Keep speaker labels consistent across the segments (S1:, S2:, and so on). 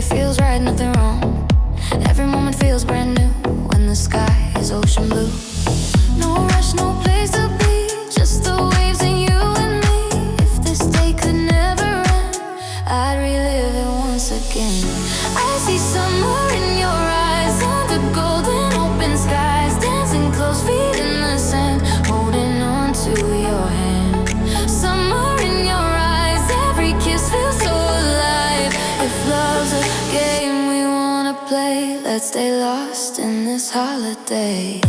S1: day feels right, nothing wrong. Every moment feels brand new when the sky is ocean blue. No rush, no place to be, just the waves and you and me. If this day could never end, I'd relive it once again. I see summer in your eyes, under golden open skies, dancing close feet in the sand, holding on to your hand. Summer in your eyes, every kiss feels so alive. If love's a game we wanna play, let's stay lost in this holiday.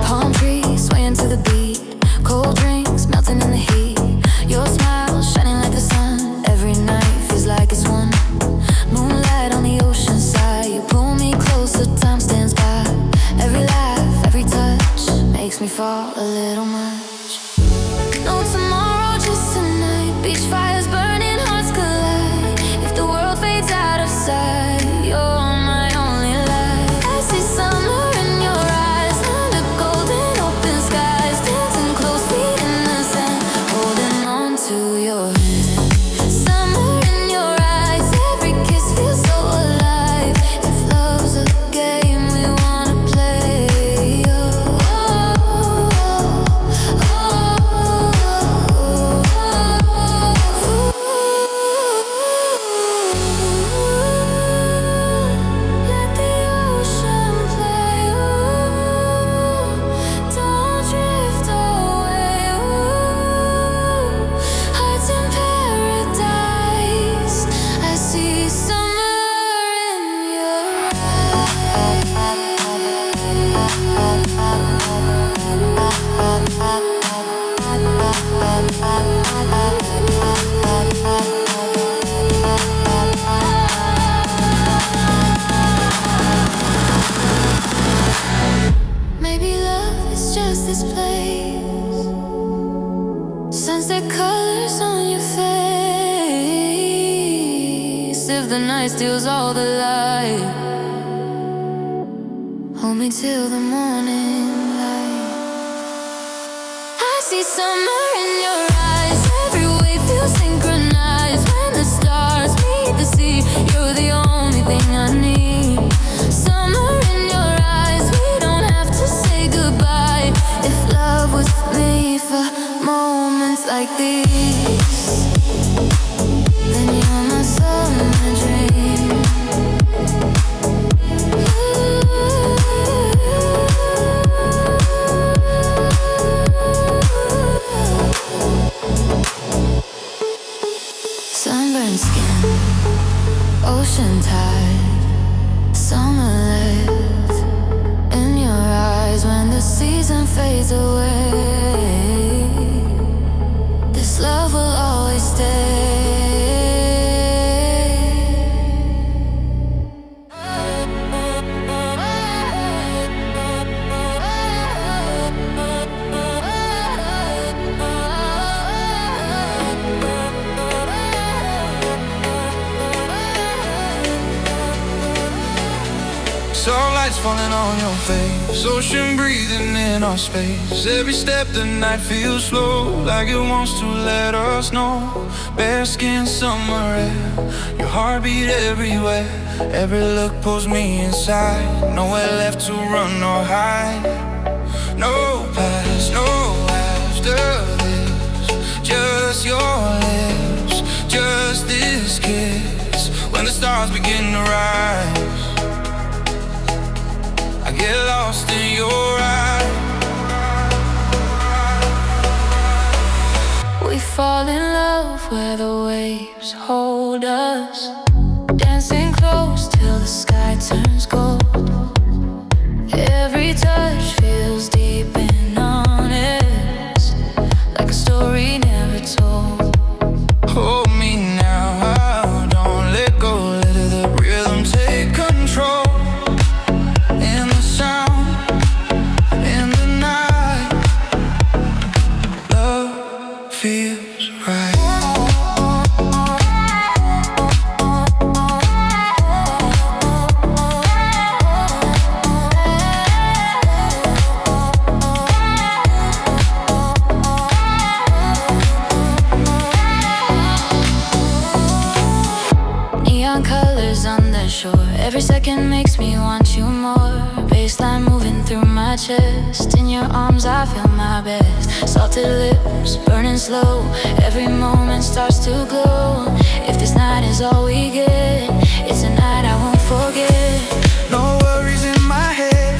S1: Palm trees swaying to the beat, cold drinks melting in the heat. Your smile shining like the sun, every night feels like it's one. Moonlight on the ocean side, you pull me closer, time stands by. Every laugh, every touch makes me fall a little much. No tomorrow, just tonight. Beach fires burning, hearts collide. If the world fades out of sight, you're my only light. I see summer in your eyes, under golden open skies, dancing close feet in the sand, holding on to your hand. Summer in your eyes, every kiss feels so alive. If love's a game we wanna play, oh, oh, oh, let the ocean play, don't drift away, hearts in paradise. I see summer in your Maybe love is just this place, sunset colors on your face. If the night steals all the light, hold me till the morning light. I see summer in your eyes, every wave feels synchronized. When the stars meet the sea, you're the only thing I need. Summer in your eyes, we don't have to say goodbye. If love was made for moments like these, then you're my summer dream. Sunburned skin, ocean tide, summer left in your eyes. When the season fades away, this love will always stay.
S2: Sunlight's falling on your face, ocean breathing in our space. Every step the night feels slow, like it wants to let us know. Bare skin, summer air, your heartbeat everywhere. Every look pulls me inside, nowhere left to run or hide. No past, no after this, just your lips, just this kiss. When the stars begin to rise, I get lost in your eyes.
S1: We fall in love where the waves hold us, dancing close till the sky turns gold. Every touch feels deep and honest, like a story never told.
S2: Hold me now, don't let go, let the rhythm take control. In the sound, in the night, love feels right.
S1: shore. Every second makes me want you more. Baseline moving through my chest. In your arms I feel my best. Salted lips burning slow. Every moment starts to glow. If this night is all we get, it's a night I won't forget.
S2: No worries in my head,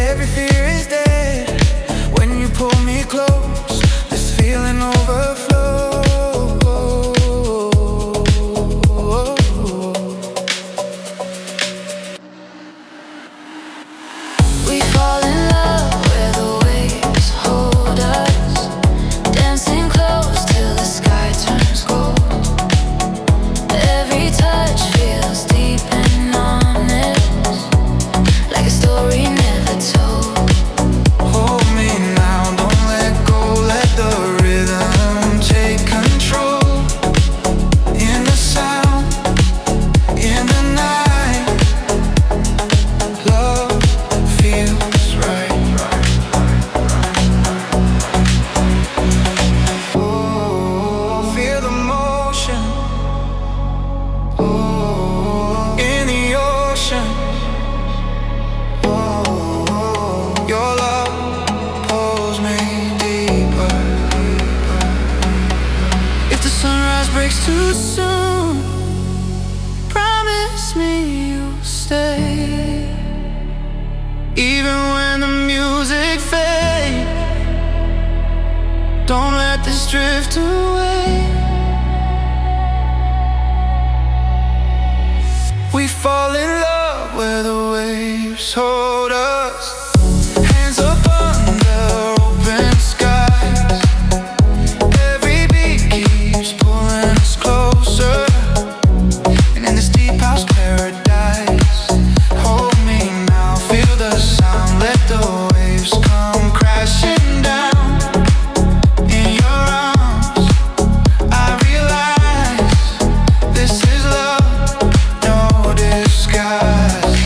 S2: every fear is dead. When you pull me close, this feeling overflows.
S1: We fall in love where the waves hold us, dancing close till the sky turns gold. Every touch feels deep and honest, like a story never told.
S2: Hold me now, don't let go, let the rhythm take control. In the sound, in the night, love feels right. Oh, feel the motion, oh, in the ocean. Your love pulls me deeper. If the sunrise breaks too soon, promise me you'll stay. Even when the music fades, don't let this drift away. We fall in love where the waves hold us, hands up under open skies. Every beat keeps pulling us closer, and in this deep house paradise, hold me now, feel the sound, let the waves come crashing down. In your arms, I realize this is love, no disguise.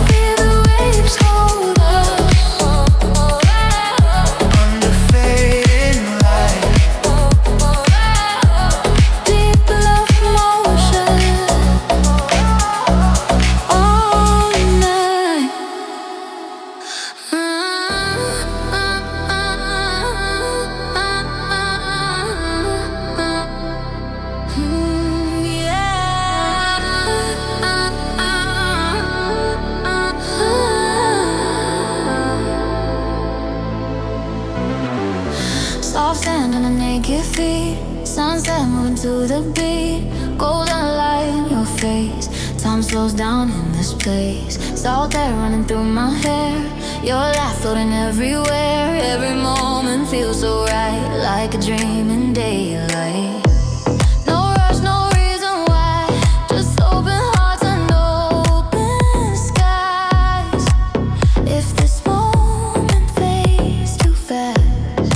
S1: Feel the waves hold us
S2: Under fading light,
S1: deep love motion all night. Soft sand on a naked feet, sunset moving to the beat, golden light in your face. Time slows down in this place, salt air running through my hair, your laugh floating everywhere. Every moment feels so right, like a dream in daylight. No rush, no reason why, just open hearts and open skies. If this moment fades too fast,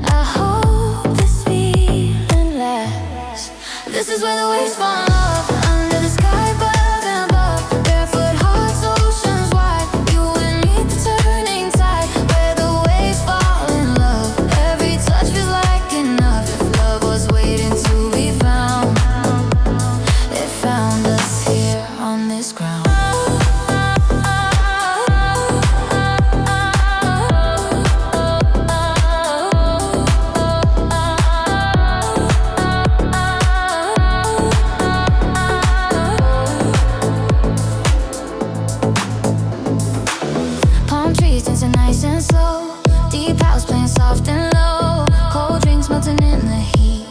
S1: I hope this feeling lasts. This is where the waves fall in love, under the sky above and above. Barefoot hearts, oceans wide, you and me the turning tide. Where the waves fall in love, every touch feels like enough. If love was waiting to be found, it found us here on this ground. Palm trees dancing nice and slow, deep house playing soft and low, cold drinks melting in the heat,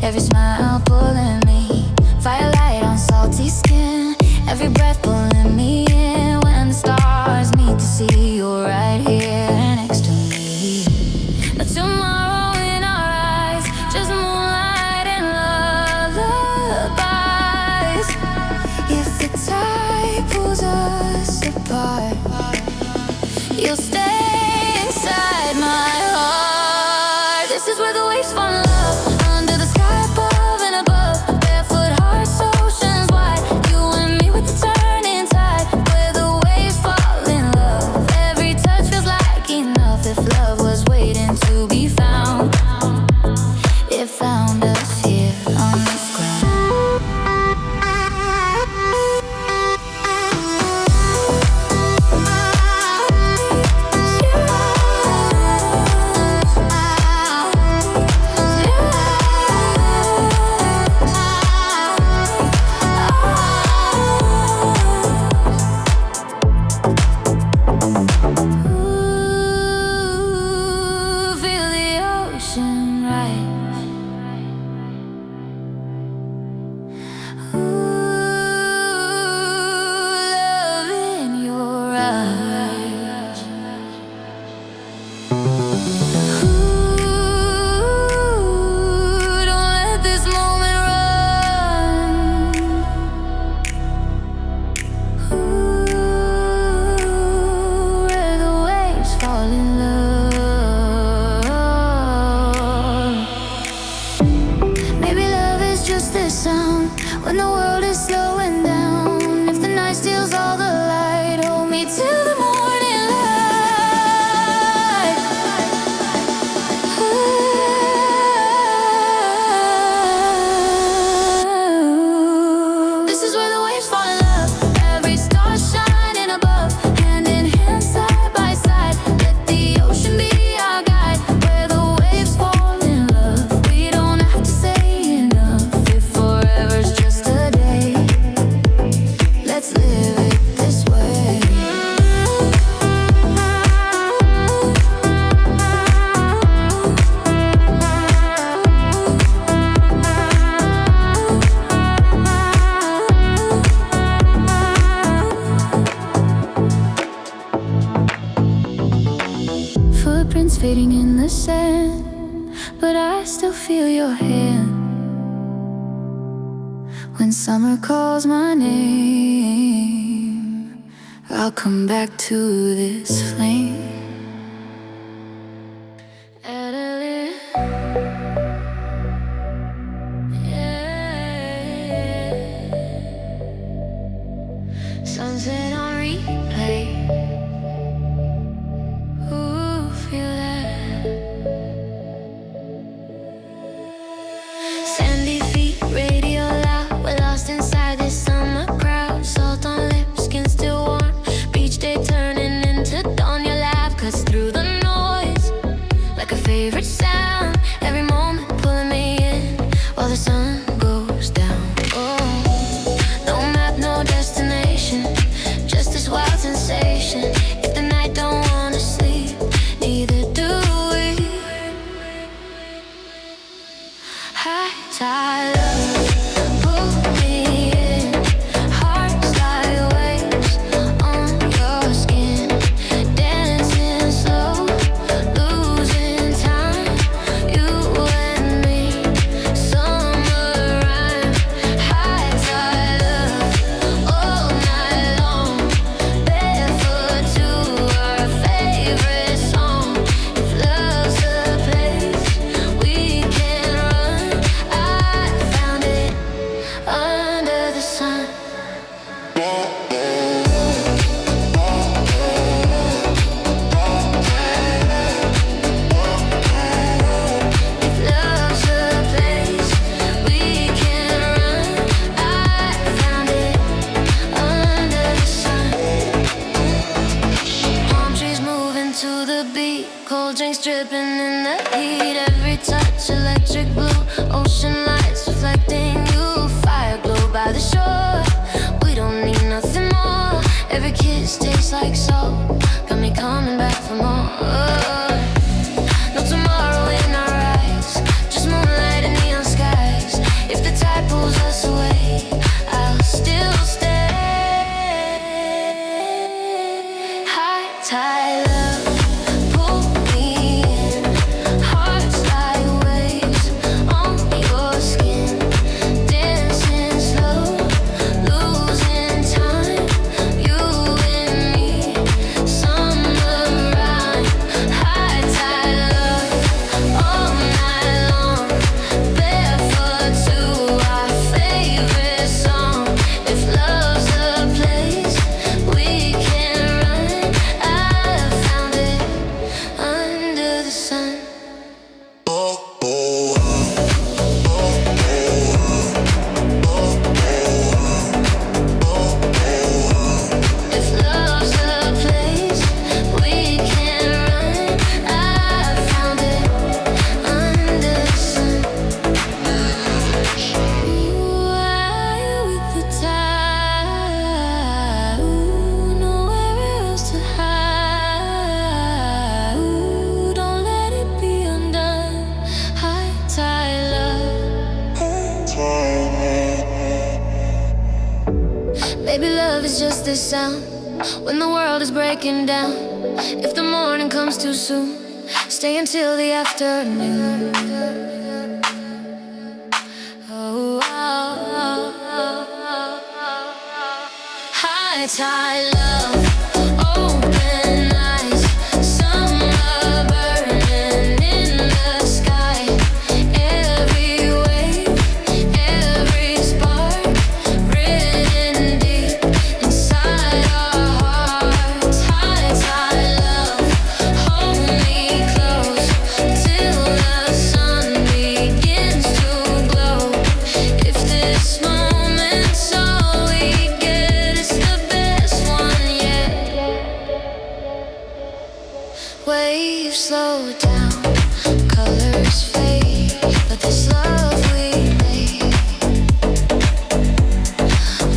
S1: every smile pulling me, firelight on salty skin, every breath pulling me in. When the stars meet to see you're right here next to me. No tomorrow in our eyes, just moonlight and lullabies. If the tide pulls us apart, you'll stay inside my heart. This is where the waves fall in love, under the sky above and above. Barefoot hearts, oceans wide, you and me with the turning footprints fading in the sand, but I still feel your hand. When summer calls my name, I'll come back to this flame. Sunset on replay. Ooh, feel that. Sandy feet, radio loud. We're lost inside this summer crowd. Salt on lips, skin still warm. Beach day turning into dawn. Your laugh cuts through the noise like a favorite sound. Every moment pulling me in while the sun goes down. Oh, no map, no destination, just this wild sensation. If the night don't wanna sleep, neither do we. High tide love, pull me in. Hearts like waves on your skin, dancing slow, losing time. You and me, summer rhyme. High tide love, all night long. Barefoot to our favorite song. If love's a place we can run, I found it under the sun. If love's a place we can run, I found it under the sun. Palm trees moving to the beat, cold drinks dripping in the heat. Every touch electric blue, ocean lights reflecting you. Fire glow by the shore, we don't need nothing more. Every kiss tastes like salt, got me coming back for more. No tomorrow in our eyes, just moonlight and neon skies. If the tide pulls us away, I'll still stay. High tide love, pull me in. Hearts like waves on your skin, dancing slow, losing time. You and me, summer rhyme. High tide love, all night long. Barefoot to our favorite song. If love's a place we can run, I found it under the sun. If love's a place we can run, I found it under the sun. Ooh, I with the tide. Ooh, nowhere else to hide. Ooh, don't let it be undone. High tide love. Baby, love is just this sound when the world is breaking down. If the morning comes too soon, stay until the afternoon. Oh, high tide love, open eyes, summer burning in the sky. Every wave, every spark, written deep inside our hearts. High tide love, hold me close till the sun begins to glow. If this moment's all we get, it's the best one yet. Waves slow down, colors fade, but this love we made.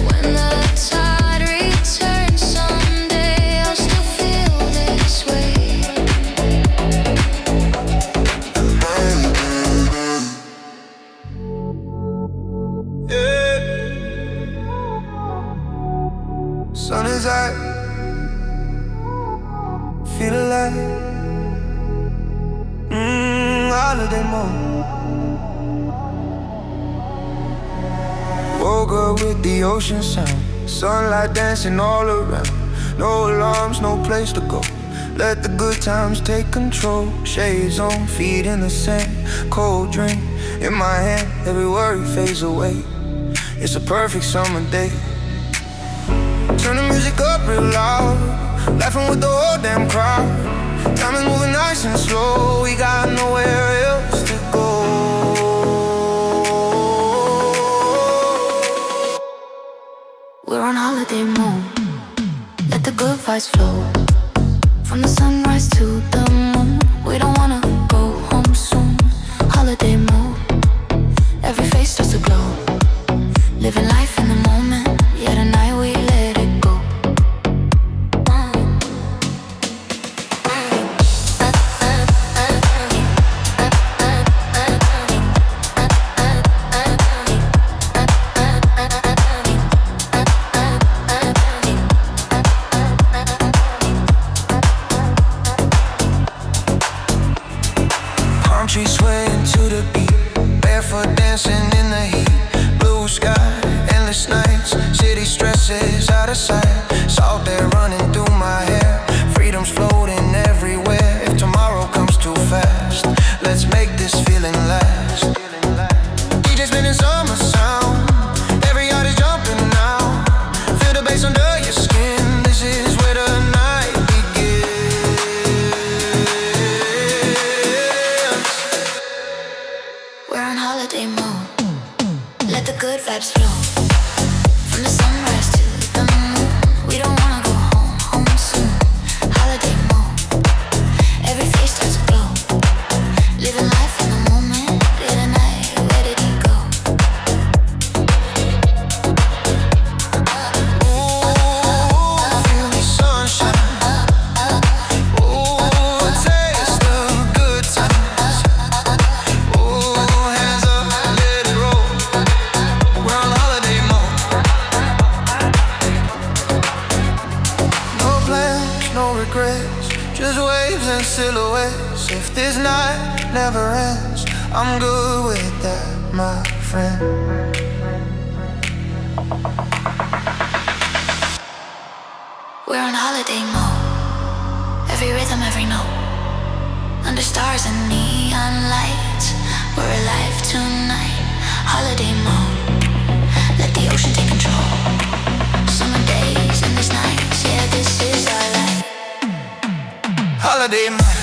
S1: When the tide returns someday, I'll still feel this way.
S2: Yeah. Sun is out, feel alive. holiday mode. Woke up with the ocean sound, sunlight dancing all around. No alarms, no place to go. Let the good times take control. Shades on, feet in the sand. Cold drink in my hand, every worry fades away. It's a perfect summer day. Turn the music up real loud, laughing with the whole damn crowd. Time is moving nice and slow, we got nowhere else to go.
S1: We're on holiday mode. Let the good vibes flow. From the sunrise to the moon. We don't wanna go home soon. Holiday mode. Every face starts to glow. Living life in the moment. Yeah, tonight we let it go.
S2: Palm trees swaying to the beat, barefoot dancing in the heat. Blue sky, endless nights, city stresses out of sight. Salt air running through my hair, freedom's floating everywhere. If tomorrow comes too fast, let's make this feeling last. DJ spinning summer sound, every yard is jumping now. Feel the bass under your skin, this is where the night begins.
S1: We're on holiday mode. Let the good vibes flow. From the sunrise to the moon. We don't wanna go home soon. Holiday mode. Every face starts to glow. Living life in the moment. In the night, where did he go?
S2: Ooh, feel the sunshine. Ooh, taste the good times. Ooh, hands up, let it roll. We're on holiday mode. No plans, no regrets, just waves and silhouettes. If this night never ends, I'm good with that, my friend.
S1: We're on holiday mode. Every rhythm, every note. Under stars and neon lights. We're alive tonight. Holiday mode. Let the ocean take control. Summer days, endless nights. Yeah, this is our life.
S2: Holiday mode.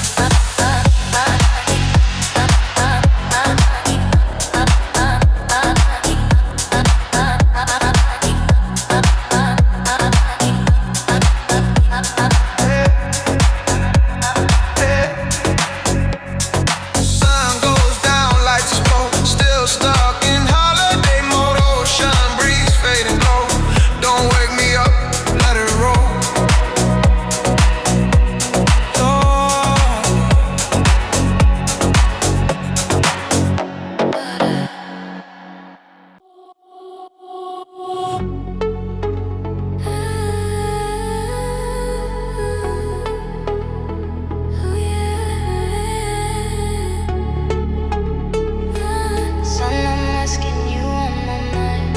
S2: Sun goes down, lights smoke, still stuck in holiday mode. Ocean breeze fading low. Don't wake me up, let it roll.
S1: Sun, I'm asking you on my mind.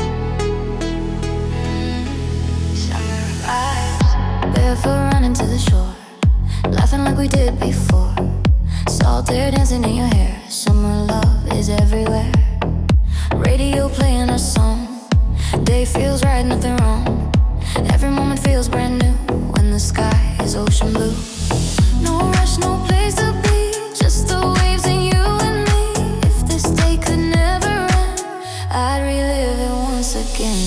S1: Summer vibes. Barefoot running to the shore, laughing like we did before. Salt air dancing in your hair. Summer love is everywhere. Radio playing our song. Day feels right, nothing wrong. Every moment feels brand new when the sky is ocean blue. No rush, no place to be, just the waves and you and me. If this day could never end, I'd relive it once again.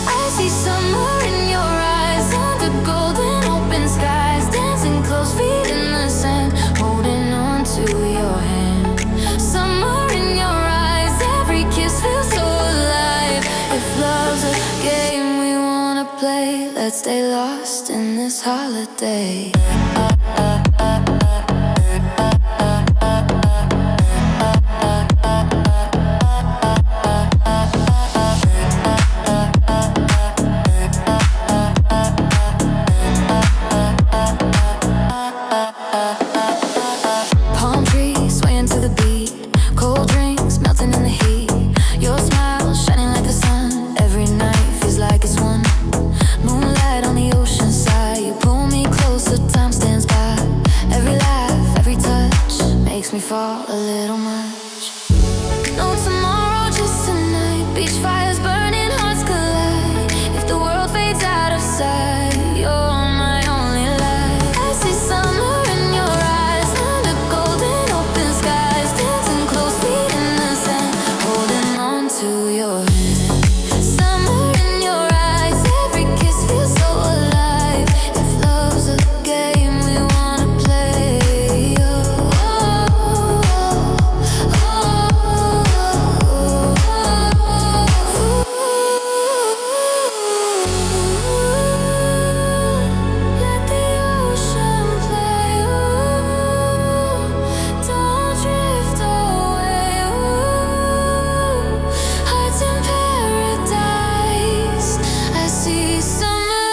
S1: I see summer in your eyes, under golden open skies, dancing close, feet in the sand, holding on to your hand. Summer in your eyes, every kiss feels so alive. If love's a game we wanna play, let's stay lost in this holiday. Palm trees swaying to the beat, me fall a little much. No tomorrow, just tonight. Beach fires burning, hearts collide. If the world fades out of sight, you're my only light. I see summer in your eyes, under golden open skies, dancing close, feet in the sand, holding on to your hand. Summer in your eyes, every kiss feels so alive. If love's a game we wanna play, let the ocean play. Don't drift away. Hearts in paradise. I see summer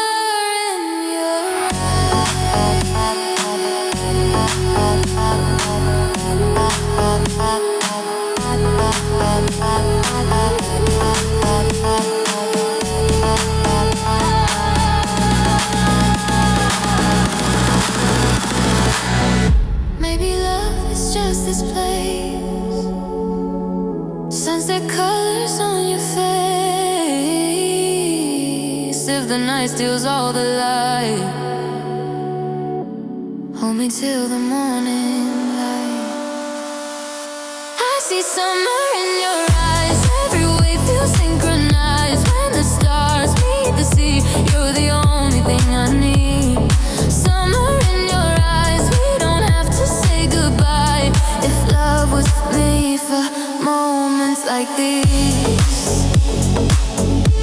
S1: in your Maybe love is just this place. Sunset colors on your face. If the night steals all the light, hold me till the morning light. I see summer in your eyes. Every wave feels synchronized. When the stars meet the sea, you're the only thing I need. Summer in your eyes. We don't have to say goodbye. If love was made for moments like these,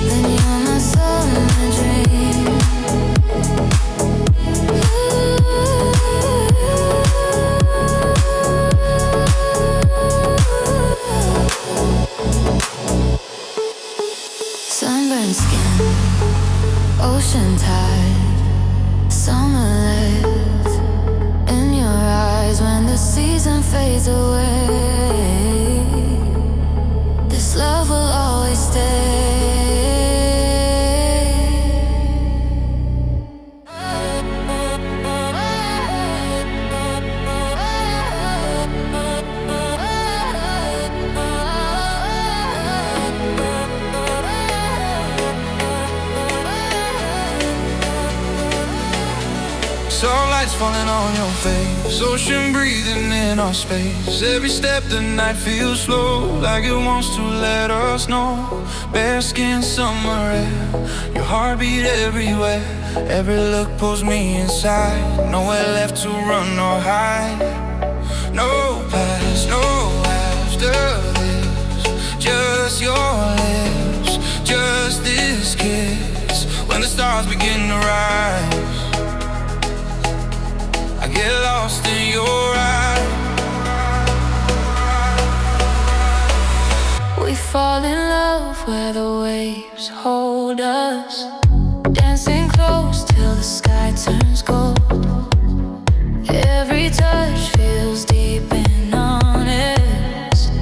S1: then you're my summer dream. Sunburned skin, ocean tide, summer left in your eyes. When the season fades away, this love will always stay.
S2: Starlight's falling on your face, ocean breathing in our space. Every step the night feels slow, like it wants to let us know. Bare skin, summer air, your heartbeat everywhere. Every look pulls me inside, nowhere left to run or hide. No past, no after this, just your lips, just this kiss. When the stars begin to rise, I get lost in your eyes.
S1: We fall in love where the waves hold us, dancing close till the sky turns gold. Every touch feels deep and honest,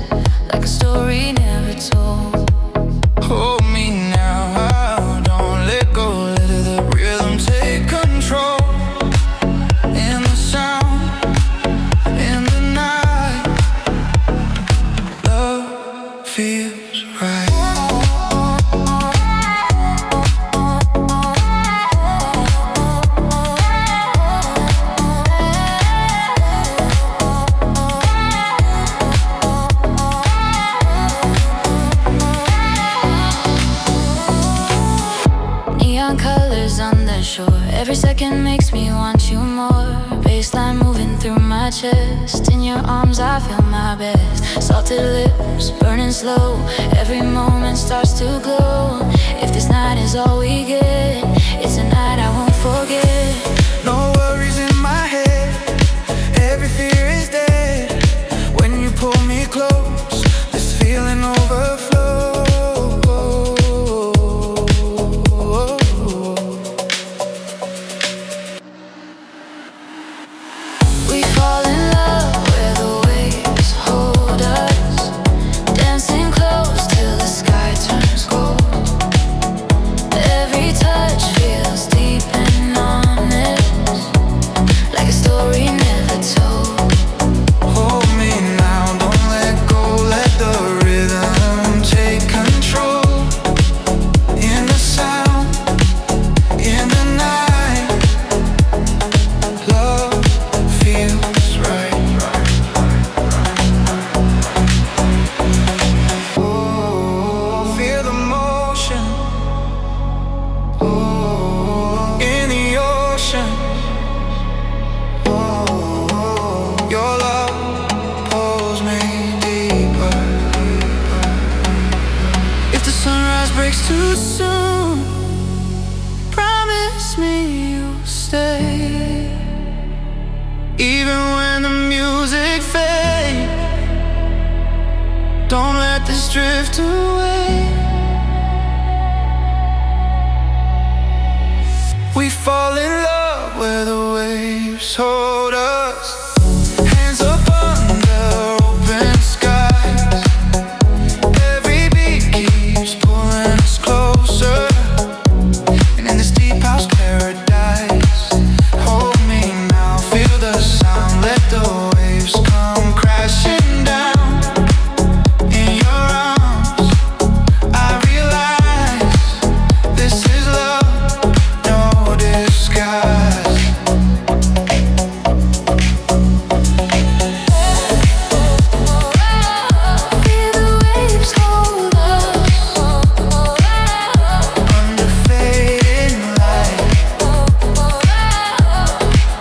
S1: like a story never told.
S2: Hold me now, don't let go, let the rhythm take control. In the sound, in the night, love feels right.
S1: Neon colors on the shore, every second makes me want you more. Baseline moving through my chest, in your arms I feel my best. Salted lips, burning slow, every moment starts to glow. If this night is all we get, it's a night I won't forget.
S2: No worries in my head, every fear is dead. When you pull me close, this feeling overflows.
S1: We fall in love where the waves hold us, dancing close till the sky turns gold. Every touch feels deep and honest,
S2: drift away. We fall in love where the waves hold us. Hands up under open skies. Every beat keeps pulling us closer. And in this deep house paradise, hold me now, feel the sound. Let the waves come crashing down. In your arms, I realize this is love, no disguise.
S1: Feel the waves hold us
S2: Under fading light,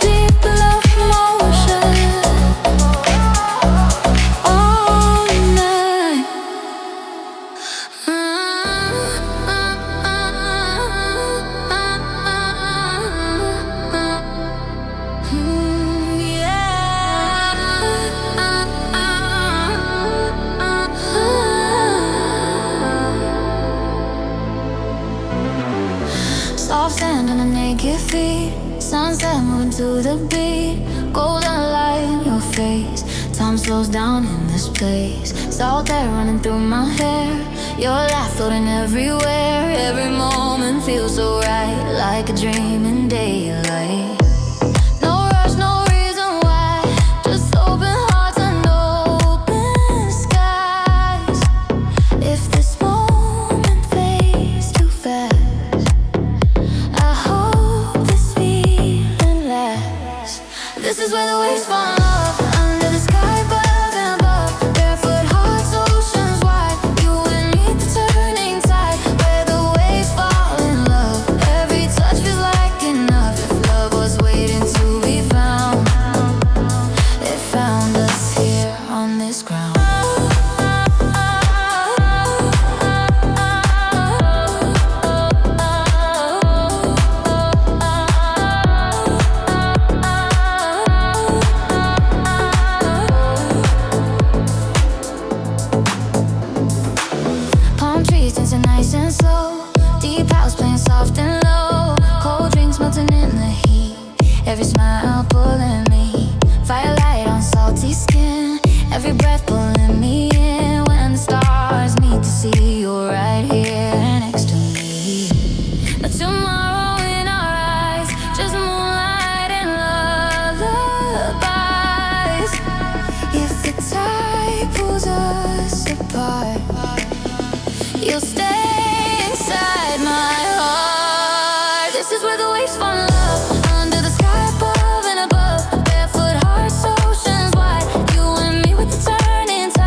S1: deep love motion all night. Soft sand on a naked feet, sunset moving to the beat, golden light in your face. Time slows down in this place. Salt air running through my hair, your laugh floating everywhere. Every moment feels so right, like a dream in daylight. No rush, no reason why, just open hearts and open skies. If this moment fades too fast, I hope this feeling lasts. This is where the waves fall in love, under the sky above and above. Barefoot hearts, oceans wide, you and me, the turning tide. Where the waves fall in love, every touch feels like enough. If love was waiting to be found, it found us here on this ground. Palm trees dancing nice and slow, deep house playing soft and low. Cold drinks melting in the heat, every smile pulling me. Firelight on salty skin, every breath pulling me in. When the stars meet to see you're right here next to me. No tomorrow in our eyes, just moonlight and lullabies. If the tide pulls us apart, you'll stay inside my heart. This is where the waves fall in love, under the sky above and above. Barefoot hearts, oceans wide, you and me with the turning tide.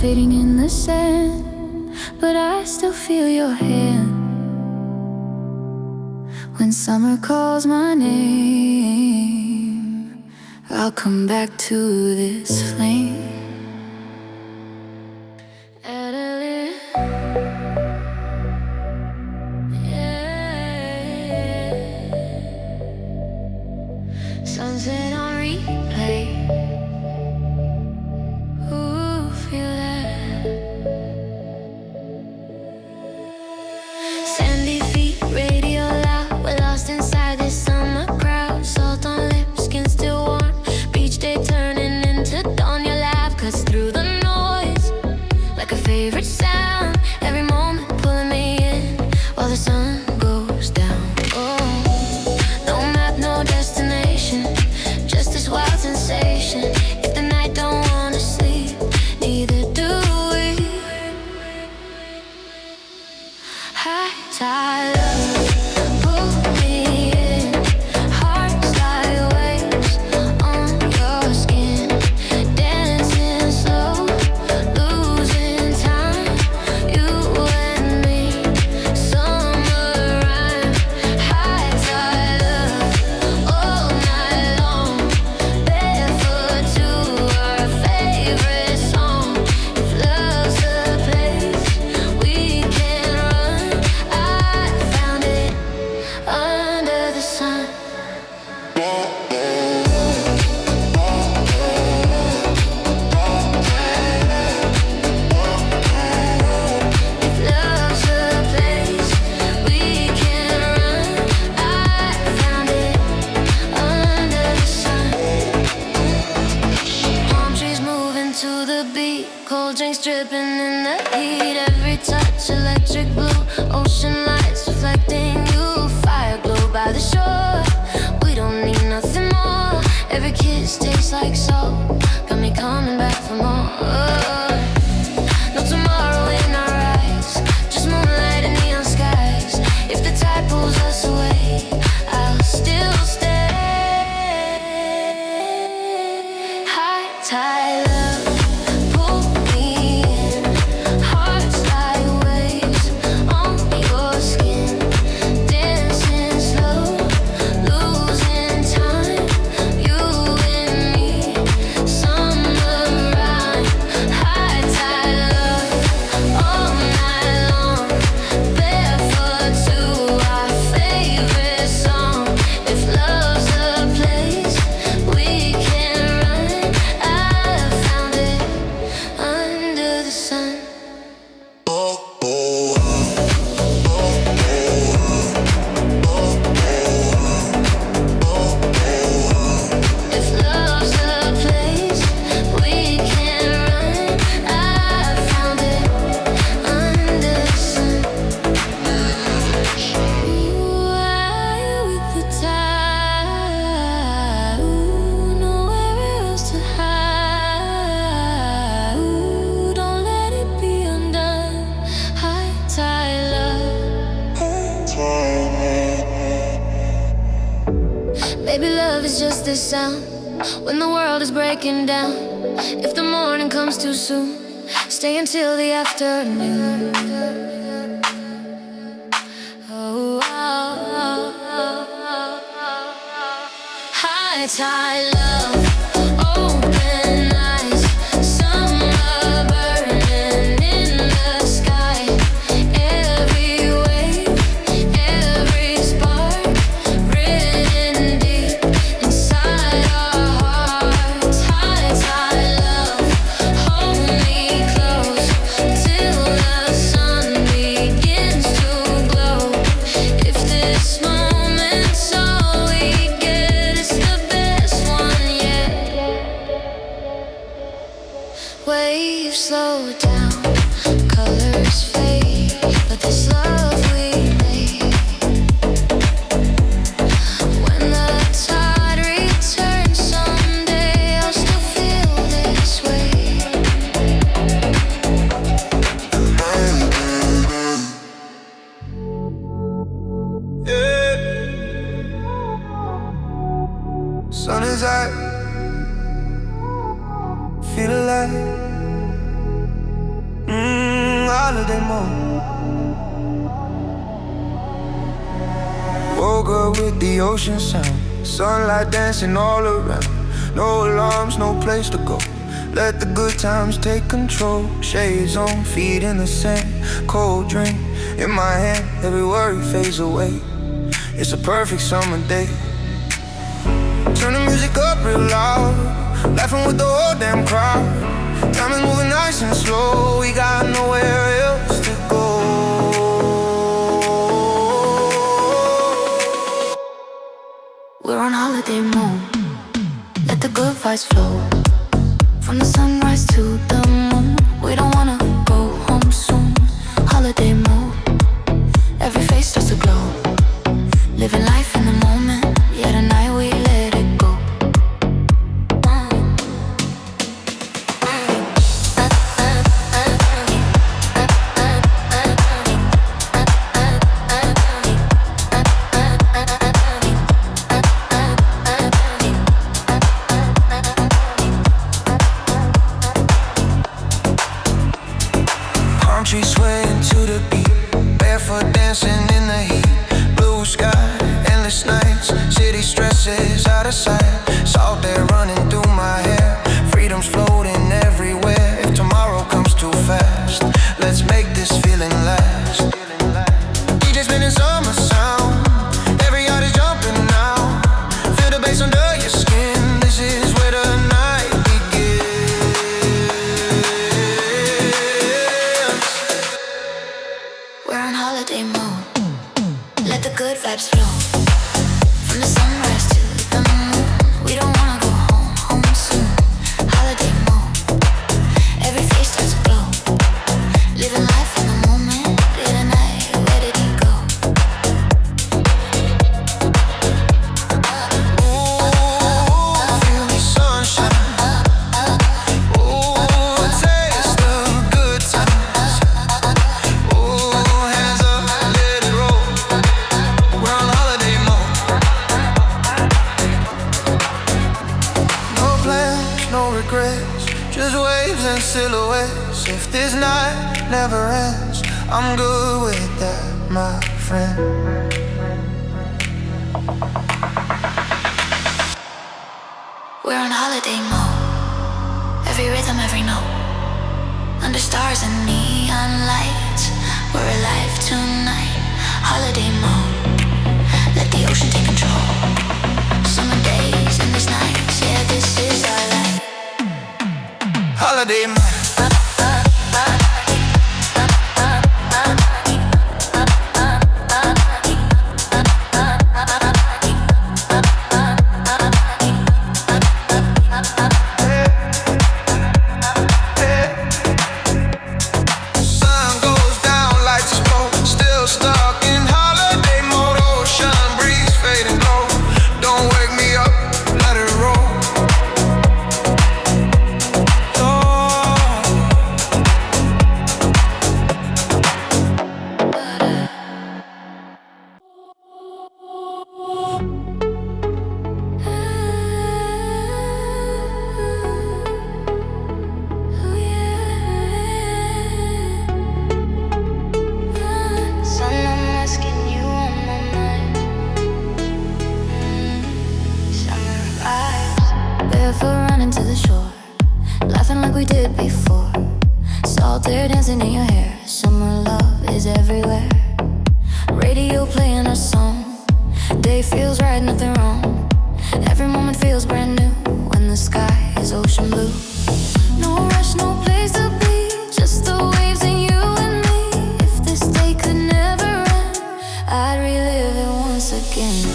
S1: fading in the sand, but I still feel your hand. When summer calls my name, I'll come back to this flame. Sunset on replay. Ooh, feel that. Sandy feet, radio loud. We're lost inside this summer crowd. Salt on lips, skin still warm. Beach day turning into dawn. Your laugh cuts through the noise like a favorite sound. Every moment pulling me in while the sun goes down. Oh, no map, no destination, just this wild sensation. If the night don't wanna sleep, neither do we. High tide love, pull me in. Hearts like waves on your skin, dancing slow, losing time. You and me, summer rhyme. High tide love, all night long. Barefoot to our favorite song. If love's a place we can run, I found it under the sun. If love's a place we can run, I found it under the sun. Palm trees moving to the beat, cold drinks dripping in the heat. Every touch electric blue, ocean lights reflecting you. Fire glow by the shore, we don't need nothing more. Every kiss tastes like salt, got me coming back for more. No tomorrow in our eyes, just moonlight and neon skies. If the tide pulls us away, I'll still stay. High tide love, pull me in. Hearts like waves on your skin, dancing slow, losing time. You and me, summer rhyme. High tide love, all night long. Barefoot to our favorite song. If love's a place we can run, I found it under the sun. If love's a place we can run, I found it under the sun. Ooh, I with the tide. Ooh, nowhere else to hide. Ooh, don't let it be undone. High tide love. Baby, love is just this sound when the world is breaking down. If the morning comes too soon, stay until the afternoon. Oh, high tide love, open eyes, summer burning in the sky. Every wave, every spark, written deep inside our hearts. High tide love, hold me close till the sun begins to glow. If this moment's all we get, it's the best one yet. Waves slow down, colors fade, but this love we made. When the tide returns someday, I'll still feel this way.
S2: Yeah. Sun is out, feel alive. holiday mode. Woke up with the ocean sound, sunlight dancing all around. No alarms, no place to go. Let the good times take control. Shades on, feet in the sand. Cold drink in my hand, every worry fades away. It's a perfect summer day. Turn the music up real loud, laughing with the whole damn crowd. Time is moving nice and slow, we got nowhere else to go.
S1: We're on holiday mode. Let the good vibes flow. From the sunrise to the moon. We don't wanna go home soon. Holiday mode. Every face starts to glow. Living life in the moment. Yeah, tonight we let it go.
S2: Palm trees swaying to the beat, barefoot dancing in the heat. Blue sky, endless nights, city stresses out of sight. Salt air running through my hair, freedom's floating everywhere. If tomorrow comes too fast, let's make this feeling last. DJ spinning summer sound, every heart is jumping now. Feel the bass under your skin, this is where the night begins.
S1: We're on holiday mode. Let the good vibes flow. From the sunrise to the moon. We don't wanna go home soon. Holiday mode. Every face starts to glow. Living life in the moment. Yeah, tonight, where did he go?
S2: Ooh, feel the sunshine. Ooh, taste the good times. Ooh, hands up, let it roll. We're on holiday mode. No plans, no regrets, just waves and silhouettes. If this night never ends, I'm good with that, my friend.
S1: We're on holiday mode. Every rhythm, every note. Under stars and neon lights. We're alive tonight. Holiday mode. Let the ocean take control. Summer days and these nights. Yeah, this is our life.
S2: Holiday mode. Sun goes down, lights explode. Still stuck in holiday mode. Ocean breeze fading low. Don't wake me up, let it roll.
S1: Sun, I'm asking you on my mind. Summer vibes. Barefoot running to the shore, laughing like we did before. Salt air dancing in your hair. Summer love is everywhere. Radio playing our song. Day feels right, nothing wrong. Every moment feels brand new when the sky is ocean blue. No rush, no place to be, just the waves and you and me. If this day could never end, I'd relive it once again.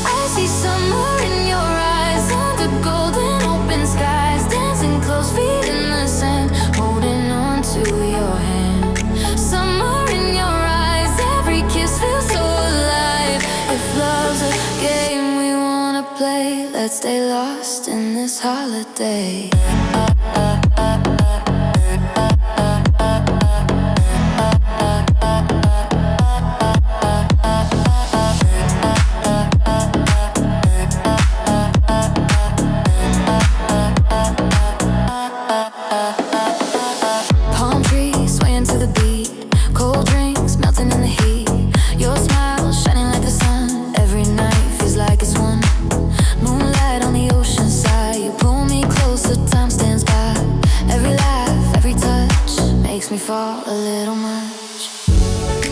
S1: I see summer in your eyes, under golden open skies, dancing close, feet in the sand, holding on to your hand. Summer in your eyes, every kiss feels so alive. If love's a game we wanna play, let's stay lost in this holiday. Palm trees swaying to the beat, a little much.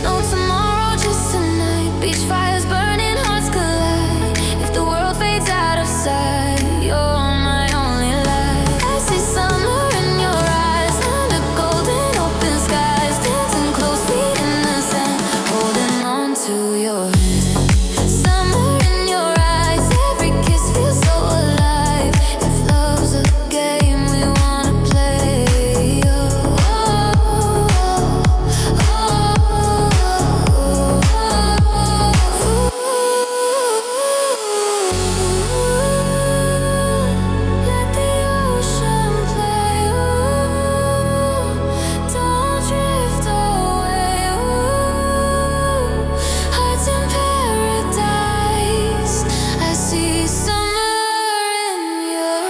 S1: No tomorrow, just tonight. Beach fires burning, hearts collide. If the world fades out of sight, you're my only light. I see summer in your eyes, under golden open skies, dancing close, feet in the sand, holding on to your hand. Summer in your eyes, every kiss feels so alive. If love's a game we wanna play, let the ocean play. Don't drift away. Hearts in paradise. I see summer in your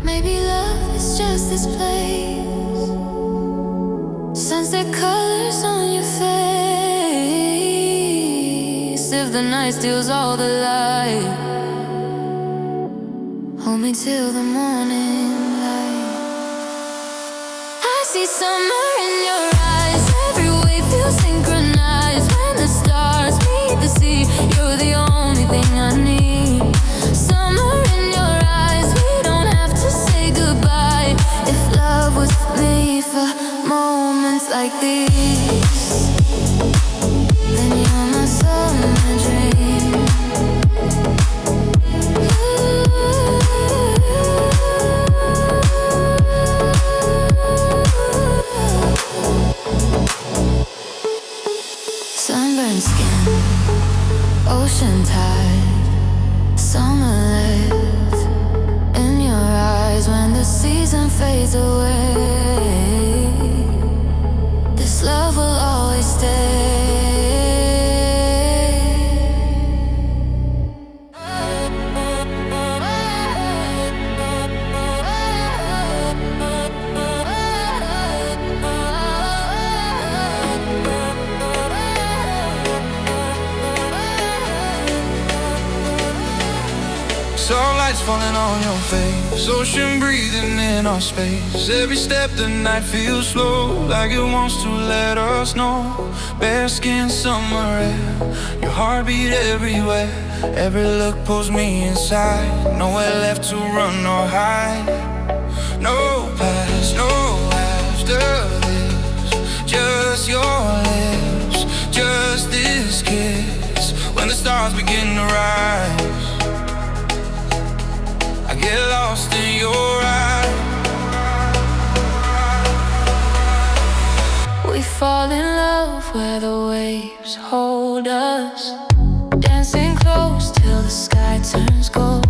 S1: Maybe love is just this place. Sunset colors on your face. If the night steals all the light, hold me till the morning light. I see summer in your eyes. Every wave feels synchronized. When the stars meet the sea, you're the only thing I need. Summer in your eyes. We don't have to say goodbye. If love was made for moments like these, then you're my summer dream. Sunburned skin, ocean tide, summer light in your eyes. When the season fades away, this love will always stay.
S2: Sunlight's falling on your face, ocean breathing in our space. Every step the night feels slow, like it wants to let us know. Bare skin, summer air, your heartbeat everywhere. Every look pulls me inside, nowhere left to run or hide. No past, no after this, just your lips, just this kiss. When the stars begin to rise, I get lost in your eyes.
S1: We fall in love where the waves hold us, dancing close till the sky turns gold.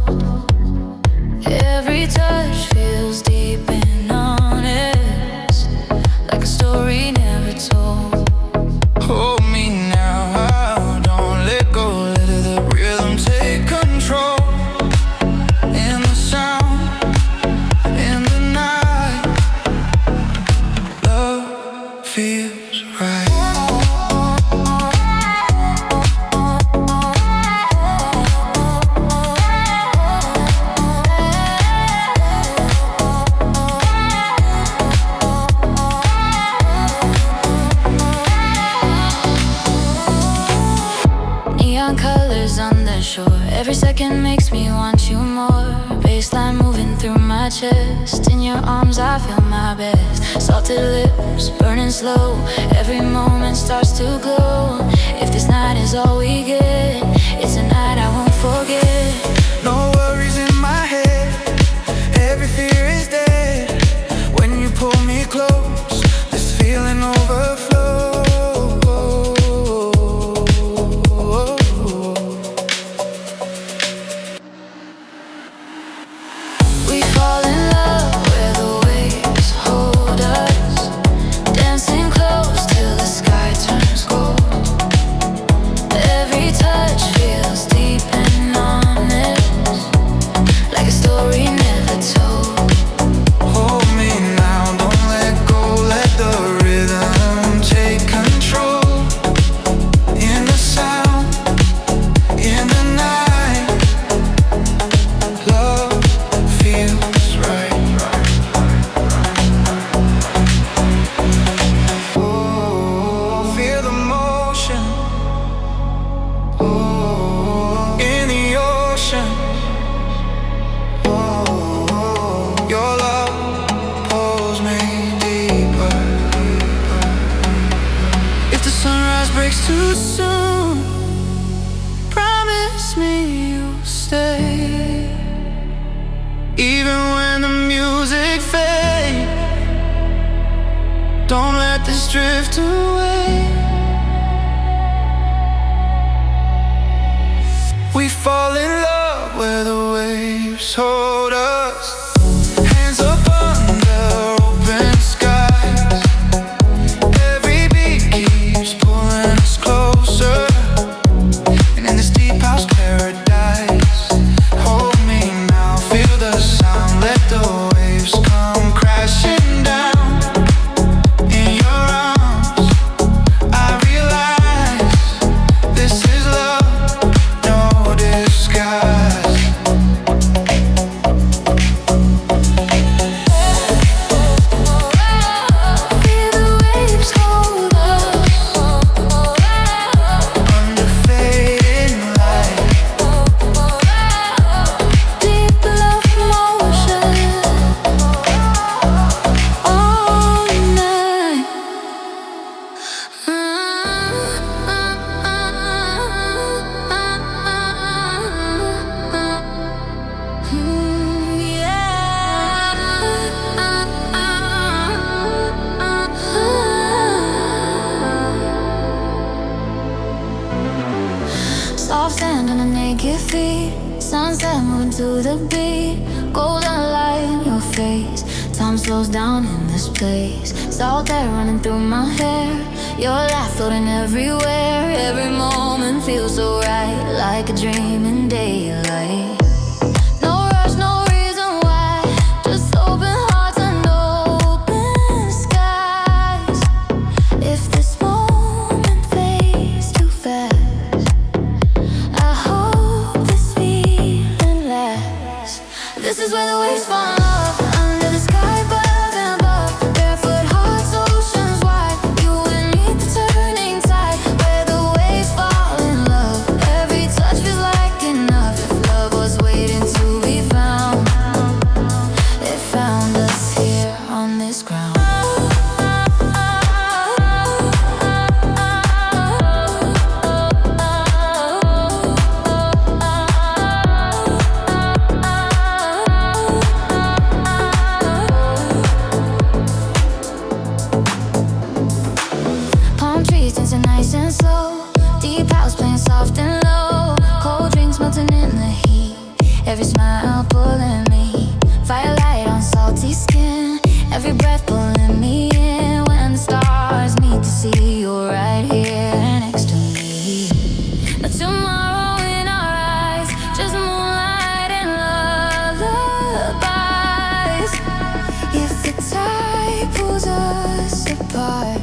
S1: Every touch feels deep and honest, like a story never told.
S2: Hold me now, don't let go, let the rhythm take control. In the sound, in the night, love feels right.
S1: Neon colors on the shore, every second makes me want you more. Baseline moving through my chest, in your arms I feel my best. Salted lips burning slow, every moment starts to glow. If this night is all we get, it's a night I won't forget.
S2: No worries in my head, every fear is dead. When you pull me close, this feeling overflows.
S1: We fall in love where the waves hold us, dancing close till the sky turns gold. Every time
S2: promise me you'll stay. Even when the music fades, don't let this drift away. We fall in love where the waves hold us. Hands up under open skies. Every beat keeps pulling us closer. And in this deep house paradise, hold me now, feel the sound. Let the waves come crashing down. In your arms, I realize this is love, no disguise.
S1: Feel the waves hold us
S2: Under fading light,
S1: deep love motion all night. Soft sand on a naked feet, sunset moving to the beat, golden light in your face. Time slows down in this place, salt air running through my hair, your laugh floating everywhere. Every moment feels so right, like a dream in daylight. No rush, no reason why, just open hearts and open skies. If this moment fades too fast, I hope this feeling lasts. This is where the waves fall in love, under the sky above and above. Barefoot hearts, oceans wide, you and me, the turning tide. Where the waves fall in love, every touch feels like enough. If love was waiting to be found, it found us here on this ground. Palm trees dancing nice and slow, deep house playing soft and low, cold drinks melting in the heat, every smile pulling me, firelight on salty skin, every breath pulling me in. When the stars meet to see you're right here next to me. No tomorrow in our eyes, just moonlight and lullabies. If the tide pulls us apart,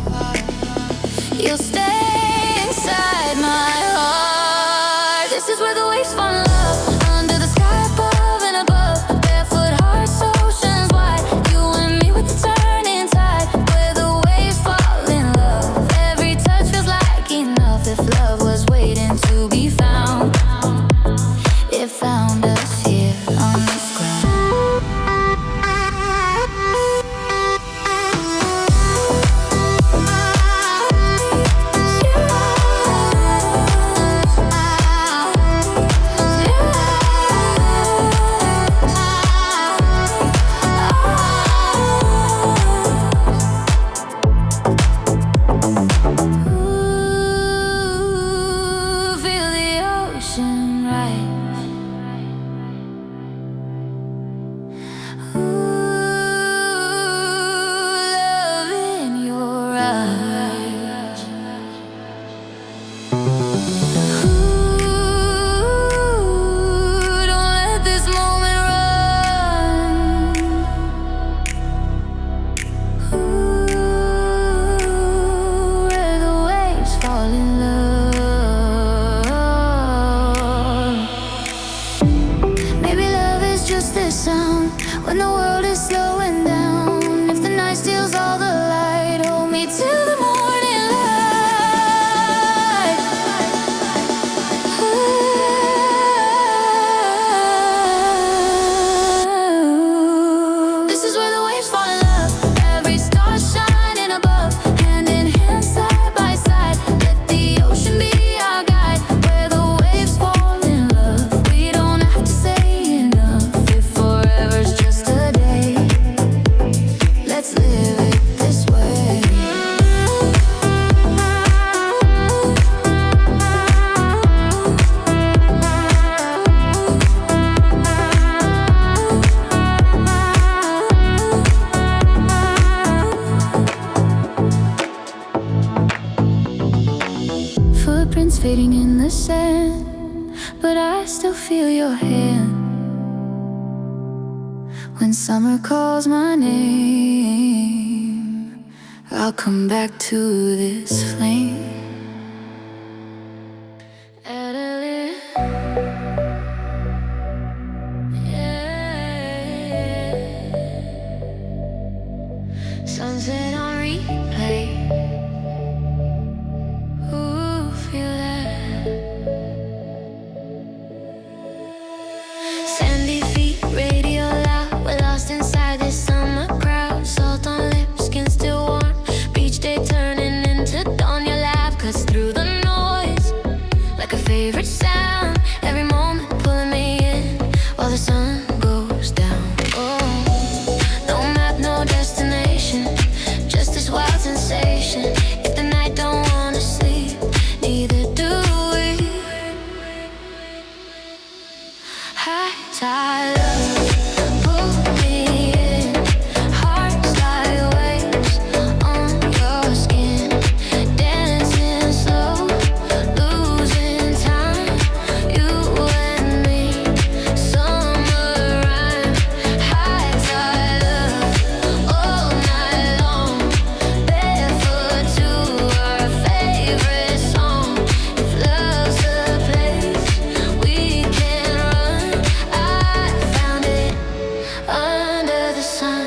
S1: you'll stay inside my heart. This is where the waves fall in love, under the sky above and above. Barefoot hearts, oceans wide, you and me with the turning tide. Where the waves fall in love, every touch feels like enough. If love was waiting to be found, it found us here on this ground. Ooh, feel the ocean rise. Ooh, love in your eyes. Ooh, don't let this moment run. Ooh, where the waves fall in love. sand, but I still feel your hand. When summer calls my name, I'll come back to this flame. Sunset on replay. Ooh, feel that. Sandy feet, radio loud. We're lost inside this summer crowd. Salt on lips, skin still warm. Beach day turning into dawn. Your laugh cuts through the noise like a favorite sound. Every moment pulling me in while the sun goes down. Oh, no map, no destination, just this wild sensation. If the night don't wanna sleep, neither do we. High tide love, pull me in. Hearts like waves on your skin, dancing slow, losing time. You and me, summer rhyme. High tide love, all night long. Barefoot to our favorite song. If love's a place we can run, I found it under the sun.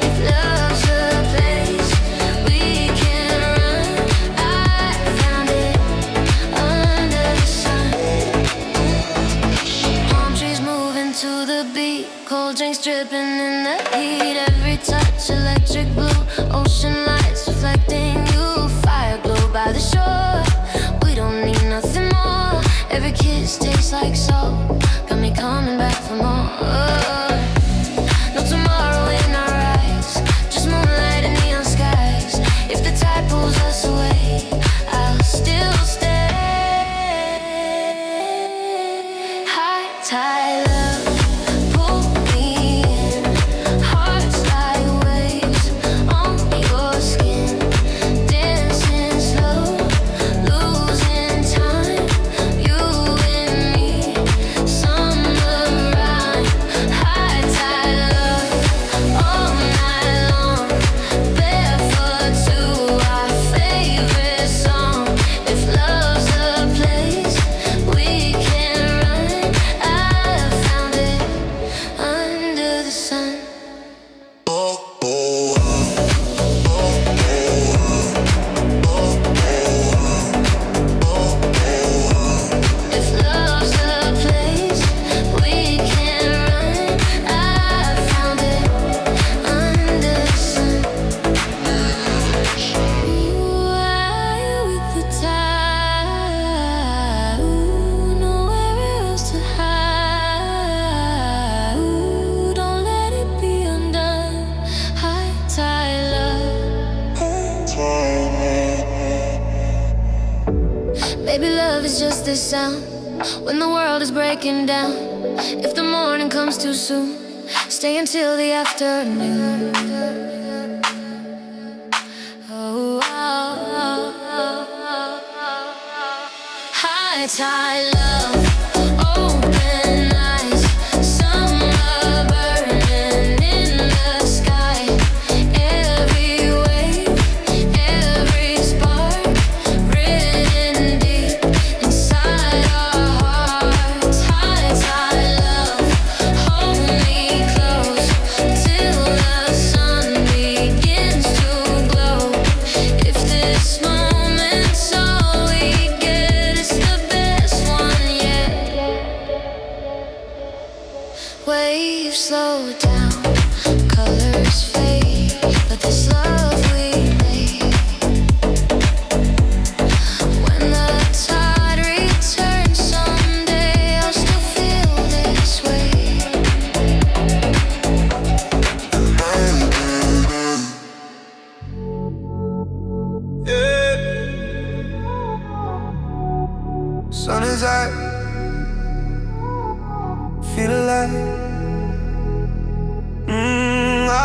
S1: If love's a place we can run, I found it under the sun. Palm trees moving to the beat, cold drinks dripping in the heat. Every touch electric blue, ocean lights reflecting you. Fire glow by the shore, we don't need nothing more. Every kiss tastes like salt, got me coming back for more. No tomorrow in our eyes, just moonlight and neon skies. If the tide pulls us away, I'll still stay. High tide love, pull me in. Hearts like waves on your skin, dancing slow, losing time. You and me, summer rhyme. High tide love, all night long. Barefoot to our favorite song. If love's a place we can run, I found it under the sun. If love's a place we can run, I found it under the sun. Ooh, I with the tide. Ooh, nowhere else to hide. Ooh, don't let it be undone. High tide love. Baby, love is just this sound when the world is breaking down. If the morning comes too soon, stay until the afternoon. Oh, high tide love, open eyes, summer burning in the sky. Every wave, every spark, written deep inside our hearts. High tide love, hold me close till the sun begins to glow. If this moment's all we get, it's the best one yet.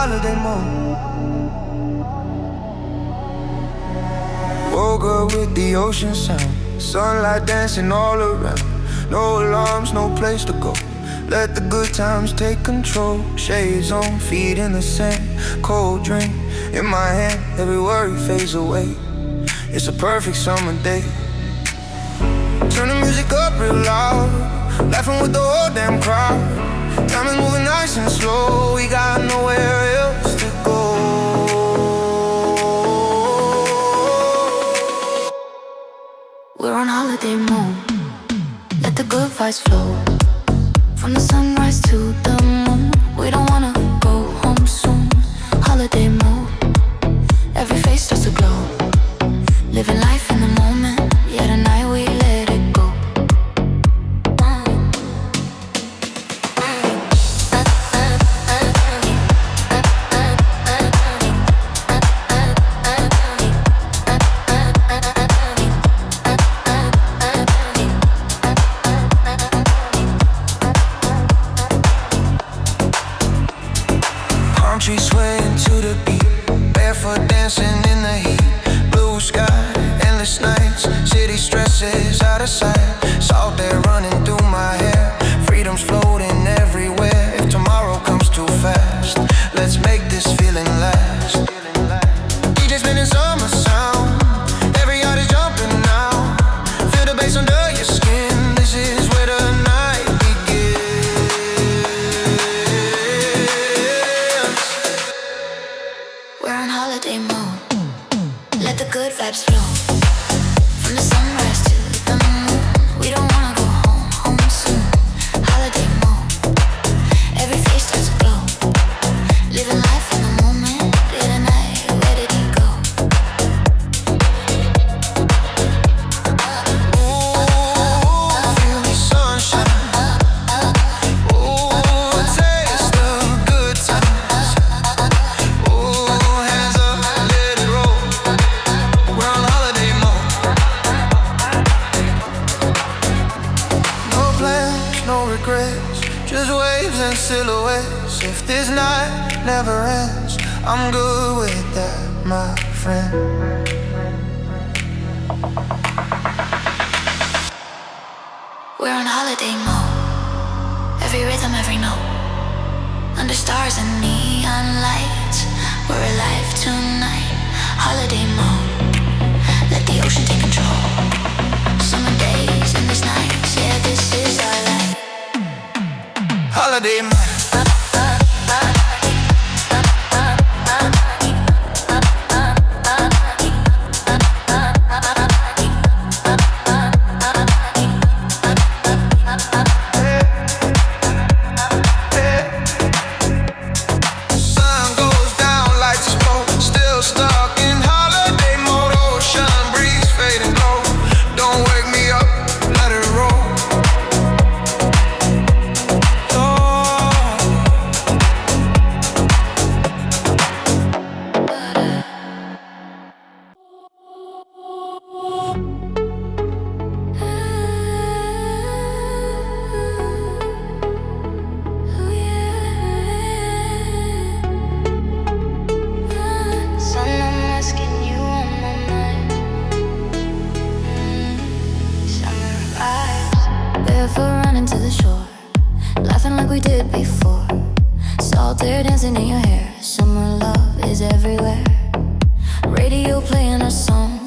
S2: holiday mode. Woke up with the ocean sound, sunlight dancing all around. No alarms, no place to go. Let the good times take control. Shades on, feet in the sand. Cold drink in my hand, every worry fades away. It's a perfect summer day. Turn the music up real loud, laughing with the whole damn crowd. Time is moving nice and slow, we got nowhere else to go.
S1: We're on holiday mode. Let the good vibes flow. From the sunrise to the moon. We don't wanna go home soon. Holiday mode. Every face starts to glow. Living life in the moment. Yeah, tonight we let it go.
S2: Palm trees swaying to the beat, barefoot dancing in the heat. Blue sky, endless nights, city stresses out of sight. Salt air running through my hair, freedom's floating everywhere. If tomorrow comes too fast, let's make this feeling last. DJ spinning summer sound, every heart is jumping now. Feel the bass under your skin, this is where the night begins.
S1: We're on holiday mode. Let the good vibes flow. From the sunrise to the moon. We don't wanna go home, home soon. Holiday mode. Every face starts to glow. Living life in the moment. Day to night, where did it go?
S2: Ooh, feel the sunshine. Ooh, taste the good times. Ooh, hands up, let it roll. We're on holiday mode. No plans, no regrets, just waves and silhouettes. If this night never ends, I'm good with that, my friend.
S1: We're on holiday mode. Every rhythm, every note. Under stars and neon lights. We're alive tonight. Holiday mode. Let the ocean take control. Summer days and these nights. Yeah, this is our life.
S2: Holiday mode. Sun goes down, lights explode. Still stuck in holiday mode. Ocean breeze fading low. Don't wake me up, let it roll.
S1: Sun, I'm asking you on my mind. Summer vibes. Barefoot running to the shore, laughing like we did before. Salt air dancing in your hair. Summer love is everywhere. Radio playing our song.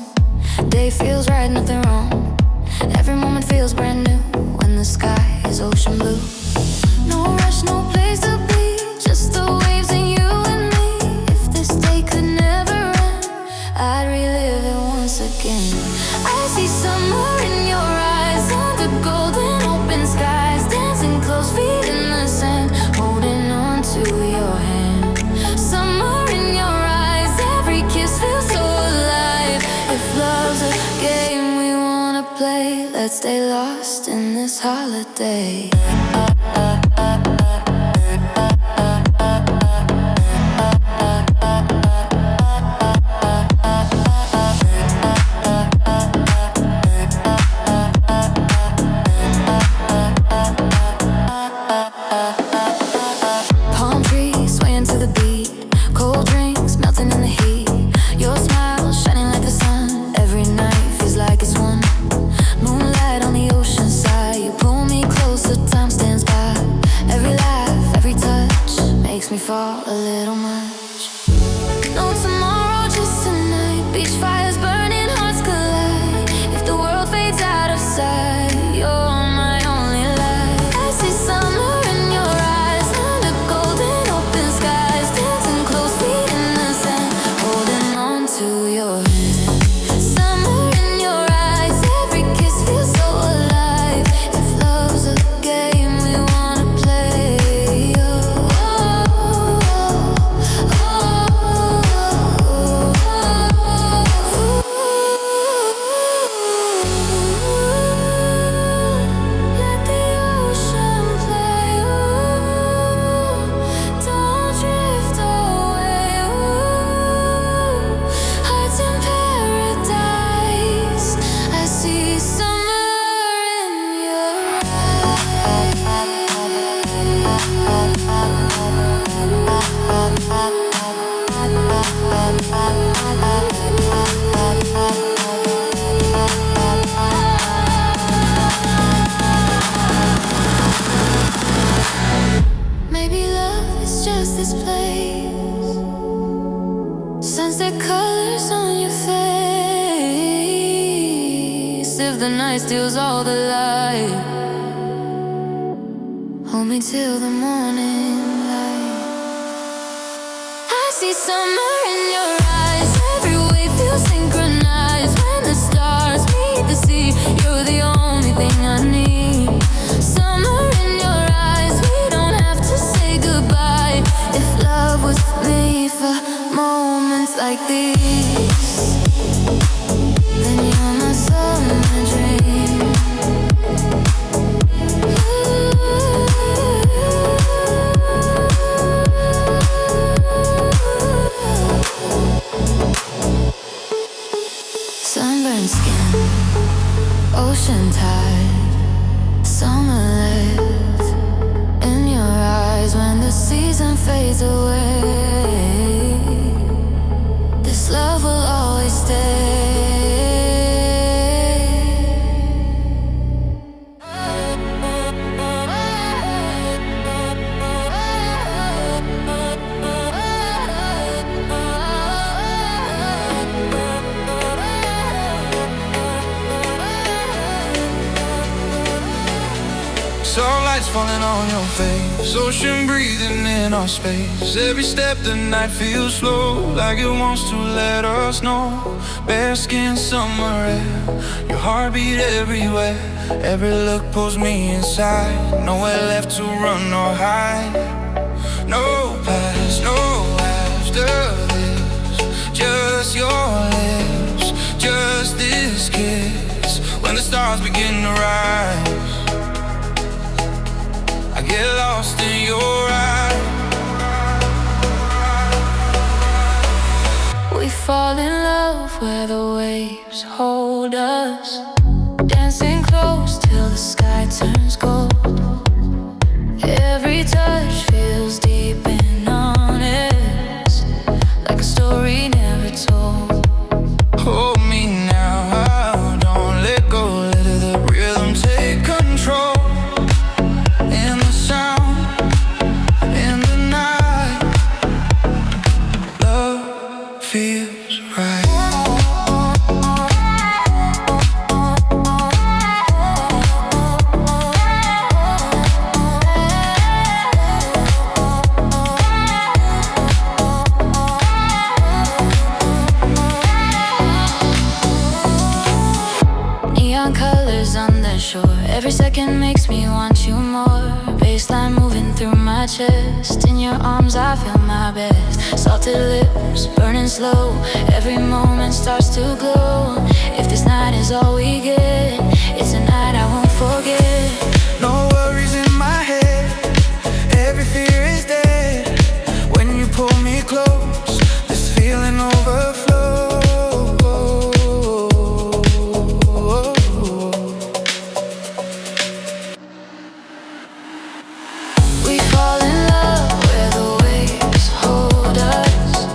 S1: Day feels right, nothing wrong. Every moment feels brand new when the sky is ocean blue. No rush, no place to be. Just the waves and you and me. If this day could never end, I'd relive it once again. I see summer in your eyes, under golden open skies, dancing close, feet in the sand, holding on to your hand. Summer in your eyes, every kiss feels so alive. If love's a game we wanna play, let's stay lost in this holiday. Palm trees swaying to the beat, the night steals all the light. Hold me till the morning light. I see summer in your eyes. Every wave feels synchronized. When the stars meet the sea, you're the only thing I need. Summer in your eyes. We don't have to say goodbye. If love was made for moments like these, then you're my summer dream. Sunburned skin, ocean tide, summer lives in your eyes. When the season fades away, this love will always stay.
S2: Starlight's falling on your face, ocean breathing in our space. Every step the night feels slow, like it wants to let us know. Bare skin, summer air, your heartbeat everywhere. Every look pulls me inside, nowhere left to run or hide. No past, no after this, just your lips, just this kiss. When the stars begin to rise, I get lost in your eyes.
S1: We fall in love where the waves hold us, dancing close till the sky turns gold. Every touch feels deep and honest, like a story never told.
S2: Hold me now, don't let go, let the rhythm take control. Feels right.
S1: Neon colors on the shore, every second makes me want you more. Baseline moving through my chest, in your arms I feel my best. Salted lips, burning slow, every moment starts to glow. If this night is all we get, it's a night I won't forget.
S2: No worries in my head, every fear is dead. When you pull me close, this feeling overflows.
S1: We fall in love where the waves hold us,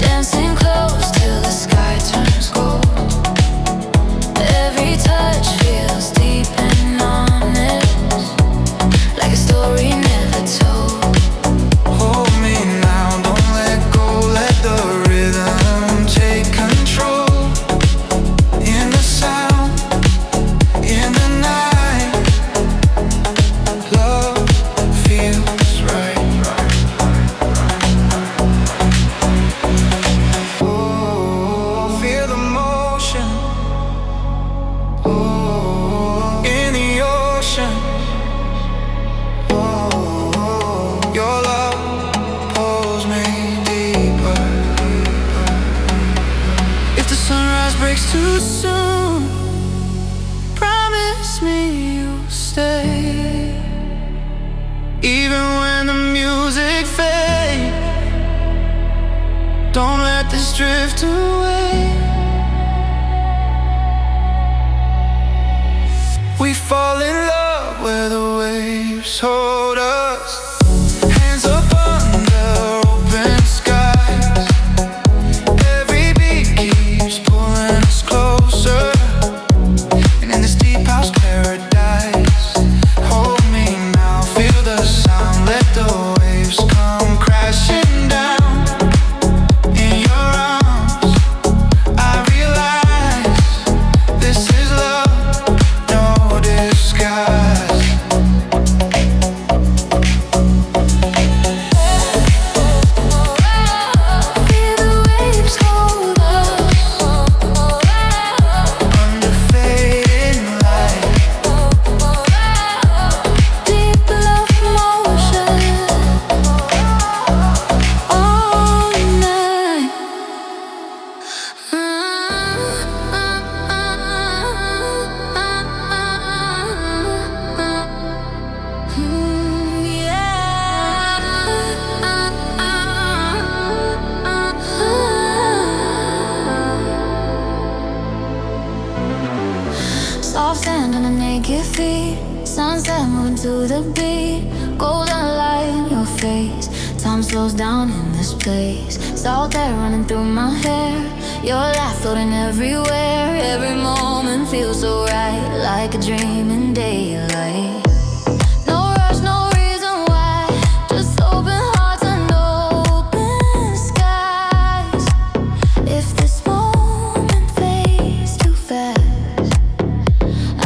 S1: dancing close till the sky turns gold. Every touch feels deep and honest, like a story never told.
S2: Hold me now, don't let go, let the rhythm take control. In the sound, in the night, love feels right. Oh, feel the motion. Oh, in the ocean. Oh, your love pulls me deeper. If the sunrise breaks too soon, promise me you'll stay. Even when the music fades, don't let this drift away. We fall in love where the waves hold us, hands up under open skies. Every beat keeps pulling us closer, and in this deep house paradise, hold me now, feel the sound, let the waves come crashing down. In your arms, I realize this is love.
S1: step, moving to the beat. Golden light in your face. Time slows down in this place. Salt air running through my hair. Your laugh floating everywhere. Every moment feels so right, like a dream in daylight. No rush, no reason why. Just open hearts and open skies. If this moment fades too fast,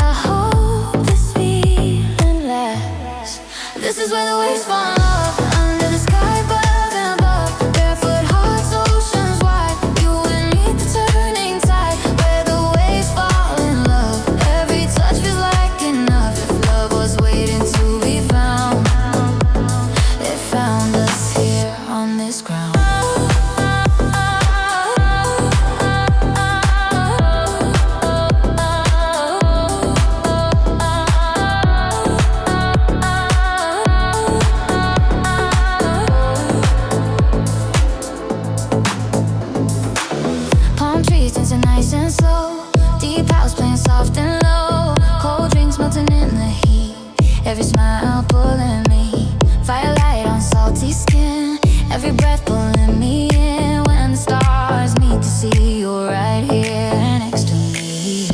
S1: I hope this feeling lasts. This is where the waves fall in love. Under the sky above and above. Barefoot hearts, oceans wide. You and me, the turning tide. Where the waves fall in love. Every touch feels like enough. If love was waiting to be found, it found us here on this ground. Palm trees dancing nice and slow. Deep house playing soft and low. Cold drinks melting in the heat. Every smile pulling me. Firelight on salty skin. Every breath pulling me in. When the stars meet to see you're right here next to me.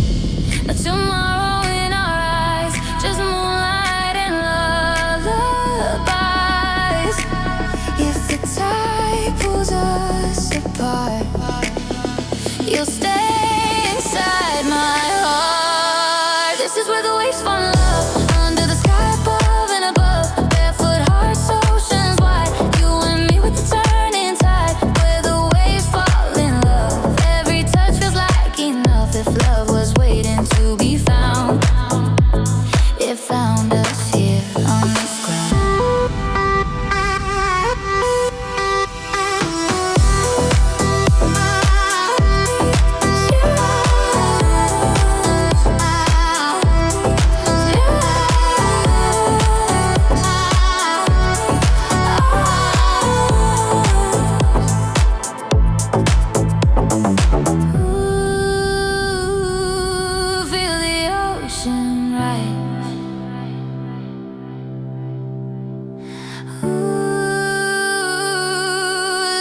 S1: No tomorrow in our eyes. Just moonlight and lullabies. If the tide pulls us apart, you'll stay inside my heart. This is where the waves fall in love. Under the sky above and above. Barefoot hearts, oceans wide. You and me with the turning tide. Where the waves fall in love. Every touch feels like enough. If love was waiting to be found, it found us here on this ground. Ooh, feel the ocean rise. Ooh,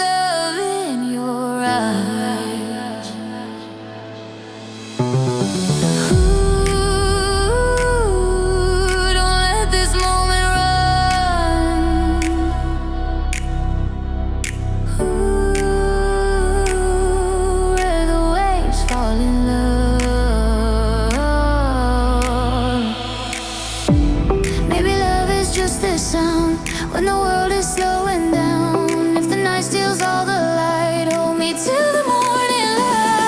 S1: love in your eyes. Ooh, don't let this moment run. Ooh, where the waves fall in love. Maybe love is just this sound when the world is slowing down. If the night steals all the light, hold me till the morning light.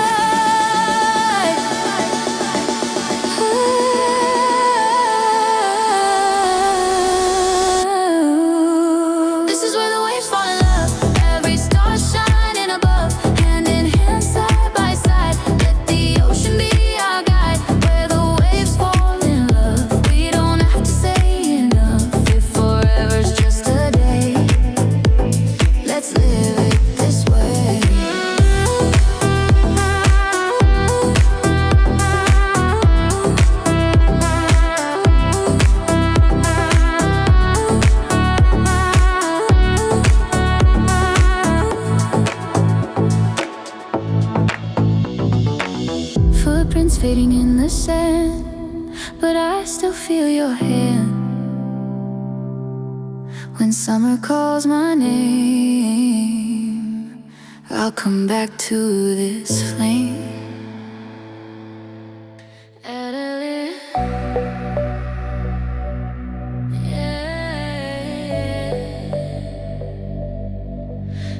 S1: Ooh, this is where the waves fall in love. Every star shining above, hand in hand, side by side. Let the ocean be our guide. Where the waves fall in love, we don't have to say enough. If forever's just a day, let's live it this way. Footprints fading in the sand, but I still feel your hand. When summer calls my name, I'll come back to this flame. Adeline, yeah.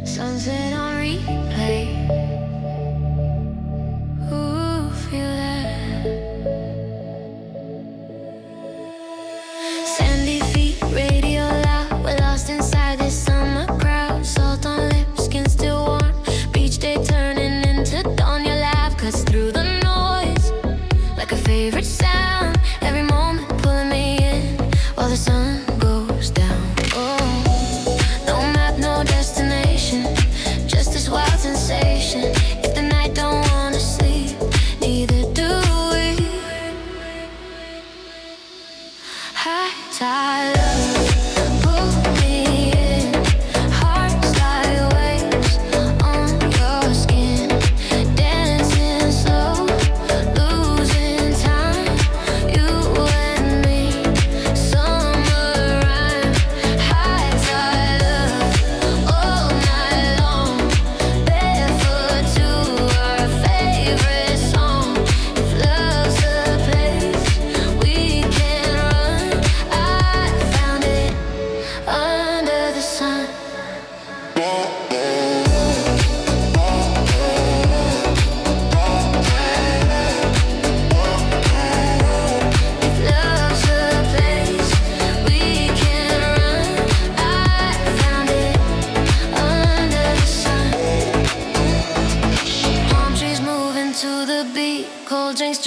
S1: Sunset on replay. Ooh, feel that. Sandy feet, radio loud. We're lost inside this summer crowd. Salt on lips, skin still warm. Beach day turning into dawn. Your laugh cuts through the noise like a favorite sound. Every moment pulling me in while the sun goes down. Oh, no map, no destination.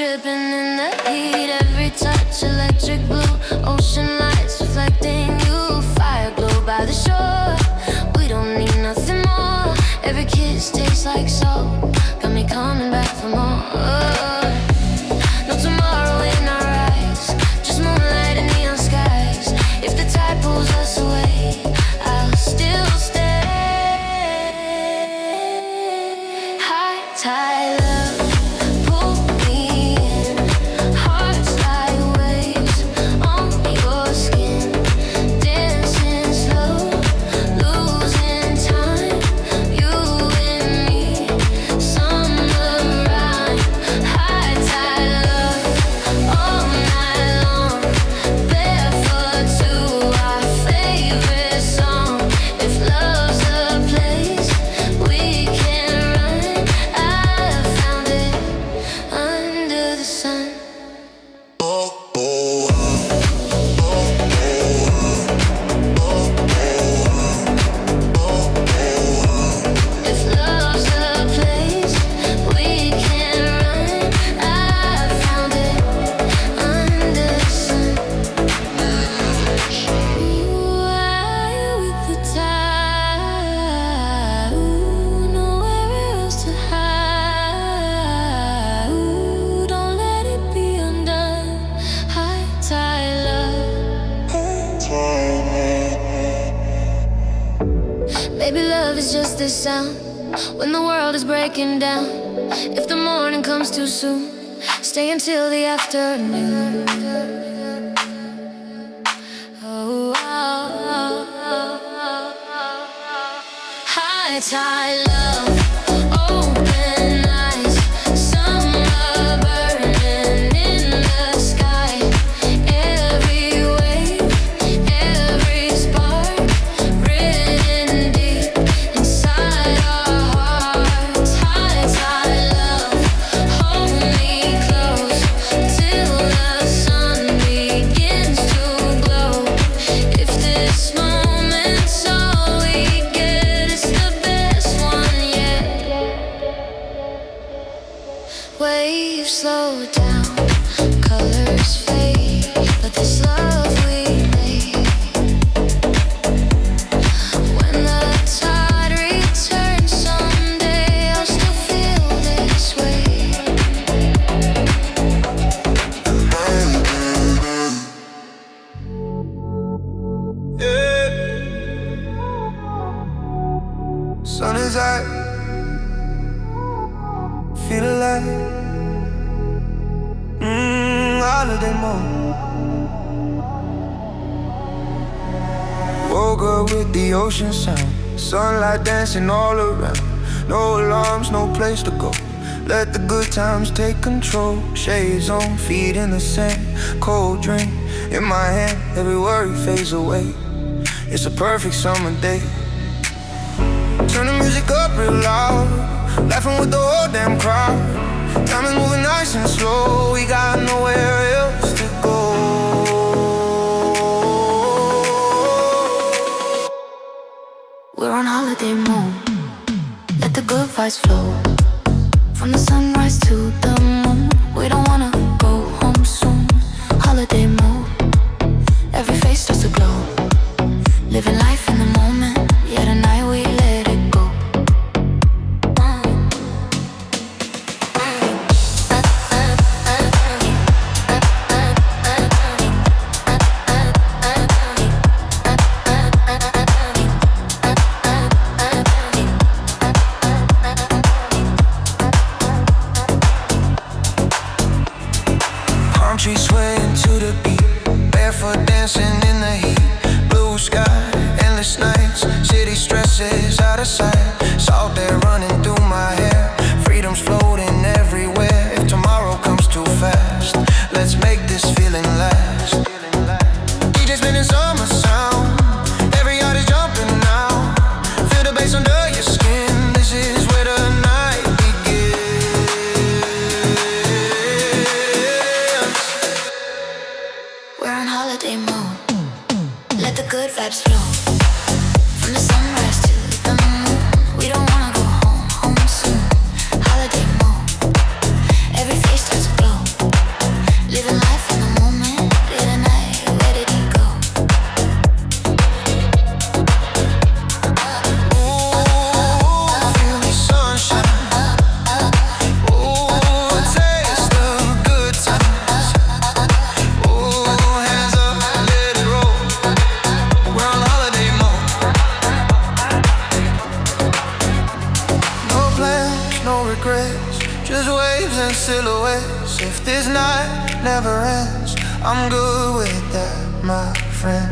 S1: dripping in the heat. Every touch electric blue. Ocean lights reflecting you. Fire glow by the shore. We don't need nothing more. Every kiss tastes like salt. Got me coming back for more. No tomorrow in our eyes. Just moonlight and neon skies. If the tide pulls us away, I'll still stay. High tide love, pull me in. Hearts like waves on your skin. Dancing slow, losing time. You and me, summer rhyme. High tide love, all night long. Barefoot to our favorite song. If love's a place we can run, I found it under the sun. If love's a place we can run, I found it under the sun. Ooh, I with the tide. Ooh, nowhere else to hide. Ooh, don't let it be undone. High tide love. Maybe love is just this sound when the world is breaking down. If the morning comes too soon, stay until the afternoon. Oh, high tide love, open eyes, summer burning in the sky. Every wave, every spark, written deep inside our hearts. High tide love, hold me close till the sun begins to glow. If this moment's all we get, it's the best one yet. Waves slow down, colors fade, but this love we made. When the tide returns someday, I'll still feel this way.
S2: Yeah. Sun is high, feel alive. Holiday mode. Woke up with the ocean sound, sunlight dancing all around. No alarms, no place to go. Let the good times take control. Shades on, feet in the sand. Cold drink in my hand, every worry fades away. It's a perfect summer day. Turn the music up real loud, laughing with the whole damn crowd. Time is moving nice and slow, we got nowhere else to go.
S1: We're on holiday mode. Let the good vibes flow. From the sunrise to the moon. We don't wanna go home soon. Holiday mode. Every face starts to glow. Living life in the moment. Yeah, tonight we let it go.
S2: Palm trees swaying to the beat, barefoot dancing in the heat. Blue sky, endless nights, city stresses out of sight. Salt air running through my hair, freedom's floating everywhere. If tomorrow comes too fast, let's make this feeling last. DJ spinning summer sound, every heart is jumping now. Feel the bass under your skin, this is where the night begins.
S1: We're on holiday mode. Let the good vibes flow. From the sunrise to the moon. We don't wanna go home.
S2: no regrets, just waves and silhouettes. If this night never ends, I'm good with that, my friend.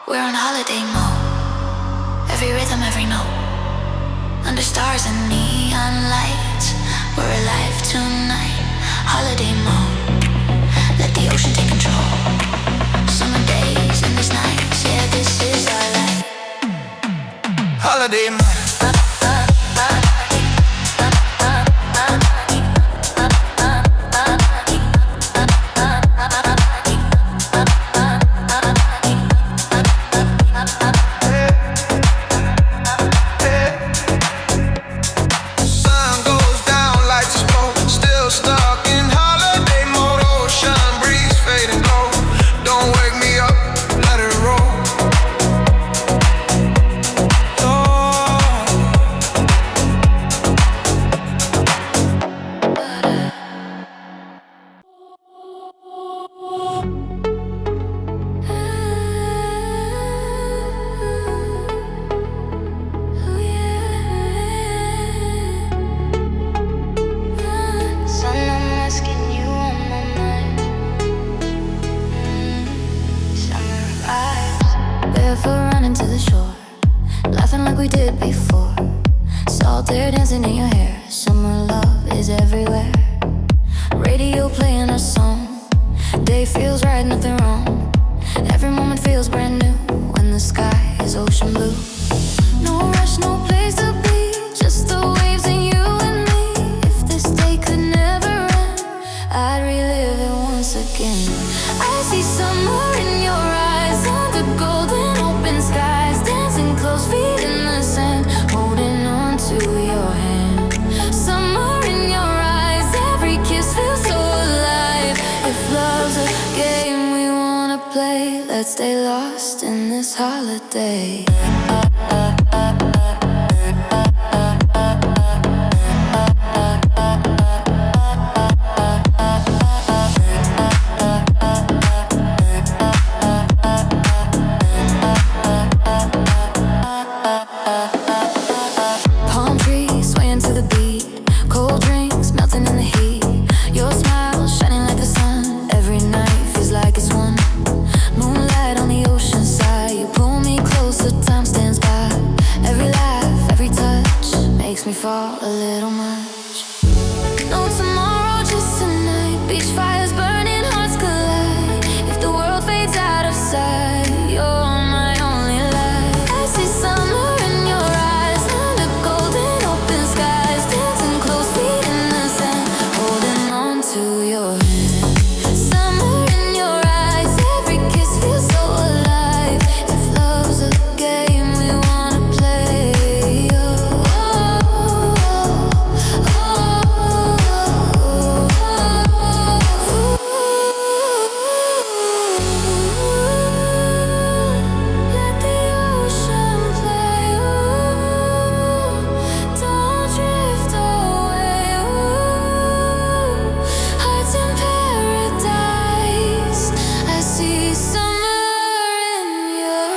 S1: We're on holiday mode. Every rhythm, every note. Under stars and neon lights, we're alive tonight. Holiday mode. Let the ocean take control. Summer days and these nights, yeah, this is our life.
S2: Holiday mode.
S1: Let's stay lost in this holiday. Palm trees swaying to the beat, cold drinks melting in the heat. Your smile shining like the sun. Every night feels like it's one. Moonlight on the ocean side, you pull me closer, time stands by. Every laugh, every touch makes me fall a little much. No tomorrow, just tonight. Beach fires burning, hearts collide. If the world fades out of sight, you're my only light. I see summer in your eyes, under golden open skies. Dancing close, feet in the sand, holding on to your hand. Summer in your eyes, every kiss feels so alive. If love's a game we wanna play, oh, oh, let the ocean play, don't drift away, hearts in paradise. I see summer in your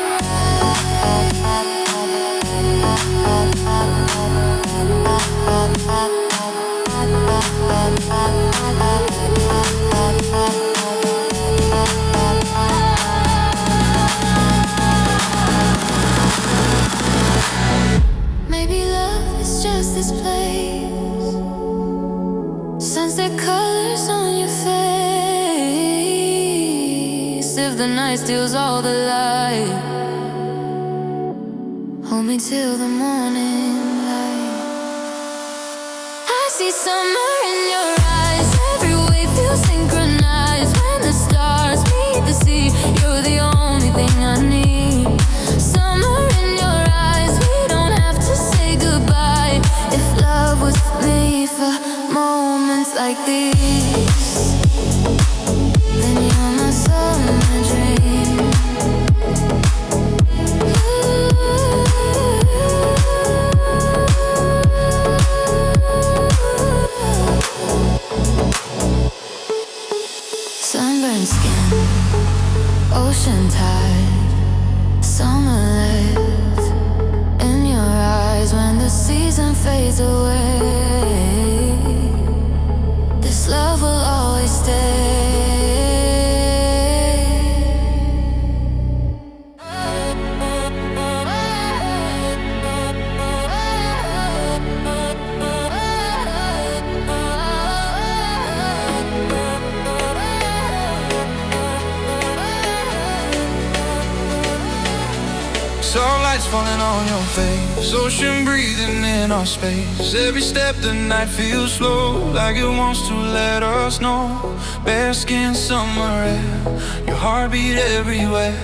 S1: Maybe love is just this place. Sunset colors on your face. If the night steals all the light, hold me till the morning light. I see summer in your eyes. Every wave feels synchronized. When the stars meet the sea, you're the only thing I need. Summer in your eyes, we don't have to say goodbye. If love was made for moments like these, then you're my summer dream. Ooh. fades away. This love will always stay.
S2: Starlight's falling on your face, ocean breathing in our space. Every step the night feels slow, like it wants to let us know. Bare skin, summer air, your heartbeat everywhere.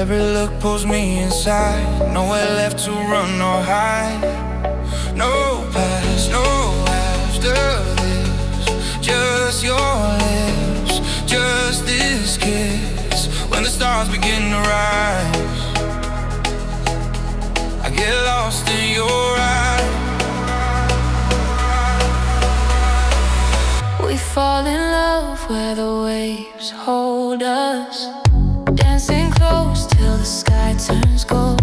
S2: Every look pulls me inside, nowhere left to run or hide. No past, no after this, just your lips, just this kiss. When the stars begin to rise, I get lost in your eyes.
S1: We fall in love where the waves hold us, dancing close till the sky turns gold.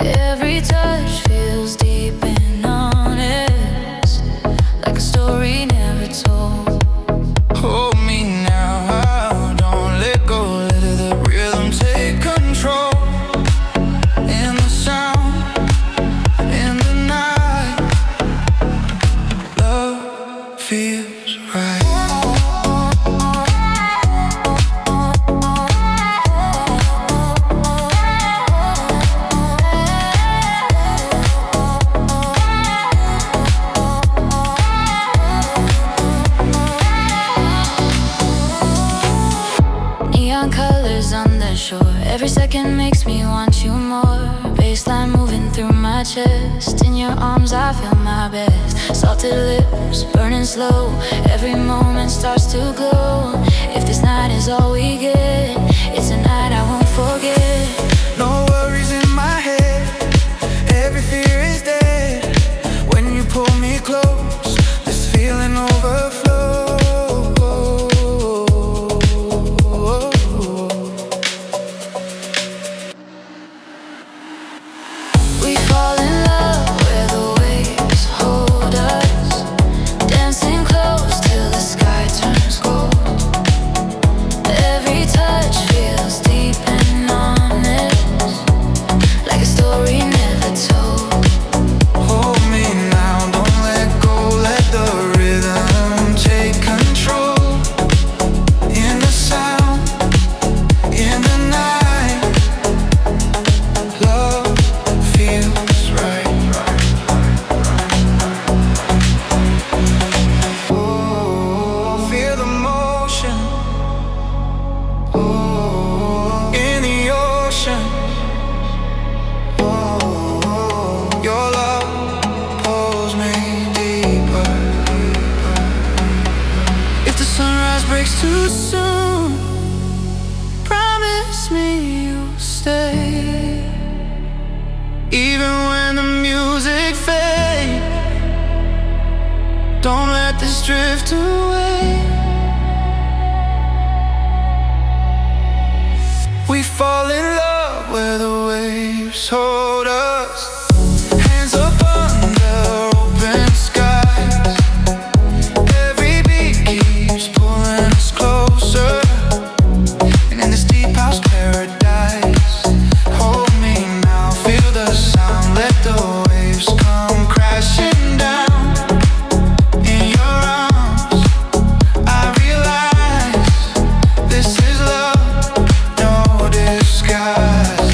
S1: Every touch feels deep and honest, like a story never told.
S2: Hold me now, don't let go, let the rhythm take control. Feels right.
S1: Neon colors on the shore, every second makes me want you more. Baseline moving through my chest, in your arms I feel my best. Salted lips, burning slow, every moment starts to glow. If this night is all we get, it's a night I won't forget.
S2: No worries in my head, every fear is dead. When you pull me close, this feeling overflows.
S1: We fall in love where the waves hold us, dancing close till the sky turns gold. Every touch feels deep and honest, like a story never told.
S2: Hold me now, don't let go, let the rhythm take control. In the sound, in the night, love feels right. Oh, feel the motion, oh, in the ocean. Oh, your love pulls me deeper. If the sunrise breaks too soon, promise me you'll stay. Even when the music fades, don't let this drift away. We fall in love where the waves hold us, hands up under open skies. Every beat keeps pulling us closer, and in this deep house paradise, hold me now, feel the sound, let the waves come crashing down. In your arms, I realize this is love, no disguise.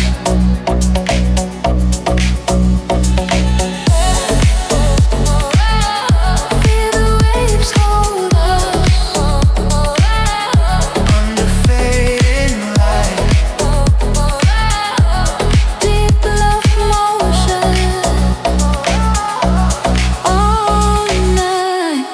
S1: Feel the waves hold us,
S2: Under fading light,
S1: deep love motion, all night.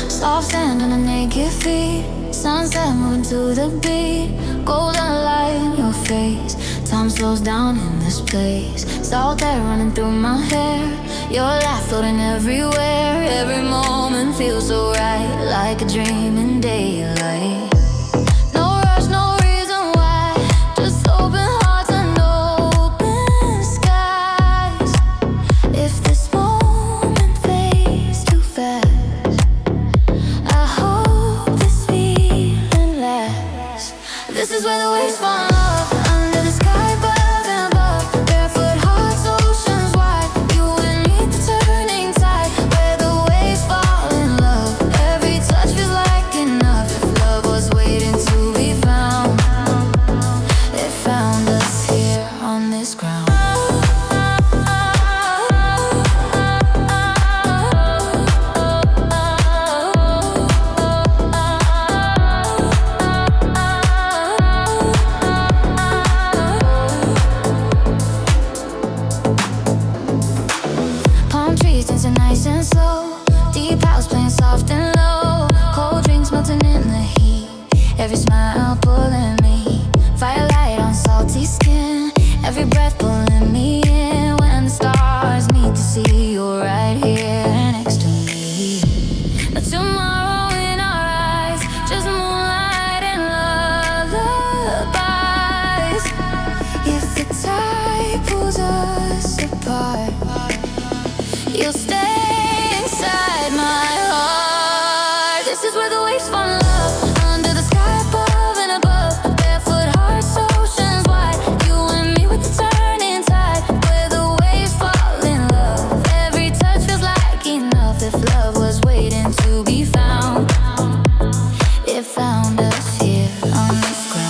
S1: Soft sand on a naked feet, sunset moving to the beat, golden light in your face, Time slows down in this place. Salt air running through my hair. Your laugh floating everywhere. Every moment feels so right, like a dream in daylight. No rush, no reason why. Just open hearts and open skies. If this moment fades too fast, I hope this feeling lasts. This is where the waves fall in love. Under the sky above and above. Barefoot hearts, oceans wide. You and me, the turning tide. Where the waves fall in love. Every touch feels like enough. If love was waiting to be found, it found us here on this ground. Palm trees dancing nice and slow. Deep house playing soft and low. Cold drinks melting in the heat. Every smile pulling me. Firelight on salty skin. Every breath pulling me in. When the stars meet to see you're right here next to me. No tomorrow in our eyes. Just moonlight and lullabies. If the tide pulls us apart, you'll stay inside my heart. This is where the waves fall in love. Under the sky above and above. Barefoot hearts, oceans wide. You and me with the turning tide. Where the waves fall in love. Every touch feels like enough. If love was waiting to be found, it found us here on this ground.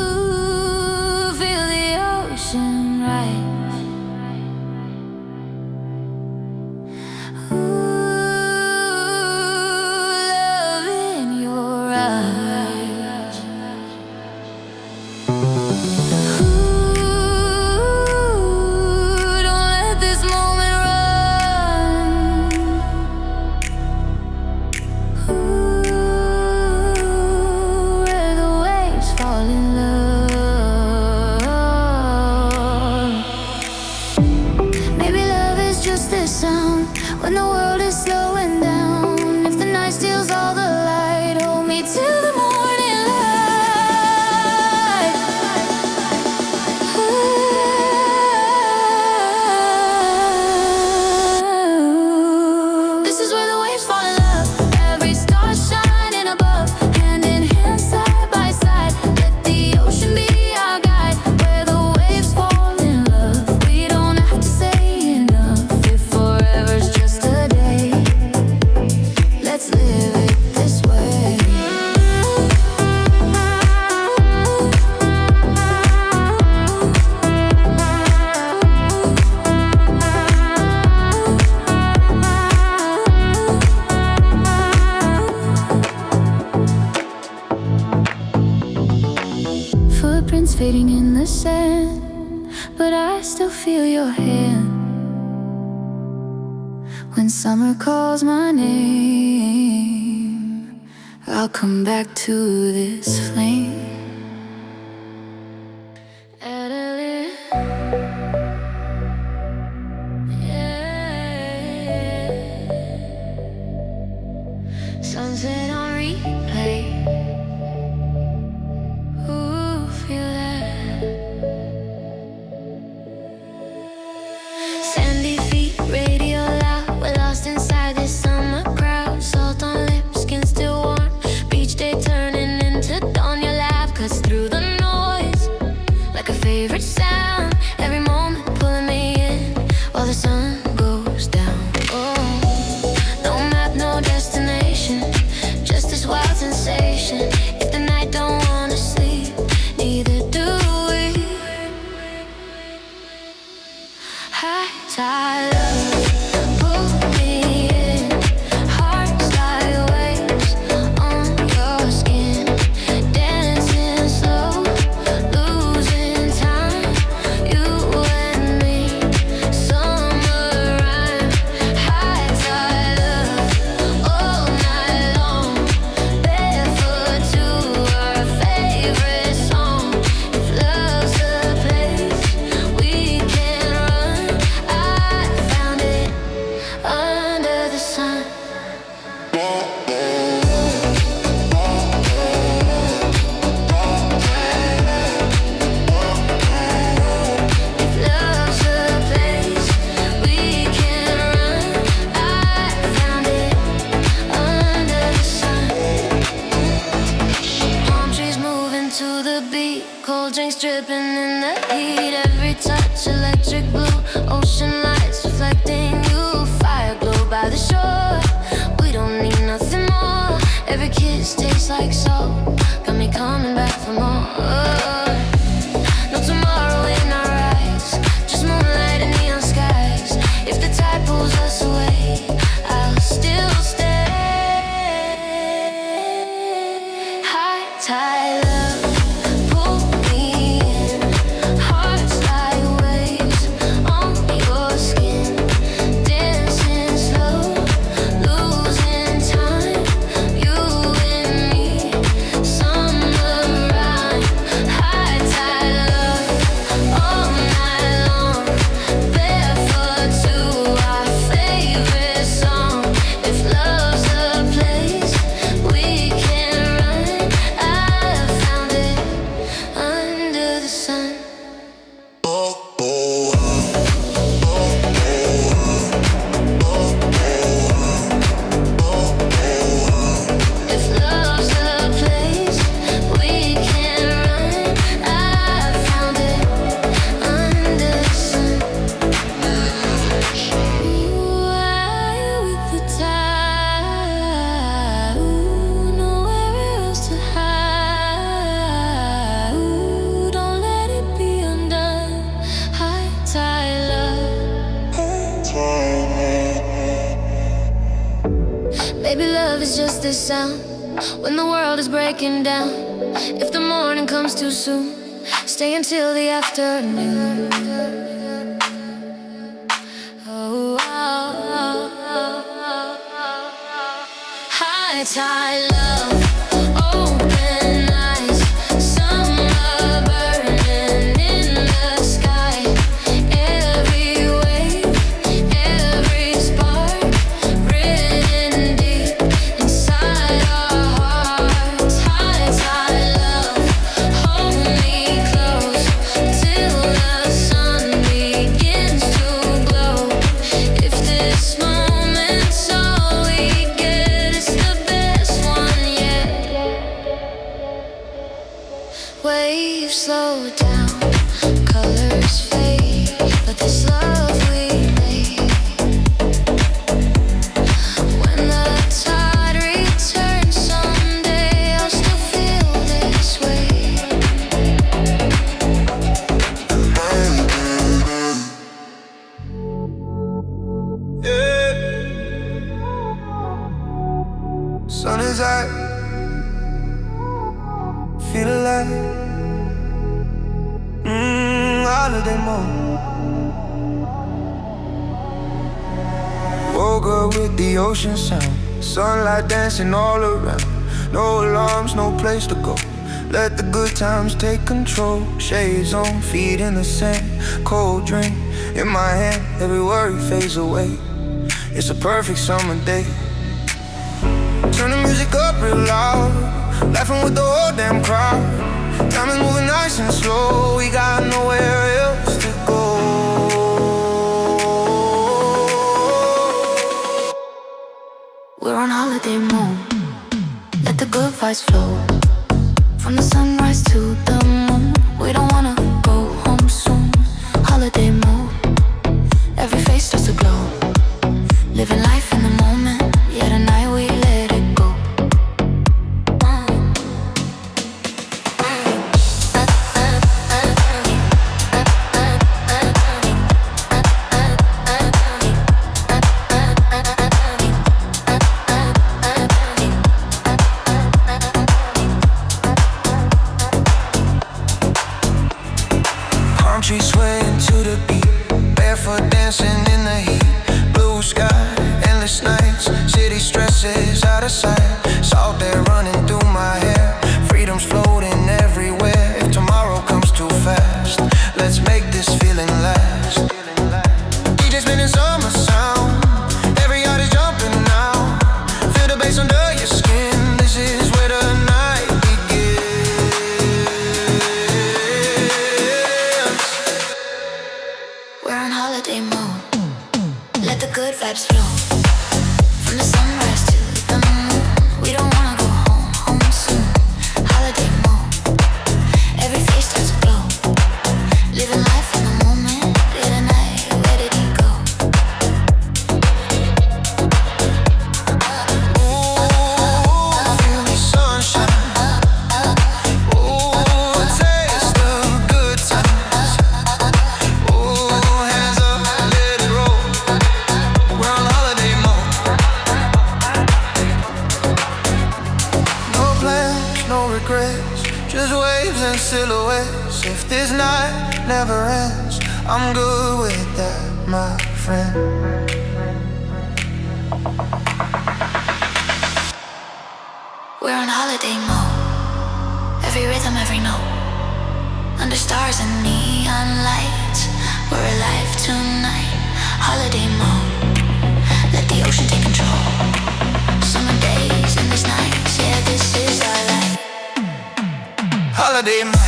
S1: Ooh, feel the ocean right. Ooh, love in your eyes. Ooh, don't let this moment run. Ooh, where the waves fall in love. Maybe love is just this sound when the world is slowing down. If the night steals all the light, hold me till the morning light. Ooh, this is where the waves fall in love. Every star shining above. Hand in hand, side by side. Let the ocean be our guide. Where the waves fall in love. We don't have to say enough. If forever's just a day, let's live it this way. Footprints fading in the sand, but I still feel your hand. When summer calls my name, I'll come back to this flame. Adeline, yeah. Sunset on replay. Ooh, feel that. Sandy feet, radio loud. We're lost inside this summer crowd. Salt on lips, skin still warm. Beach day turning into dawn. Your laugh cuts through the noise like a favorite sound. Every moment pulling me in while the sun goes down. Oh, no map, no destination, just this wild sensation. If the night don't wanna sleep, neither do we. High tide love, pull me in. is just this sound when the world is breaking down. If the morning comes too soon, stay until the afternoon. Oh, high tide love, open eyes, summer burning in the sky. Every wave, every spark, written deep inside our hearts. High tide love, hold me close till the sun begins to glow. If this moment's all we get, it's the best one yet. Waves slow down, colors fade, but this love we made. When the tide returns someday, I'll still feel this way.
S2: Yeah. Sun is out, feel alive. Holiday mode. Woke up with the ocean sound, sunlight dancing all around. No alarms, no place to go. Let the good times take control. Shades on, feet in the sand. Cold drink in my hand, every worry fades away. It's a perfect summer day. Turn the music up real loud, laughing with the whole damn crowd. Time is moving nice and slow, we got nowhere else to go.
S1: We're on holiday mode, let the good vibes flow. From the sunrise to the moon, we don't wanna go home soon. Holiday mode, every face starts to glow. Living life in the moment, yeah, tonight we let it go.
S2: Palm trees swaying to the beat, barefoot dancing in the heat. Blue sky, endless nights, city stresses out of sight. Salt air running through my hair, freedom's floating everywhere. If tomorrow comes too fast, let's make this feeling last. DJ spinning summer sound, every heart is jumping now. Feel the bass under your skin, this is where the night begins.
S1: We're on holiday mode, let the good vibes flow. From the sunrise to the moon, we don't wanna go home soon. Holiday mode, every face starts to glow. Living life in the moment, yeah, tonight, where did it go?
S2: Ooh, feel the sunshine. Ooh, taste the good times. Ooh, hands up, let it roll. We're on holiday mode. No plans, no regrets, just waves and silhouettes. If this night never ends, I'm good with that, my friend.
S1: We're on holiday mode, every rhythm, every note. Under stars and neon lights, we're alive tonight. Holiday mode, let the ocean take control. Summer days and these nights, yeah, this is our life.
S2: Holiday mode.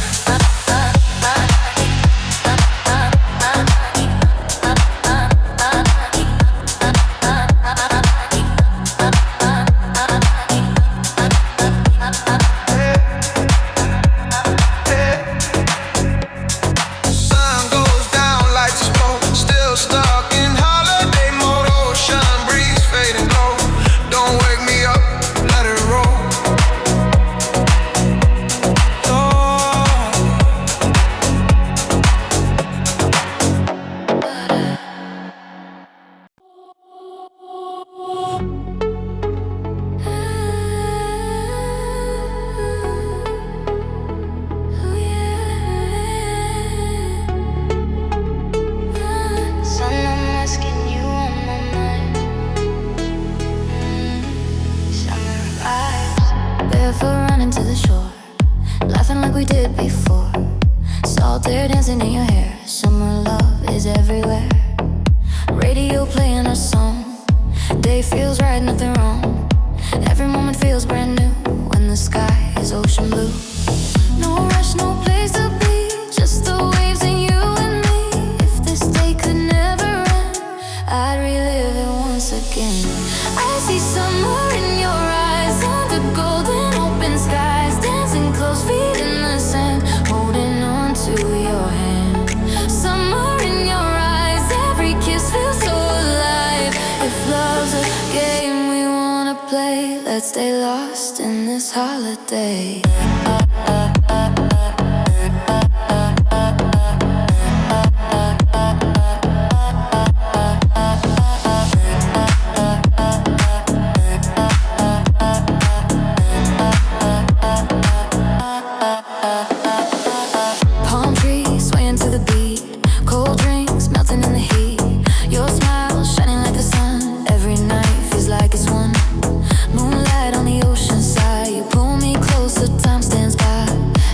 S2: Sun goes down, lights explode. Still stuck in holiday mode. Ocean breeze fading low. Don't wake me up, let it roll. Oh,
S1: skin. I see summer in your eyes, under golden open skies, dancing close, feet in the sand, holding on to your hand. Summer in your eyes, every kiss feels so alive. If love's a game we wanna play, let's stay lost in this holiday. Palm trees swaying to the beat, cold drinks melting in the heat. Your smile shining like the sun, every night feels like it's one. Moonlight on the ocean side, you pull me closer, time stands by.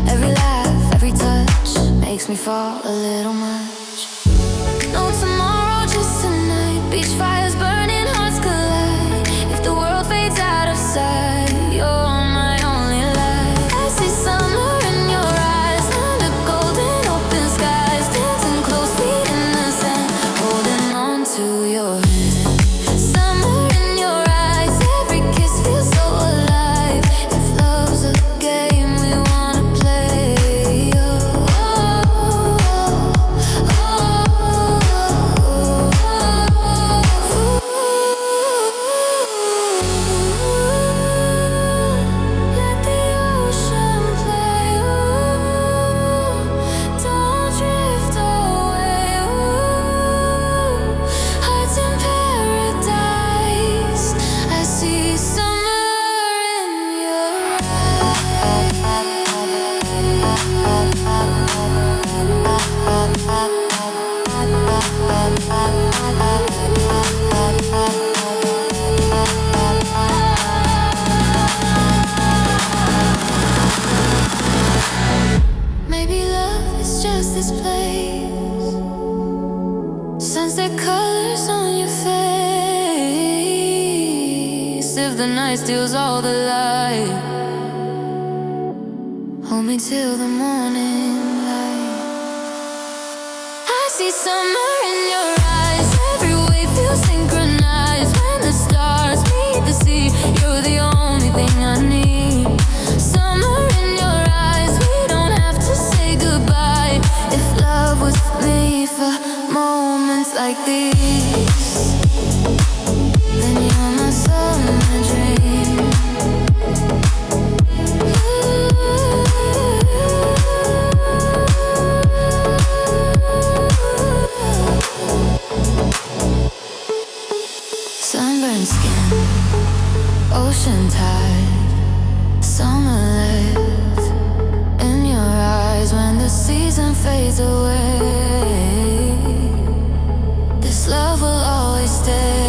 S1: Every laugh, every touch makes me fall a little much. No tomorrow, just tonight. Beach fires burning, hearts collide. If the world fades out of sight, you're my only light. I see summer in your eyes, under golden open skies, dancing close, feet in the sand, holding on to your hand. Summer in your eyes, every kiss feels so alive. If love's a game we wanna play, oh, oh, let the ocean play, don't drift away, hearts in paradise. I see summer in your Maybe love is just this place, sunset colors on your face. If the night steals all the light, hold me till the morning light. I see summer in your eyes, every wave feels synchronized. When the stars meet the sea, you're the only thing I need. Summer in your eyes, we don't have to say goodbye. If love was made for moments like these, then you're my summer dream. Sunburned skin, ocean tide, summer live in your eyes. When the season fades away, this love will always stay.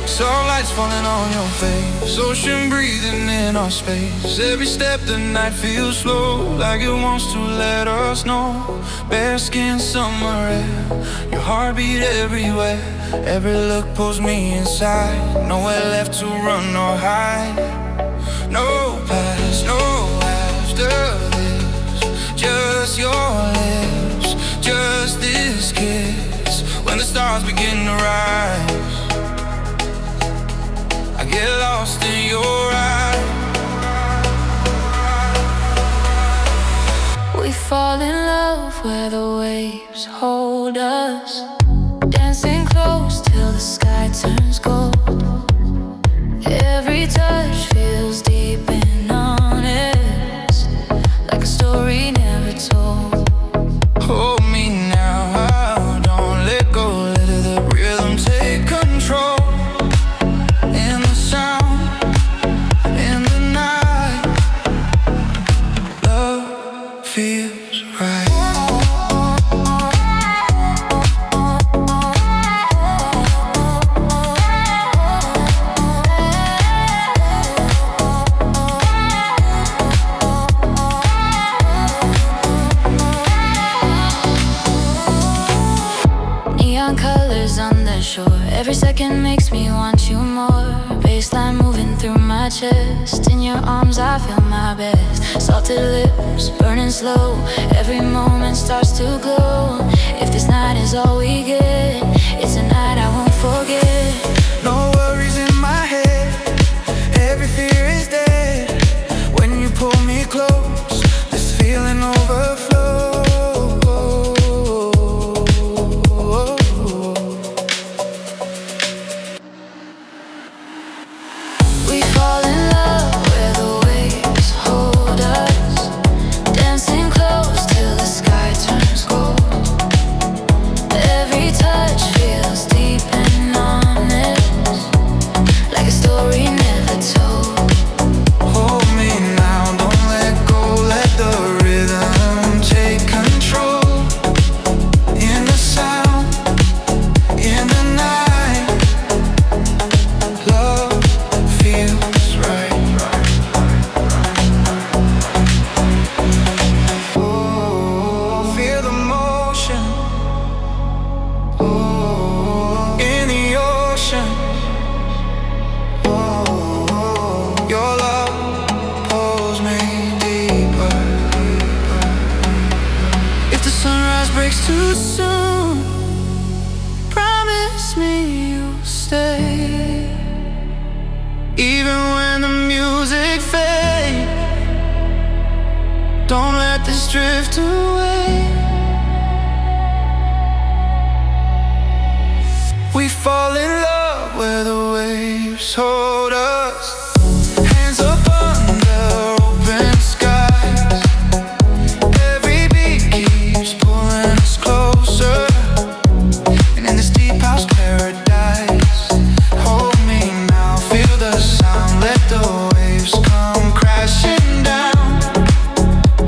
S2: Starlight's falling on your face, ocean breathing in our space. Every step the night feels slow, like it wants to let us know. Bare skin, summer air, your heartbeat everywhere. Every look pulls me inside, nowhere left to run or hide. No past, no after this, just your lips, just this kiss. When the stars begin to rise, I get lost in your eyes.
S1: We fall in love where the waves hold us, dancing close till the sky turns gold. Every touch feels deep and honest, like a story never told.
S2: Hold me now, don't let go, let the rhythm take control. In the sound, in the night, love feels right.
S1: Every second makes me want you more. Baseline moving through my chest. In your arms I feel my best. Salted lips burning slow. Every moment starts to glow. If this night is all we get, it's a night I won't forget.
S2: No worries in my head, every fear is dead. When you pull me close, this feeling overflows.
S1: We fall in love where the waves hold us, dancing close till the sky turns gold. Every touch feels deep and honest, like a story never told.
S2: Hold me now, don't let go, let the rhythm take control. In the sound, in the night, love feels right. Oh, feel the motion, oh, in the ocean. Oh, your love pulls me deeper. If the sunrise breaks too soon, promise me you'll stay. Even when the music fades, don't let this drift away. We fall in love where the waves hold us, hands up under open skies. Every beat keeps pulling us closer, and in this deep house paradise, hold me now, feel the sound, let the waves come crashing down.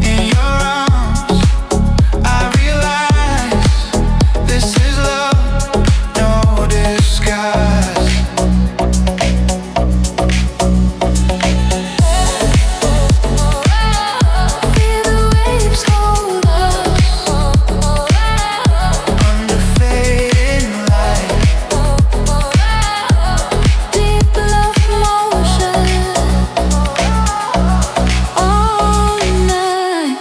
S2: In your arms, I realize this is love, no disguise.
S1: Feel the waves hold us,
S2: Under fading light,
S1: deep love motion, all night.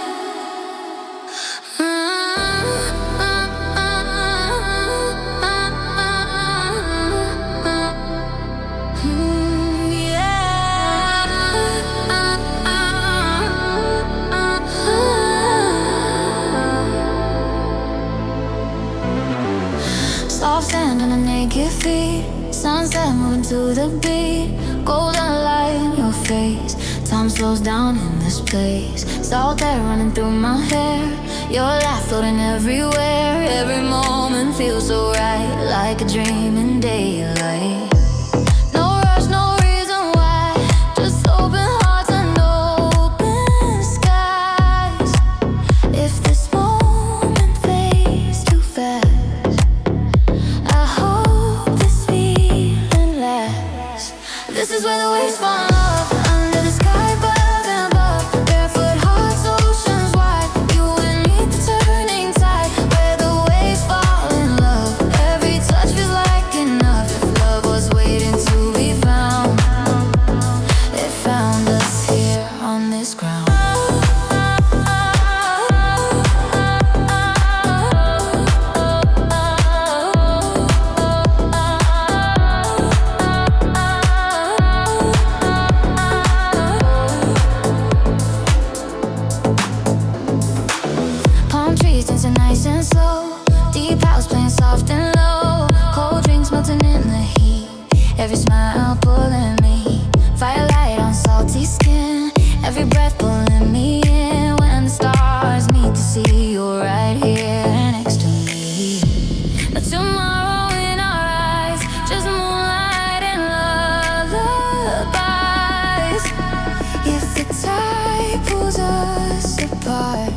S1: Soft sand on a naked feet, sunset moving to the beat, golden light in your face. Time slows down in this place, salt air running through my hair, your laugh floating everywhere. Every moment feels so right, like a dream in daylight. No rush, no reason why, just open hearts and open skies. If this moment fades too fast, I hope this feeling lasts. This is where the waves fall in love, under the sky above and above. Barefoot hearts, oceans wide, you and me the turning tide. Where the waves fall in love, every touch feels like enough. If love was waiting to be found, it found us here on this ground. Palm trees dancing nice and slow, deep house playing soft and low, cold drinks melting in the heat, every smile pulling me, firelight on salty skin, every breath pulling me in. When the stars meet to see you're right here next to me. No tomorrow in our eyes, just moonlight and lullabies. If the tide pulls us apart,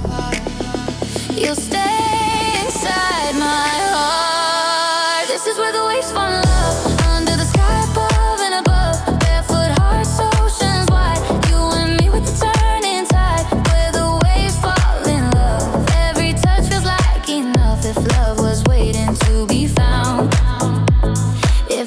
S1: you'll stay inside my heart. This is where the waves fall in love, under the sky above and above. Barefoot hearts, oceans wide, you and me with the turning tide. Where the waves fall in love, every touch feels like enough. If love was waiting to be found, it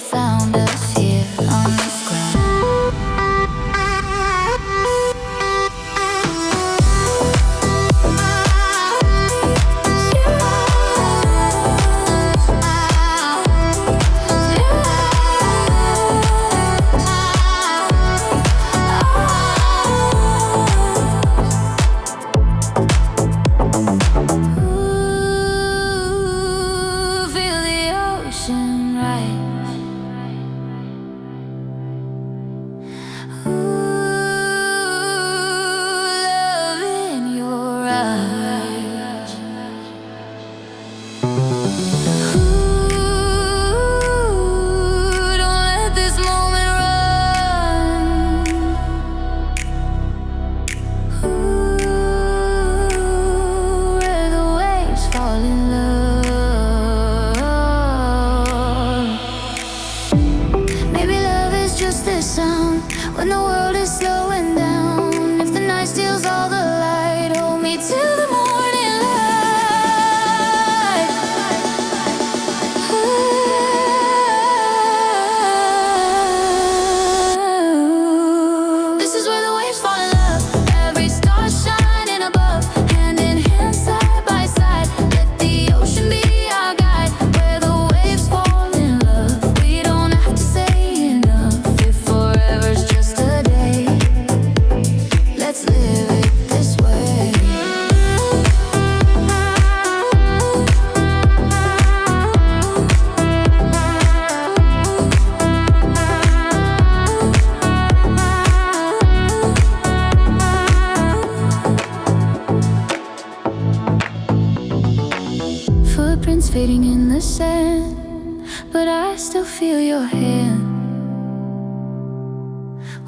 S1: footprints fading in the sand, but I still feel your hand.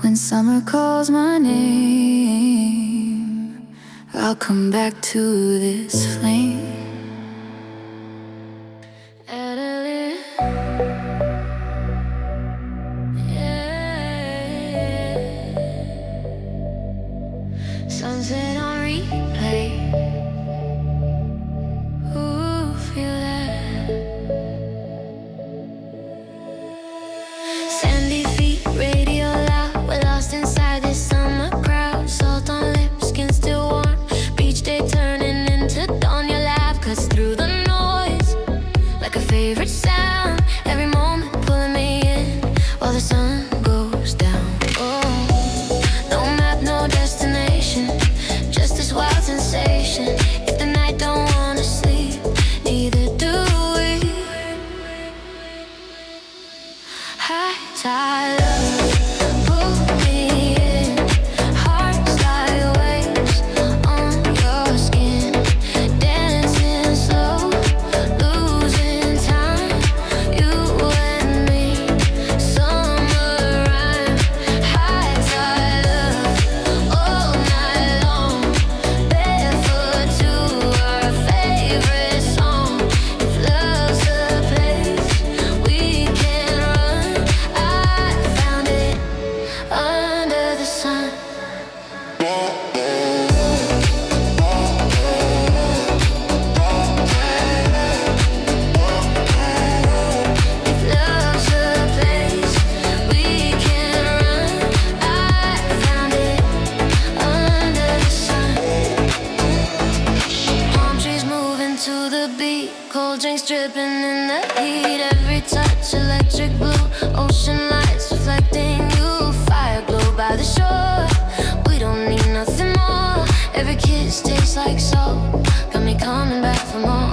S1: When summer calls my name, I'll come back to this flame. Sunset on replay. Ooh, feel that. Sandy feet, radio loud. We're lost inside this summer crowd. Salt on lips, skin still warm. Beach day turning into dawn. Your laugh cuts through the noise like a favorite sound. Every moment pulling me in while the sun goes down. Oh, no map, no destination, just this wild sensation. If the night don't wanna sleep, neither do we. High tide love, pull me in. Hearts like waves on your skin, dancing slow, losing time. You and me, summer rhyme. High tide love, all night long. Barefoot to our favorite song. If love's a place we can run, I found it under the sun. If love's a place we can run, I found it under the sun. Palm trees moving to the beat, cold drinks dripping in the heat. Every touch electric blue, ocean lights reflecting you. Fire glow by the shore, we don't need nothing more. Every kiss tastes like salt, got me coming back for more.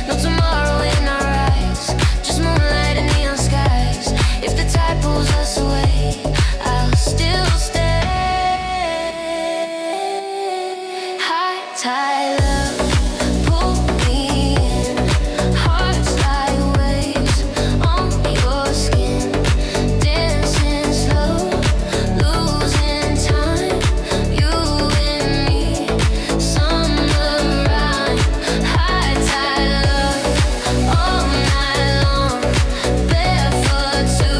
S1: No tomorrow in our eyes, just moonlight and neon skies. If the tide pulls us away, I'll still stay. High tide love, pull me in. Hearts like waves on your skin, dancing slow, losing time. You and me, summer rhyme. High tide love, all night long. Barefoot to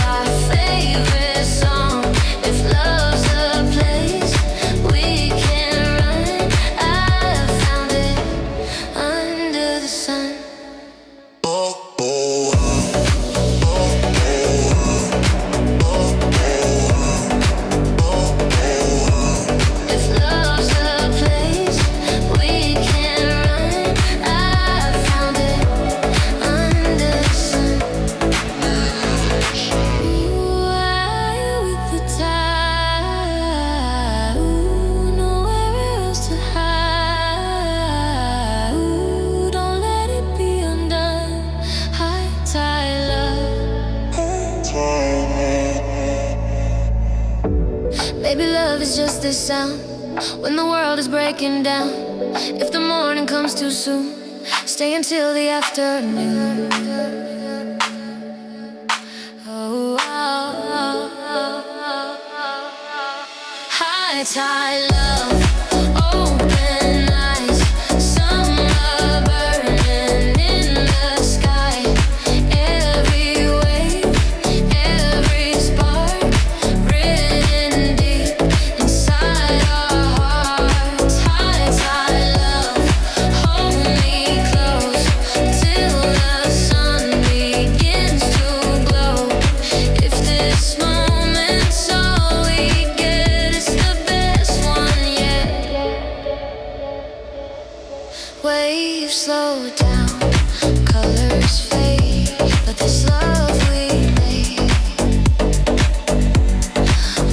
S1: our favorite song. If love's a place we can run, I found it under the sun. If love's a place we can run, I found it under the sun. Ooh, I with the tide. Ooh, nowhere else to hide. Ooh, don't let it be undone. High tide love. Baby, love is just this sound when the world is breaking down. If the morning comes too soon, stay until the afternoon. Oh, high tide love, open eyes, summer burning in the sky. Every wave, every spark, written deep inside our hearts. High tide love, hold me close till the sun begins to glow. If this moment's all we get, it's the best one yet. Waves slow down, colors fade, but this love we made.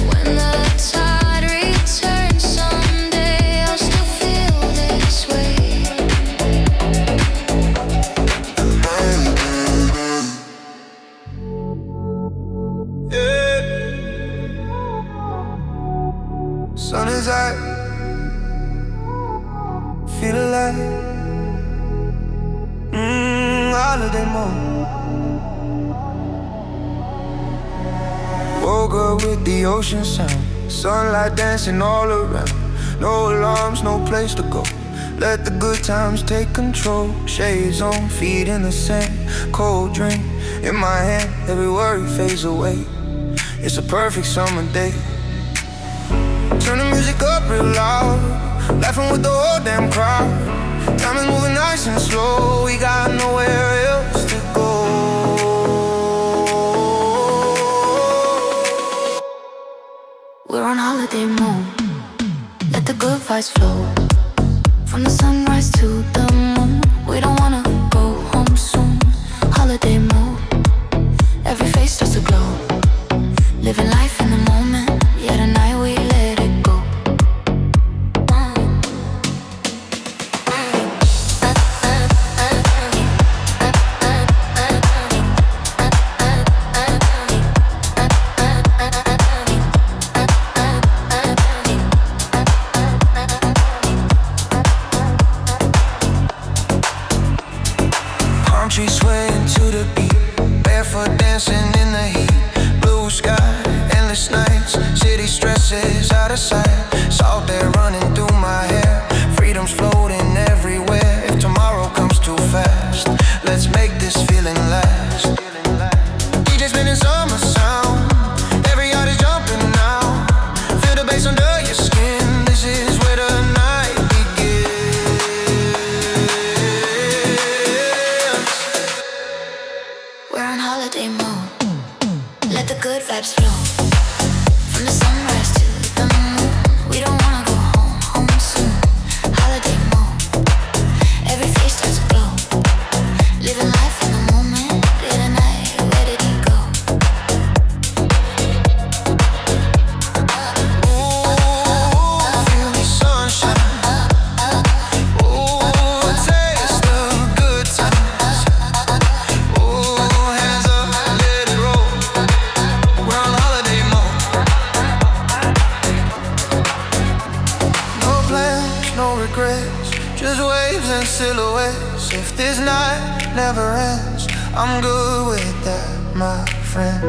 S1: When the tide returns someday, I'll still feel this way.
S2: Yeah. Sun is out, feel alive. holiday mode. Woke up with the ocean sound, sunlight dancing all around. No alarms, no place to go. Let the good times take control. Shades on, feet in the sand. Cold drink in my hand, every worry fades away. It's a perfect summer day. Turn the music up real loud, laughing with the whole damn crowd. Time is moving nice and slow, we got nowhere else to go.
S1: We're on holiday mode. Let the good vibes flow. From the sunrise to the moon. We don't wanna go home soon. Holiday mode. Every face starts to glow. Living life in the moment. Yeah, tonight we let it go.
S2: Palm trees swaying to the beat, barefoot dancing in the heat. Blue sky, endless nights, city stresses out of sight. Salt air running through my hair, freedom's floating everywhere. If tomorrow comes too fast, let's make this feeling last. DJ spinning summer sound, every heart is jumping now. Feel the bass under your skin, this is where the night begins.
S1: We're on holiday mode. Let the good vibes flow. From the sunrise to the moon. We don't wanna go home, home soon. Holiday mode. Every face starts to glow. Living life in the moment. Day to night, where did it go?
S2: Ooh, feel the sunshine. Ooh, taste the good times. Ooh, hands up, let it roll. We're on holiday mode. No plans, no regrets, just waves and silhouettes. If this night never ends, I'm good with that, my friend.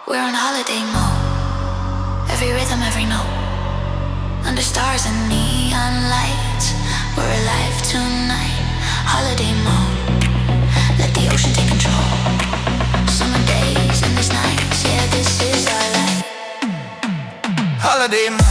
S1: We're on holiday mode. Every rhythm, every note. Under stars and neon lights. We're alive tonight. Holiday mode. Let the ocean take control. Summer days, endless nights. Yeah, this is our life.
S2: Holiday mode.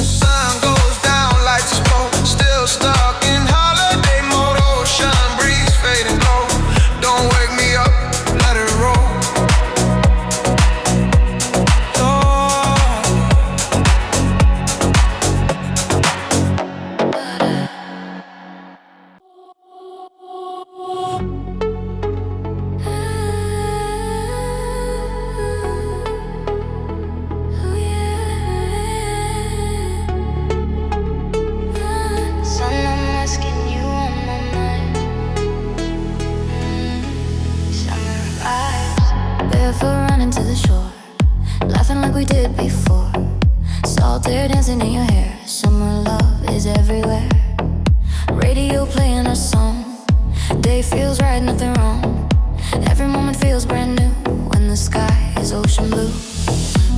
S2: Sun goes down, lights explode. Still stuck in holiday mode. Ocean breeze fading low. Don't wake me up, let it roll.
S1: Sun, I'm asking you on my mind. Summer vibes. Barefoot running to the shore, laughing like we did before. Salt air dancing in your hair. Summer love is everywhere. Radio playing our song. Day feels right, nothing wrong. Every moment feels brand new when the sky is ocean blue.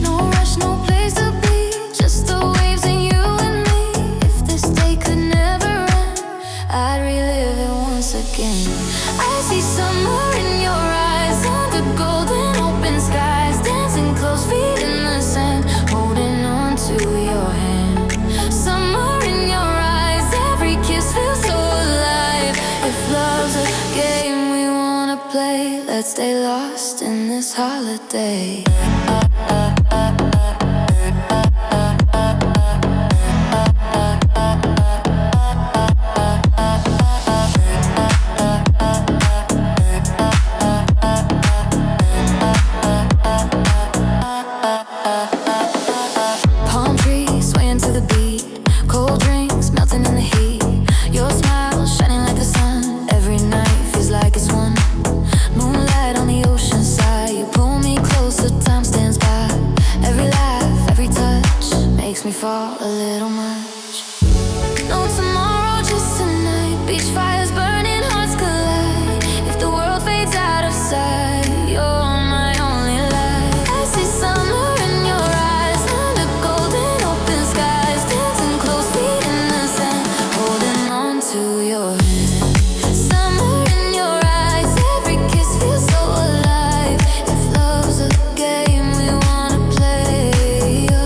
S1: No rush, no place to be. Just the waves and you and me. If this day could never end, I'd relive it once again. I see summer in your eyes, under golden open skies, dancing close, feet in the sand, holding on to your hand. Summer in your eyes, every kiss feels so alive. If love's a game we wanna play, let's stay lost in this holiday. Palm trees swaying to the beat, makes me fall a little much. No tomorrow, just tonight. Beach fires burning, hearts collide. If the world fades out of sight, you're my only light. I see summer in your eyes, under golden open skies, dancing close, feet in the sand, holding on to your hand. Summer in your eyes, every kiss feels so alive. If love's a game we wanna play, oh,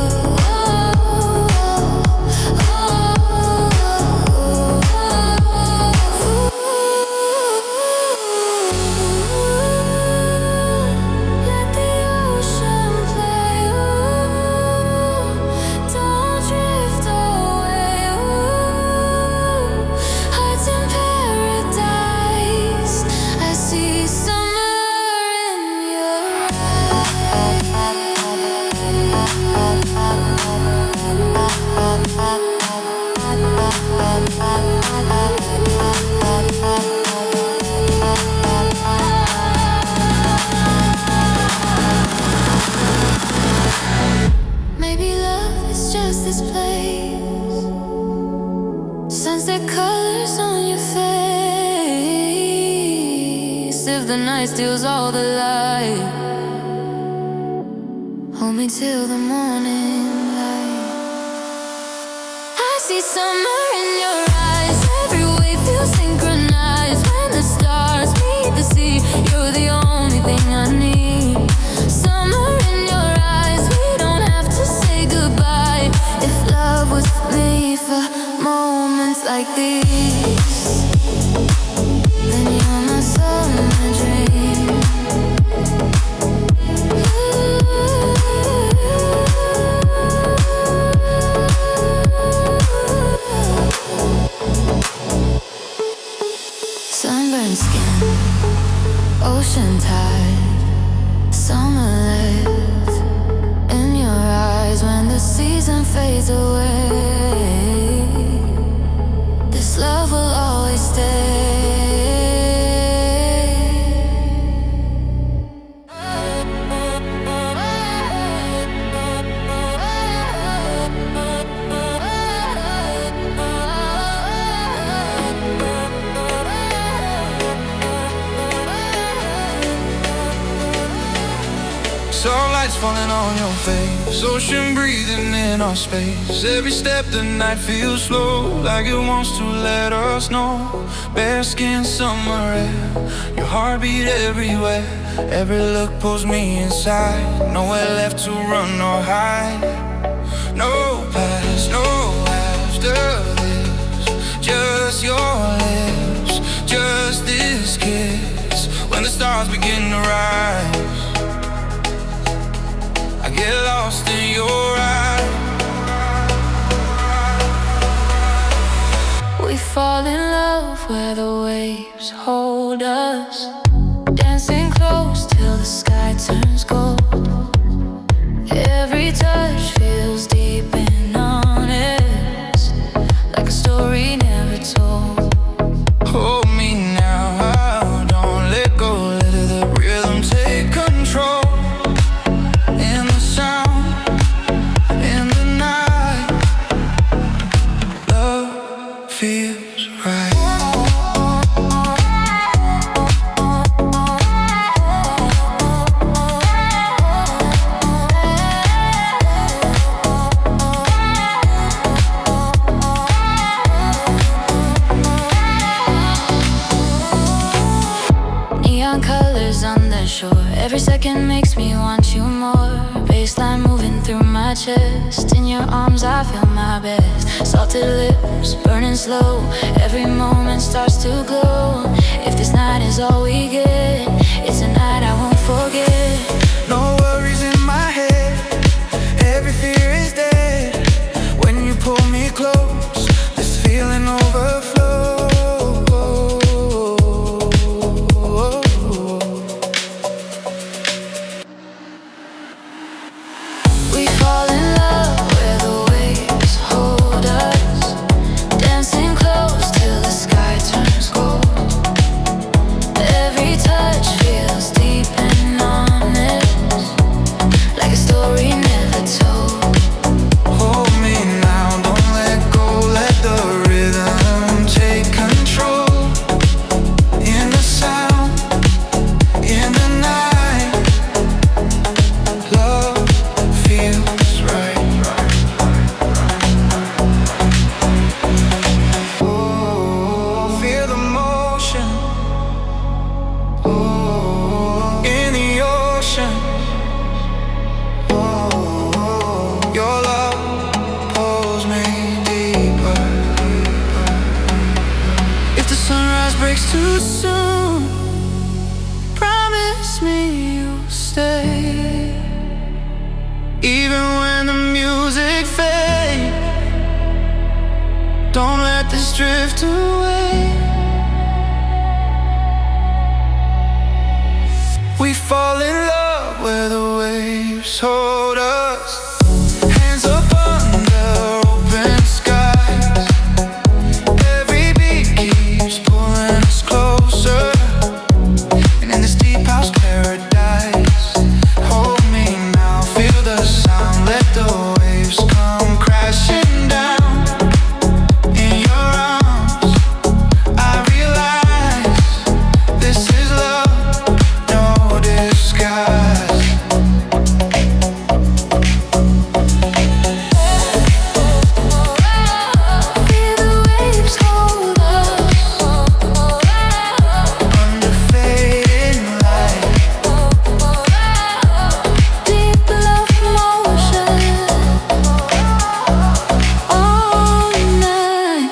S1: let the ocean play, don't drift away, hearts in paradise. I see summer in your Maybe love is just this place, sunset colors on your face. If the night steals all the light, hold me till the morning light. I see summer in your eyes, every wave feels synchronized. When the stars meet the sea, you're the only thing I need. Summer in your eyes, we don't have to say goodbye. If love was made for moments like these, then you're my summer dream. Sunburned skin, ocean tide, summer left in your eyes. When the season fades away, this love will always stay.
S2: Starlight's falling on your face, ocean breathing in our space. Every step the night feels slow, like it wants to let us know. Bare skin, summer air, your heartbeat everywhere. Every look pulls me inside, nowhere left to run or hide. No past, no after this, just your lips, just this kiss. When the stars begin to rise, I get lost in your eyes.
S1: We fall in love where the waves hold us, dancing close till the sky turns gold. Every touch feels deep and honest, like a story never told.
S2: Hold me now, don't let go, let the rhythm take control. In the sound, in the night, love feels right.
S1: Neon colors on the shore, every second makes me want you more. Baseline moving through my chest, in your arms I feel my best. Salted lips burning slow, every moment starts to glow. If this night is all we get, it's a night I won't forget.
S2: No worries in my head, every fear is dead. When you pull me close, this feeling overflows.
S1: We fall in love where the waves hold us, dancing close till the sky turns gold. Every touch feels deep and honest,
S2: you soon. Promise me you'll stay, even when the music fades. Don't let this drift away. We fall in love where the waves hold us. Hands up under open skies. Every beat keeps pulling us closer. And in this deep house paradise, hold me now, feel the sound. Let the waves come crashing down. In your arms, I realize this is love, no disguise. Feel the waves hold us under fading light. Deep love motion all night.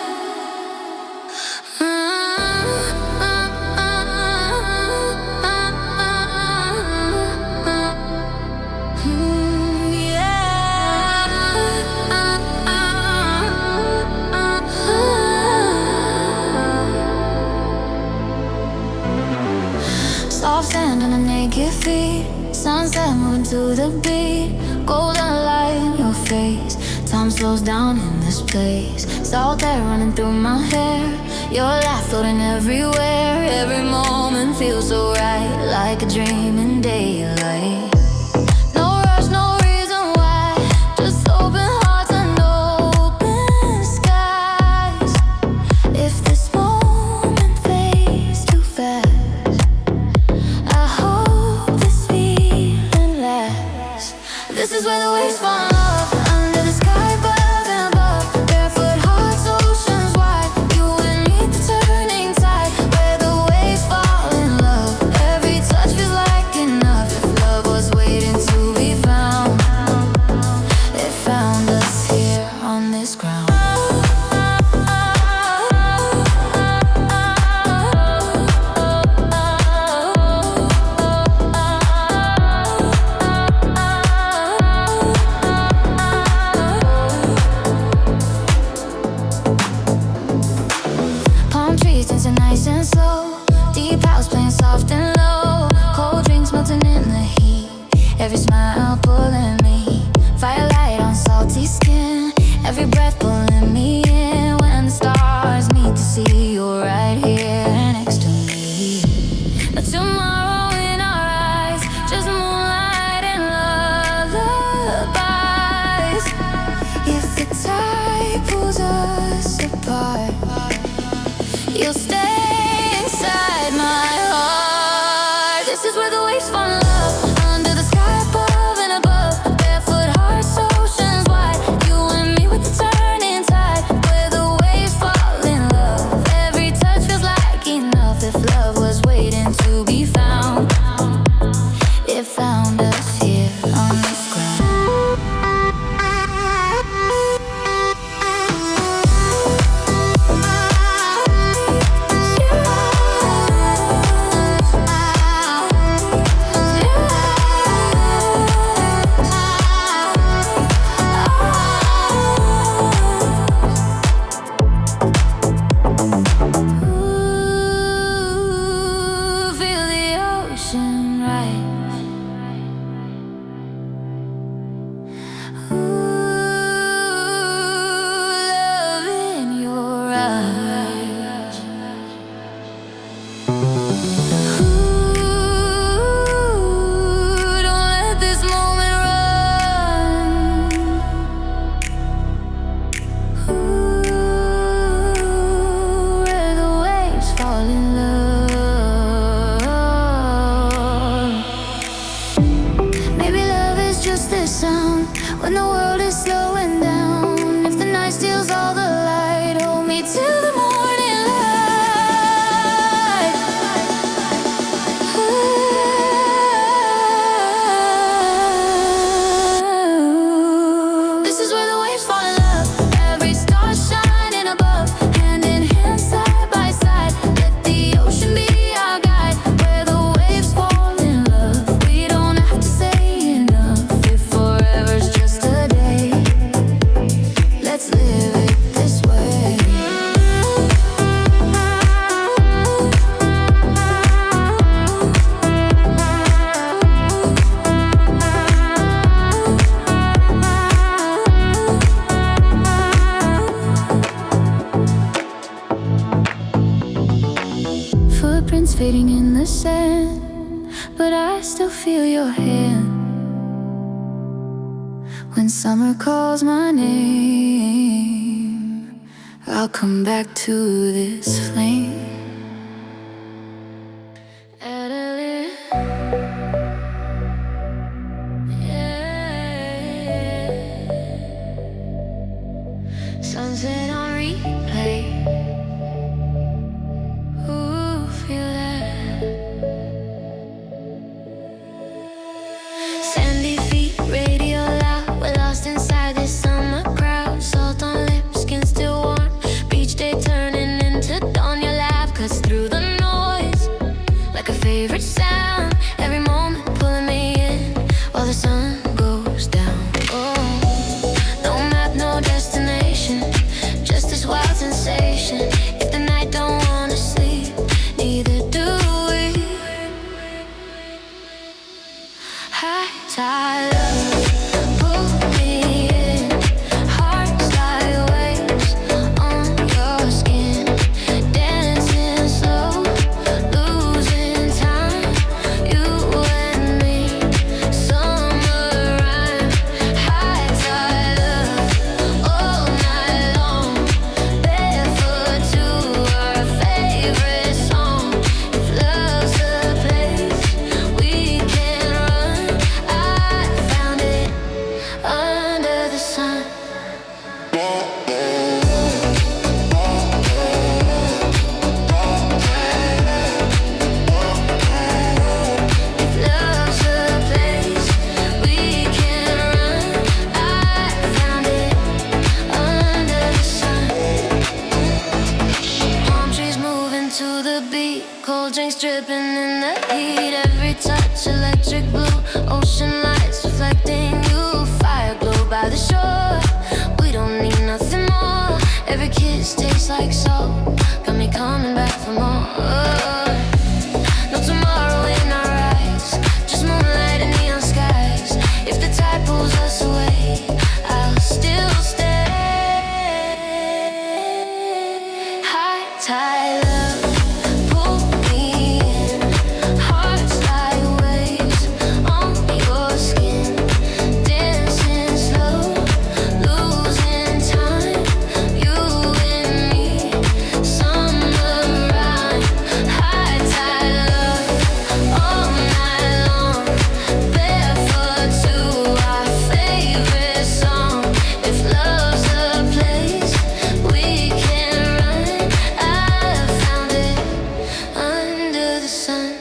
S2: Soft sand on a naked feet, sunset moving to the beat, golden light in your face. Time slows down in this place. Salt air running through my hair, your laugh floating everywhere. Every moment feels so right, like a dream in daylight. No rush, no reason why, just open hearts and open skies. If this moment fades too fast, I hope this feeling lasts. This is where the waves fall off, under the sky above and above. Barefoot hearts, oceans wide, you and me, the turning tide. Where the waves fall in love, every touch feels like enough. If love was waiting to be found, it found us here on this ground.
S1: fading in the sand, but I still feel your hand. When summer calls my name, I'll come back to this flame. Sunset on replay. Ooh, feel that. Sandy feet, radio loud. We're lost inside this summer crowd. Salt on lips, skin still warm. Beach day turning into dawn. Your laugh cuts through the noise like a favorite sound. Every moment pulling me in while the sun goes down. Oh, no map, no destination, just this wild sensation. If the night don't wanna sleep, neither do we. High tide love, pull me in. Hearts like waves on your skin, dancing slow, losing time. You and me, summer rhyme. High tide love, all night long. Barefoot to our favorite song. If love's a place we can run, I found it under the sun. If love's a place we can run, I found it under the sun. Palm trees moving to the beat, cold drinks dripping in the heat. Every touch electric blue, ocean lights reflecting you. Fire glow by the shore, we don't need nothing more. Every kiss tastes like salt, got me coming back for more. No tomorrow in our eyes, just moonlight and neon skies. If the tide pulls us away, I'll still stay. High tide love, pull me in. Hearts like waves on your skin, dancing slow, losing time. You and me, summer rhyme. High tide love, all night long. Barefoot to our favorite song. If love's a place we can run, I found it under the sun.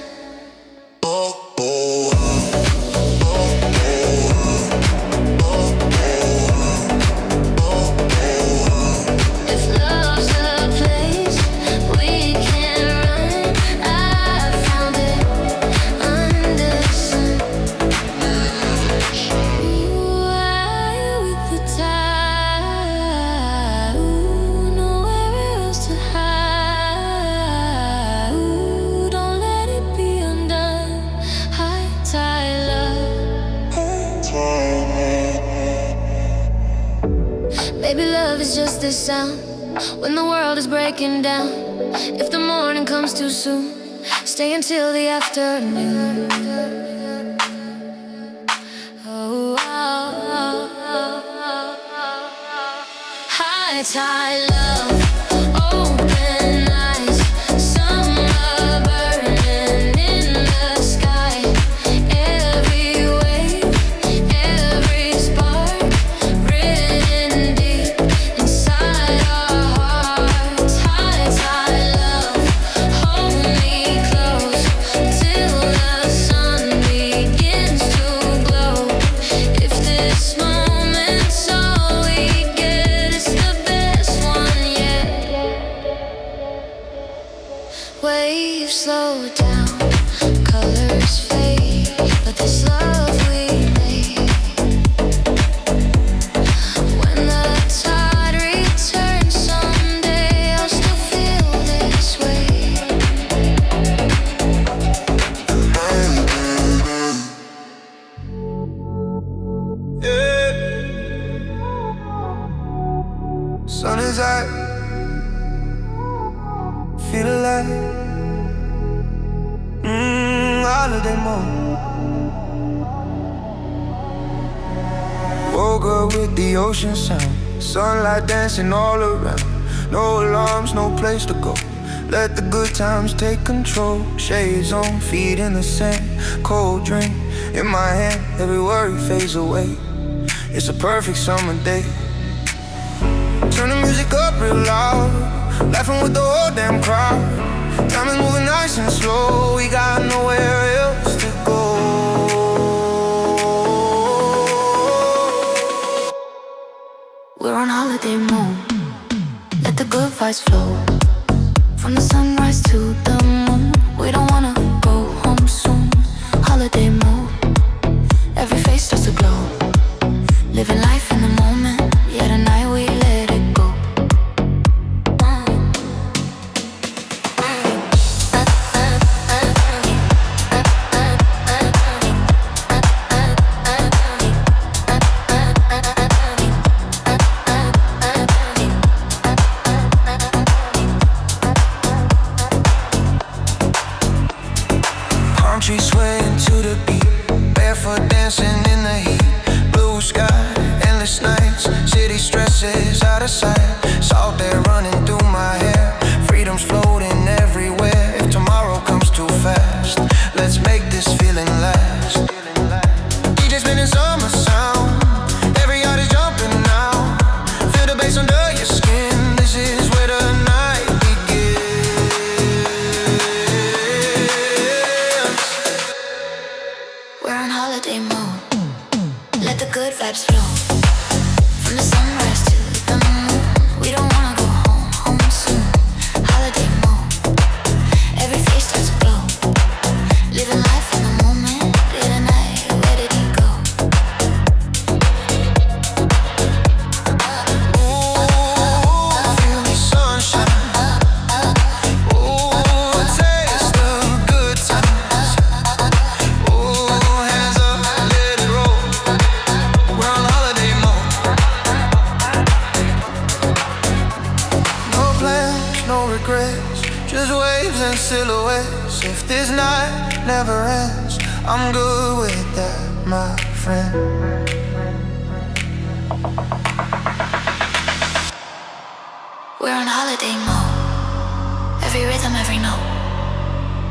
S1: If love's a place we can run, I found it under the sun. Ooh, I with the tide. Ooh, nowhere else to hide. Ooh, don't let it be undone. High tide love. Baby, love is just this sound when the world is breaking down. If the morning comes too soon, stay until the afternoon. Oh, high tide love, open eyes, summer burning in the sky. Every wave, every spark, written deep inside our hearts. High tide love, hold me close till the sun begins to glow. If this moment's all we get, it's the best one yet. Waves slow down, colors fade, but this love we made. When the tide returns someday, I'll still feel this way.
S2: Yeah. Sun is out, feel alive. holiday mode. Woke up with the ocean sound, sunlight dancing all around. No alarms, no place to go. Let the good times take control. Shades on, feet in the sand. Cold drink in my hand, every worry fades away. It's a perfect summer day. Turn the music up real loud, laughing with the whole damn crowd. Time is moving nice and slow, we got nowhere else to go.
S1: We're on holiday mode. Let the good vibes flow. From the sunrise to the moon. We don't wanna go home soon. Holiday mode. Every face starts to glow. Living life in the moment. Yeah, tonight we let it go.
S2: Trees swaying to the beat, barefoot dancing in the heat. Blue sky, endless nights, city stresses out of sight. Salt air running through my hair, freedom's floating everywhere. If tomorrow comes too fast, let's make this feeling last. DJ spinning summer sound, every yard is jumping now. Feel the bass under your skin, this is where the night begins.
S1: We're on holiday mode. Let the good vibes flow. From the sunrise to the moon. We don't wanna go home, home soon. Holiday mode. Every face starts to glow. Living life in the moment. In the night, where did he go?
S2: Ooh, feel the sunshine. Ooh, taste the good times. Ooh, hands up, let it roll. We're on holiday mode. No plans, no regrets, just waves and silhouettes. If this night never ends, I'm good with that, my friend.
S1: We're on holiday mode. Every rhythm, every note.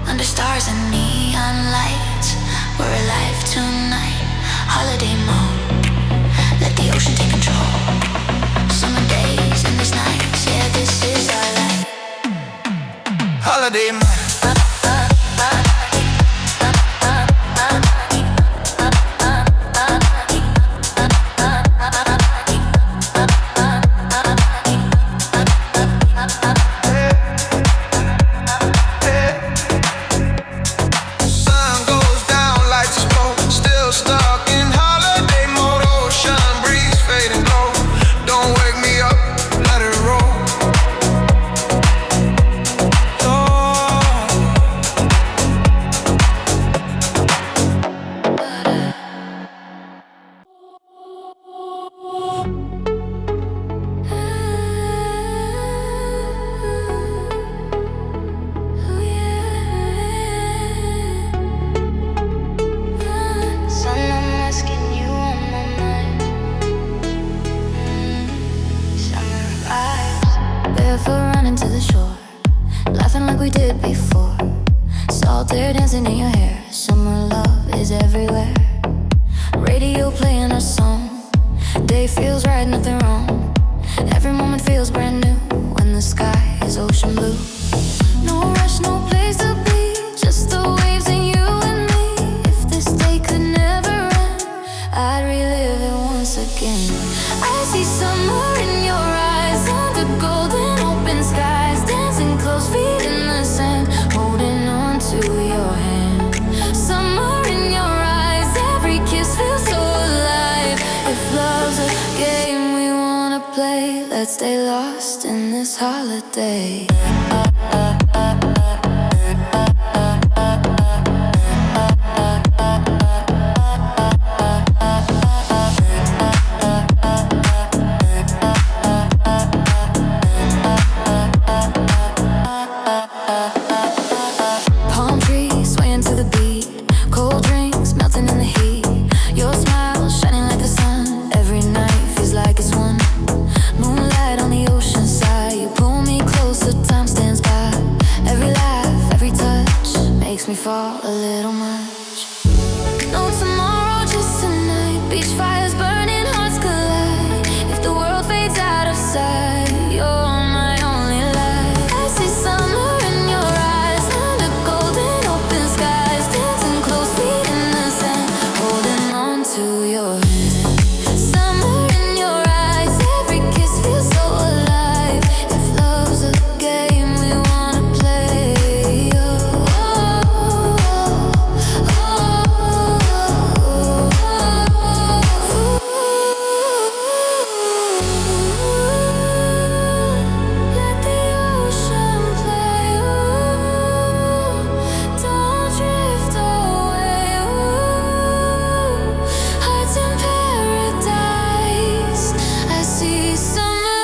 S1: Under stars and neon lights. We're alive tonight. Holiday mode. Let the ocean take control. Summer days and these nights. Yeah, this is our life.
S2: Holiday mode. Sun goes down, lights explode. Still stuck in holiday mode. Ocean breeze fading low. Don't wake me up, let it roll.
S1: Son, I'm asking you on my mind. Summer vibes. Barefoot running to the shore, laughing like we did before. Salt air dancing in your hair. Summer love is everywhere. Radio playing our song. Day feels right, nothing wrong. Every moment feels brand new when the sky is ocean blue. No rush, no place to be. Just the waves and you and me. If this day could never end, I'd relive it once again. I see summer in your eyes, under golden open skies, dancing close, feet in the sand, holding on to your hand. Summer in your eyes, every kiss feels so alive. If love's a game we wanna play, let's stay lost in this holiday. Palm trees swaying to the beat, all a little much. No tomorrow, just tonight. Beach fires burning, hearts collide. If the world fades out of sight, you're my only light. I see summer in your eyes, under golden open skies, dancing close, feet in the sand, holding on to your hand. Summer in your eyes, every kiss feels so alive. If love's a game we wanna play, let the ocean play. Don't drift away. Hearts in paradise. I see summer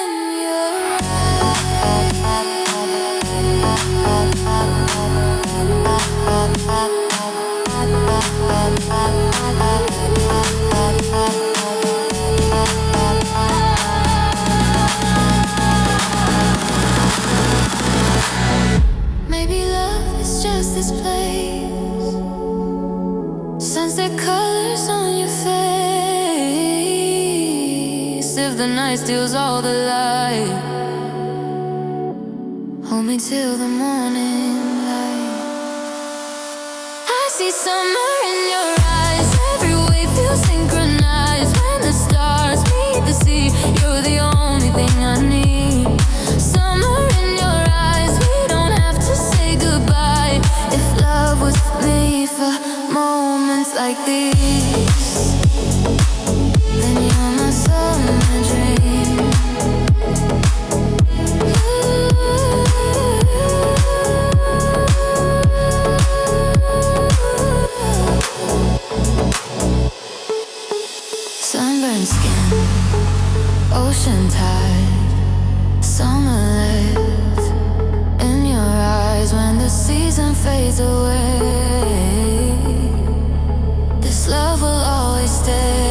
S1: in your Maybe love is just this place. Sunset colors on your face. If the night steals all the light, hold me till the morning light. I see summer in your eyes. Every wave feels synchronized. When the stars meet the sea, you're the only thing I need. Summer in your eyes. We don't have to say goodbye. If love was made for moments like these, then you're my summer dream. Sunburned skin, ocean tide, summer lives in your eyes. When the season fades away, this love will always stay.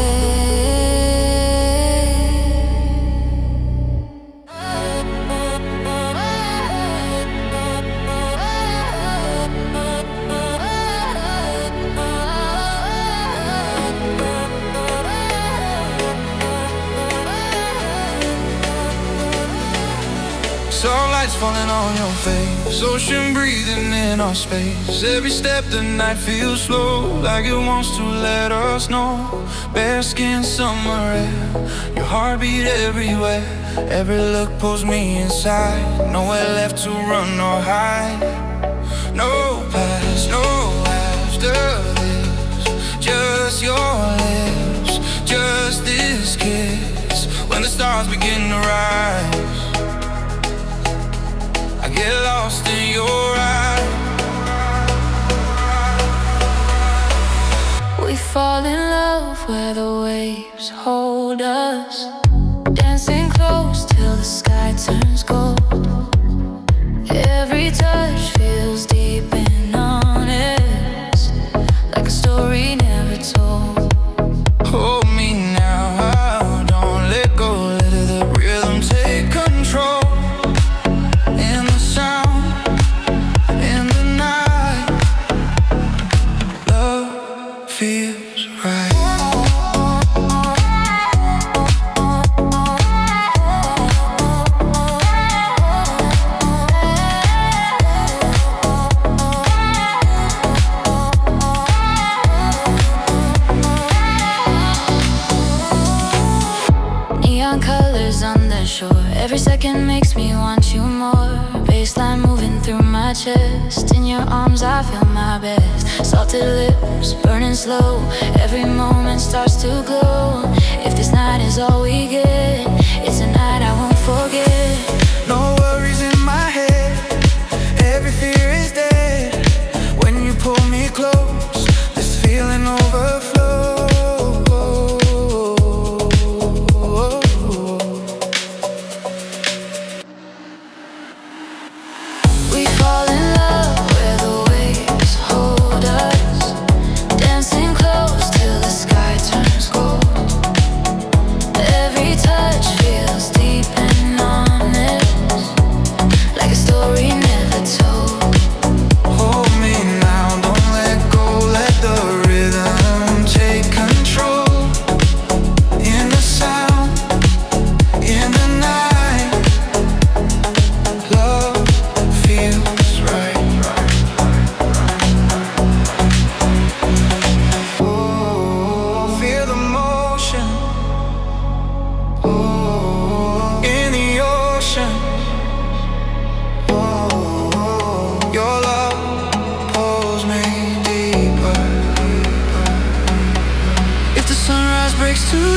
S2: Starlight's falling on your face, ocean breathing in our space. Every step the night feels slow, like it wants to let us know. Bare skin, summer air, your heartbeat everywhere. Every look pulls me inside, nowhere left to run or hide. No past, no after this, just your lips, just this kiss. When the stars begin to rise, I get lost in your eyes.
S1: We fall in love where the waves hold us, dancing close till the sky turns gold. Every touch feels deep and honest, like a story never told.
S2: Hold me now, don't let go, let the rhythm take control. In the sound, in the night, love feels right.
S1: Neon colors on the shore, every second makes me want you more. Baseline moving through my chest, in your arms I feel my best. Salted lips, burning slow, every moment starts to glow. If this night is all we get, it's a night I won't forget.
S2: No worries in my head, every fear is dead. When you pull me close, this feeling overflows.
S1: We fall in love where the waves hold us, dancing close till the sky turns gold.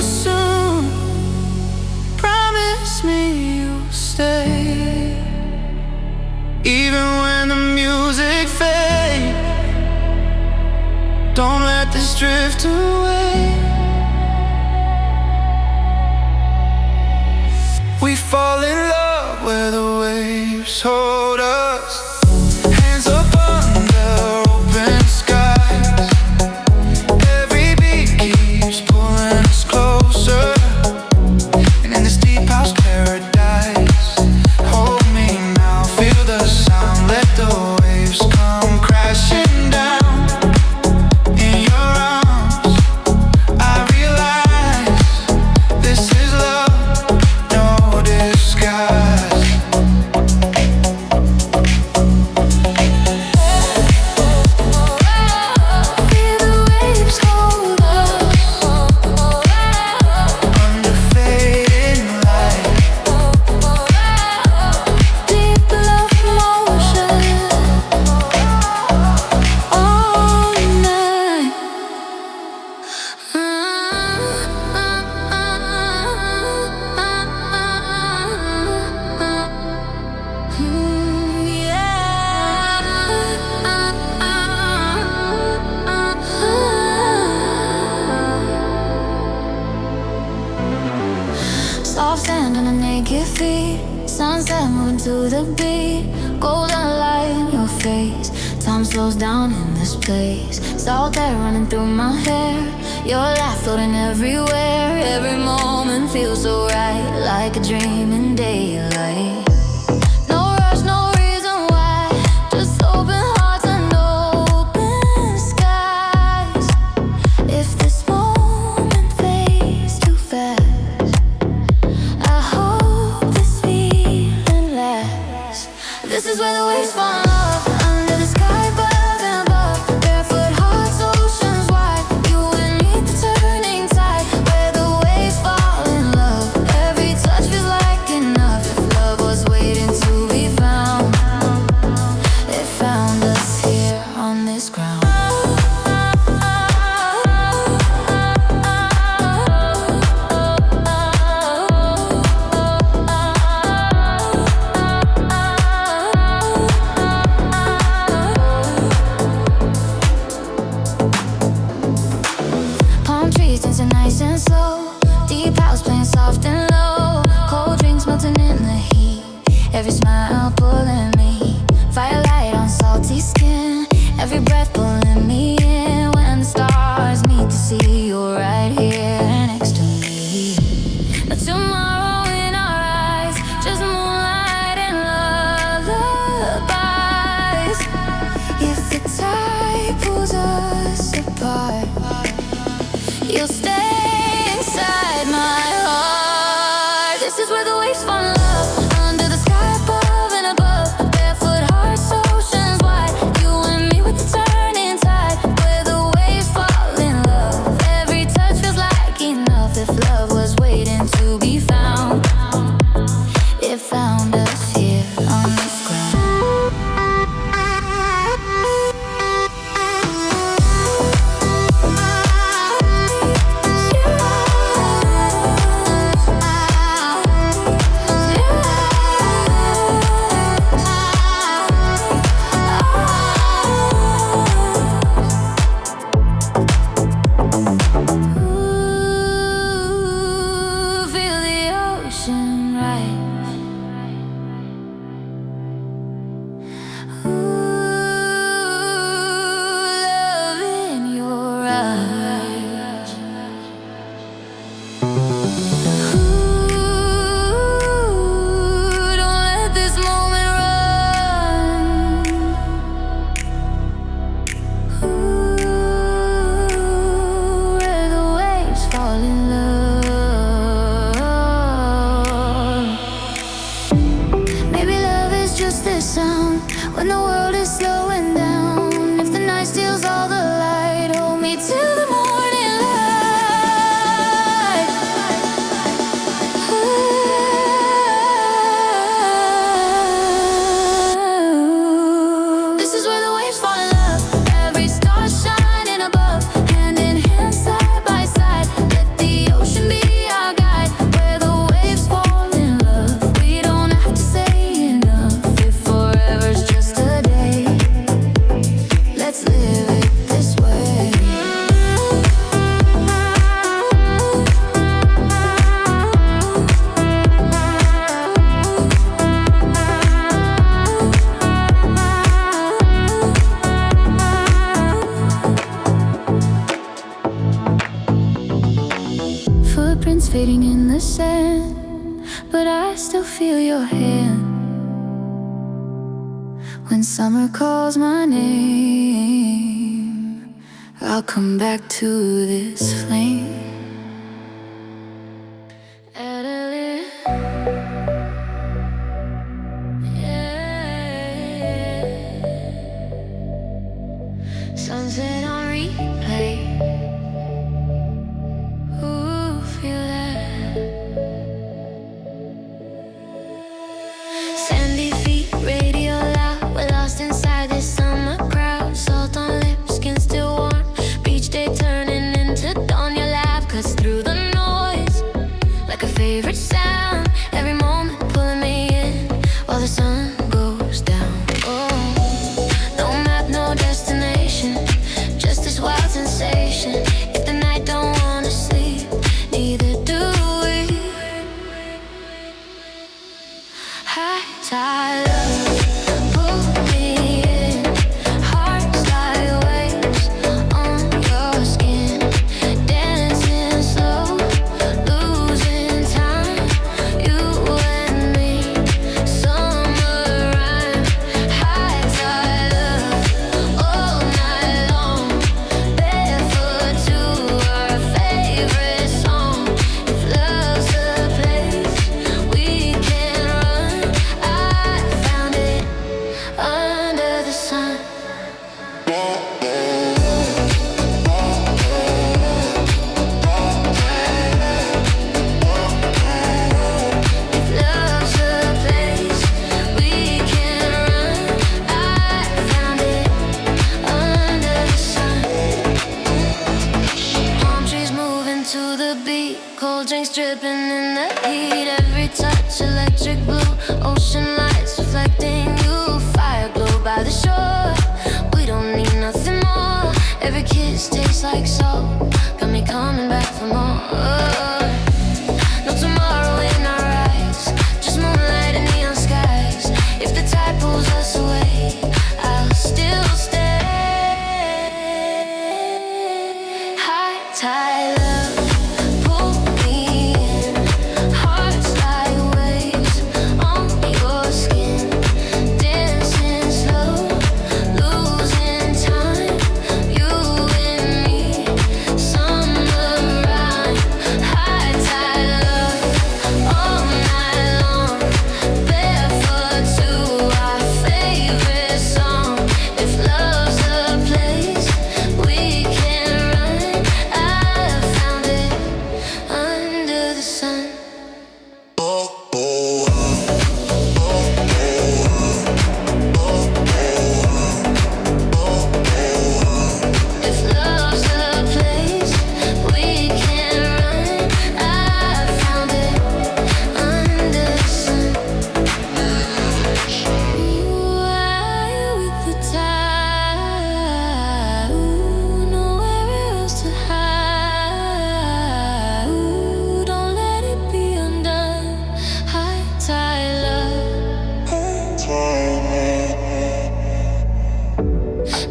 S2: soon. Promise me you'll stay, even when the music fades. Don't let this drift away. We fall in love where the waves hold us. Hands up under open skies. Every beat keeps pulling us closer. And in this deep house paradise, hold me now, feel the sound. Let the waves come crashing down. In your arms, I realize this is love, no disguise.
S1: Feel the waves hold us
S2: Under fading light,
S1: deep love motion all night. Soft sand on a naked feet, sunset moving to the beat, golden light in your face. Time slows down in this place. Salt air running through my hair, your laugh floating everywhere. Every moment feels so right, like a dream in daylight. No rush, no reason why, just open hearts and open skies. If this moment fades too fast, I hope this feeling lasts. This is where the waves fall in love, under the sky above and above. Barefoot hearts, oceans wide, you and me, the turning tide. Where the waves fall in love, every touch feels like enough. If love was waiting to be found, it found us here on this ground. Palm trees dancing nice and slow, deep house playing soft and low. Cold drinks melting in the heat, every smile pulling me. Firelight on salty skin, every breath pulling me in. When the stars meet to see you're right here next to me. No tomorrow in our eyes, just moonlight and lullabies. If the tide pulls us apart, you'll stay inside my heart. This is where the waves fall in love, under the sky above and above. Barefoot hearts, oceans wide, you and me with the turning tide. Where the waves fall in love, every touch feels like enough. If love was waiting to be found, it found us here on this ground. Ooh, feel fading in the sand, but I still feel your hand. When summer calls my name, I'll come back to this flame. Sunset on replay. Ooh, feel that. Sandy feet, radio loud. We're lost inside this summer crowd. Salt on lips, skin still warm. Beach day turning into dawn. Your laugh cuts through the noise like a favorite sound. Every moment pulling me in while the sun goes down. Oh, no map, no destination, just this wild sensation. If the night don't wanna sleep, neither do we. High tide love, pull me in. Hearts like waves on your skin, dancing slow, losing time. You and me, summer rhyme. High tide love, all night long. Barefoot to our favorite song. If love's a place we can run, I found it under the sun. If love's a place we can run, I found it under the sun. Palm trees moving to the beat, cold drinks dripping in the heat. Every touch electric blue, ocean lights reflecting you. Fire glow by the shore, we don't need nothing more. Every kiss tastes like salt, got me coming back for more. No tomorrow in our eyes, just moonlight and neon skies. If the tide pulls us away, I'll still stay. High tide love, pull me in. Hearts like waves on your skin, dancing slow, losing time. You and me, summer rhyme. High tide love, all night long. Barefoot to our favorite song. If love's a place we can run, I found it under the sun. If love's a place we can run, I found it under the sun. Ooh, I with the tide. Ooh, nowhere else to hide. Ooh, don't let it be undone. High tide love.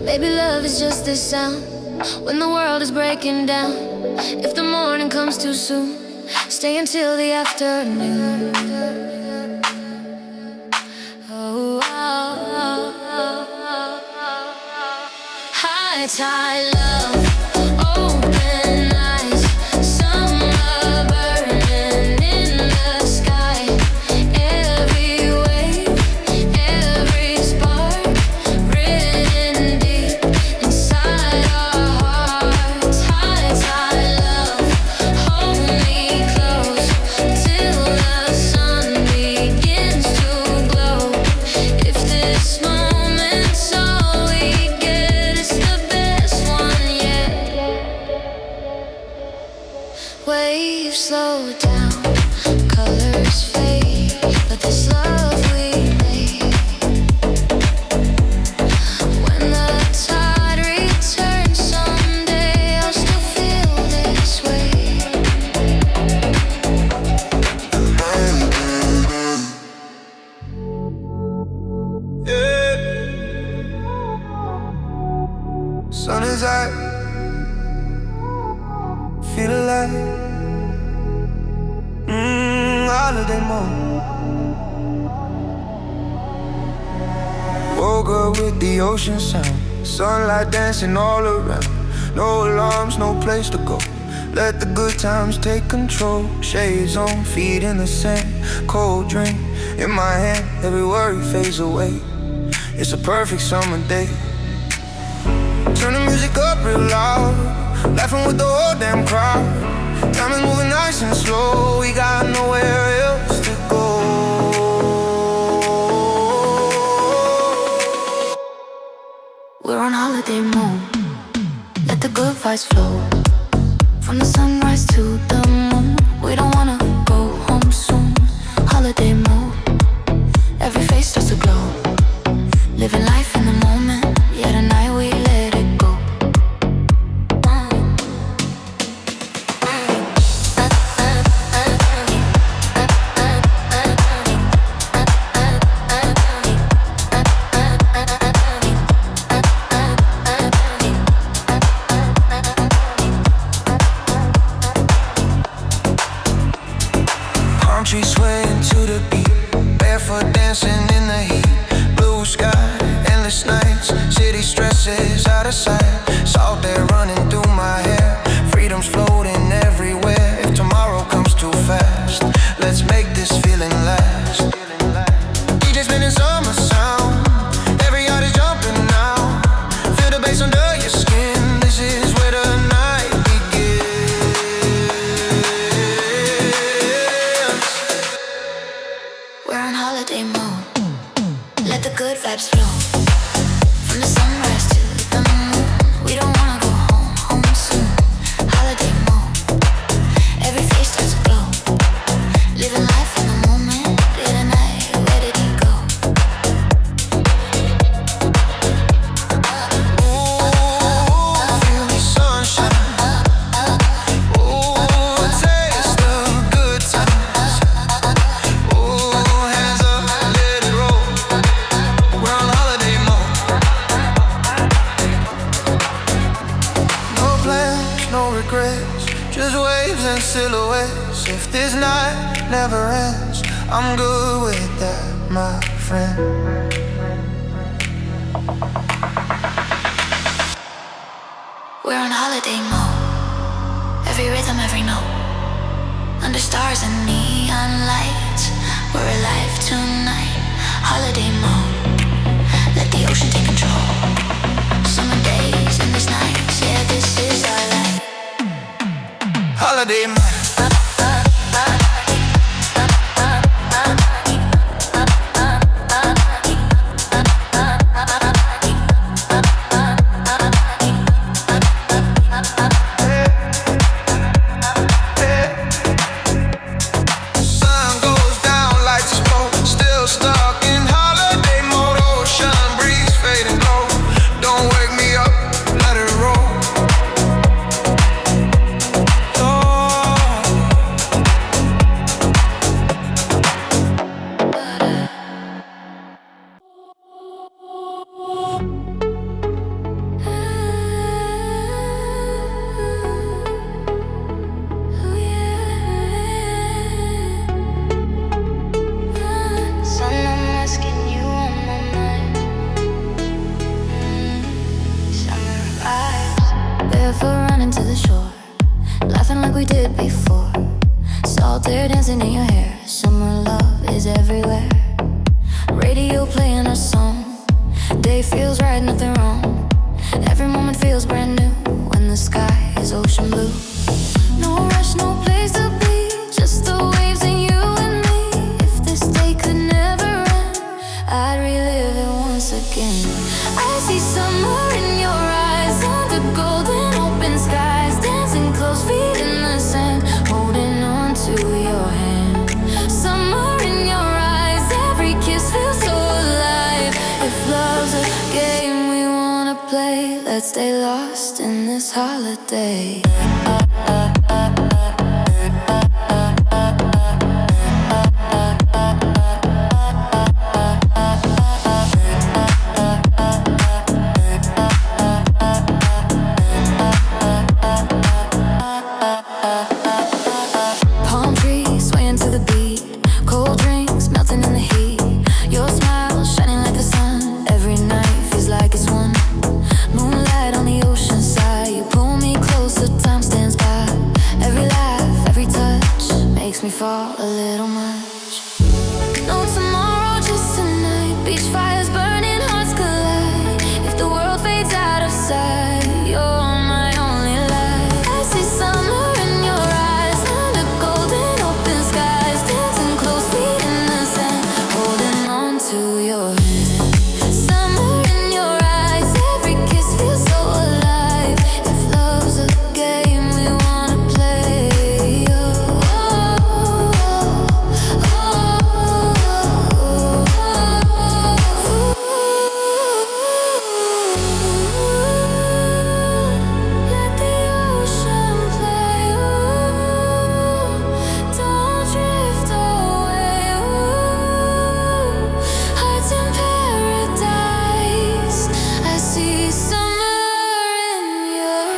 S1: Baby, love is just this sound when the world is breaking down. If the morning comes too soon, stay until the afternoon. Oh, high tide love, open eyes, summer burning in the sky. Every wave, every spark, written deep inside our hearts. High tide love, hold me close till the sun begins to glow. If this moment's all we get, it's the best one yet.
S2: holiday mode. Woke up with the ocean sound, sunlight dancing all around. No alarms, no place to go. Let the good times take control. Shades on, feet in the sand. Cold drink in my hand, every worry fades away. It's a perfect summer day. Turn the music up real loud, laughing with the whole damn crowd. Time is moving nice and slow, we got nowhere else to go.
S1: We're on holiday mode. Let the good vibes flow. From the sunrise to the moon. We don't wanna go home soon. Holiday mode. Every face starts to glow. Living life in the moment. Yeah, tonight we let it go.
S2: Palm trees swaying to the beat, barefoot dancing in the heat. Blue sky, endless nights, city stresses out of sight. Salt air running through my hair, freedom's floating everywhere. If tomorrow comes too fast, let's make this feeling last. DJ spinning summer sound, every heart is jumping now. Feel the bass under your skin, this is where the night begins.
S1: We're on holiday mode. Let the good vibes flow. From the sunrise to the moon. We don't wanna go home soon. Holiday mode. Every face starts to glow. Living life in the moment. Yeah, tonight, where did it go?
S2: Ooh, feel the sunshine. Ooh, taste the good times. Ooh, hands up, let it roll. We're on holiday mode. No plans, no regrets, just waves and silhouettes. If this night never ends, I'm good with that, my friend.
S1: We're on holiday mode. Every rhythm, every note. Under stars and neon lights. We're alive tonight. Holiday mode. Let the ocean take control. Summer days, endless nights. Yeah, this is our life.
S2: Holiday mode. Sun goes down, lights explode. Still stuck in holiday mode. Ocean breeze fading low. Don't wake me up, let it roll.
S1: Sun, I'm asking you on my mind. Summer vibes. Barefoot running to the shore, laughing like we did before. Salt air dancing in your hair. Summer love is everywhere. Radio playing our song. Day feels right, nothing wrong. Every moment feels brand new when the sky is ocean blue. No rush, no place to be, just the waves and you and me. If this day could never end, I'd relive it once again. I see summer in your eyes, under golden open skies, dancing close, feet in the sand, holding on to your hand. Summer in your eyes, every kiss feels so alive. If love's a game we wanna play, let's stay lost in this holiday. Palm trees swaying to the beat, all a little much. No tomorrow, just tonight. Beach fires burning, hearts collide. If the world fades out of sight, you're my only light. I see summer in your eyes, under golden open skies, dancing closely in the sand, holding on to your hand. Summer in your eyes, every kiss feels so alive. If love's a game we wanna play, let the ocean play. Don't drift away. Hearts in paradise. I see summer in your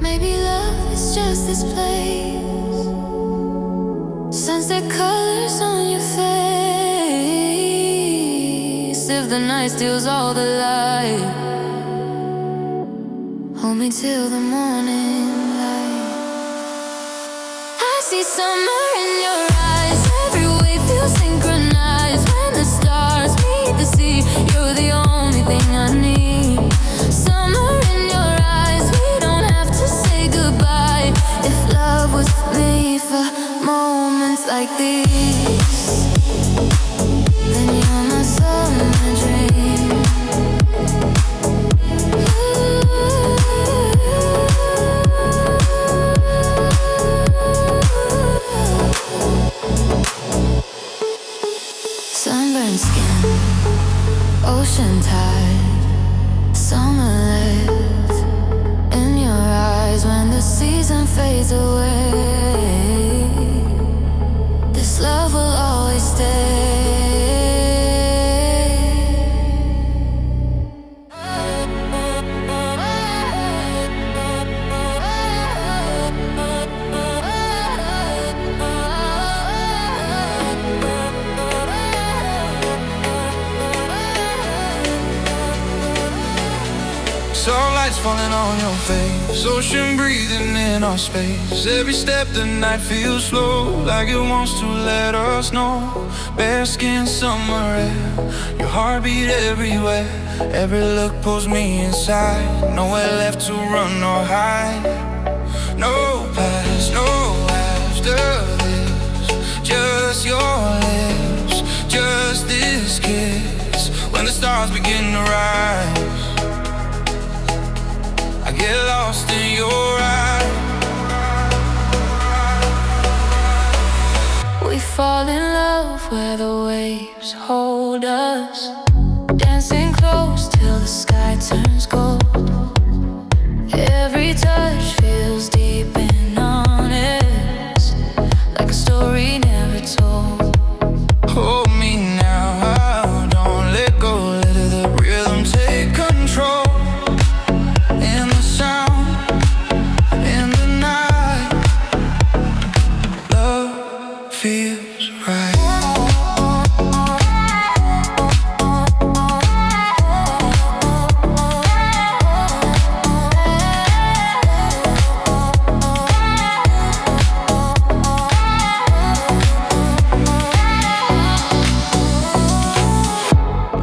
S1: Maybe love is just this place. Sunset colors on your face. If the night steals all the light, hold me till the morning light. I see summer in your eyes. Every wave feels synchronized. When the stars meet the sea, you're the only thing I need. Summer in your eyes. We don't have to say goodbye. If love was made for moments like these, then you're my summer dream. Sunburned skin, ocean tide, summer lives in your eyes. When the season fades away, this love will always stay.
S2: Starlight's falling on your face, ocean breathing in our space. Every step the night feels slow, like it wants to let us know. Bare skin, summer air, your heartbeat everywhere. Every look pulls me inside, nowhere left to run or hide. No past, no after this, just your lips, just this kiss. When the stars begin to rise, I get lost in your eyes.
S1: We fall in love where the waves hold us, dancing close till the sky turns gold. Every touch feels deep and honest, like a story never told.
S2: Hold me now, don't let go, let the rhythm take control. In the sound, in the night, love feels right.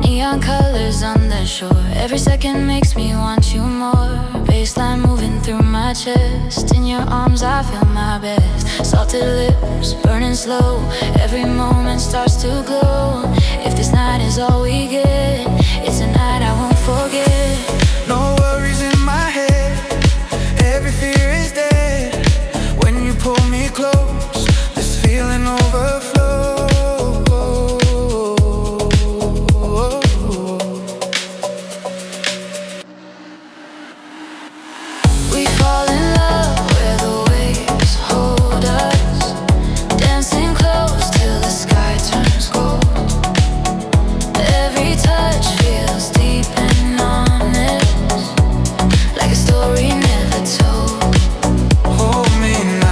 S1: Neon colors on the shore, every second makes me want you more. Baseline moving through my chest, in your arms I feel my best. Salted lips, burning slow, every moment starts to glow. If this night is all we get, it's a night I won't forget.
S2: No worries in my head, every fear is dead. When you pull me close, this feeling overflows.
S1: We fall in love where the waves hold us, dancing close till the sky turns gold. Every touch feels deep and honest, like a story never told.
S2: Hold me now.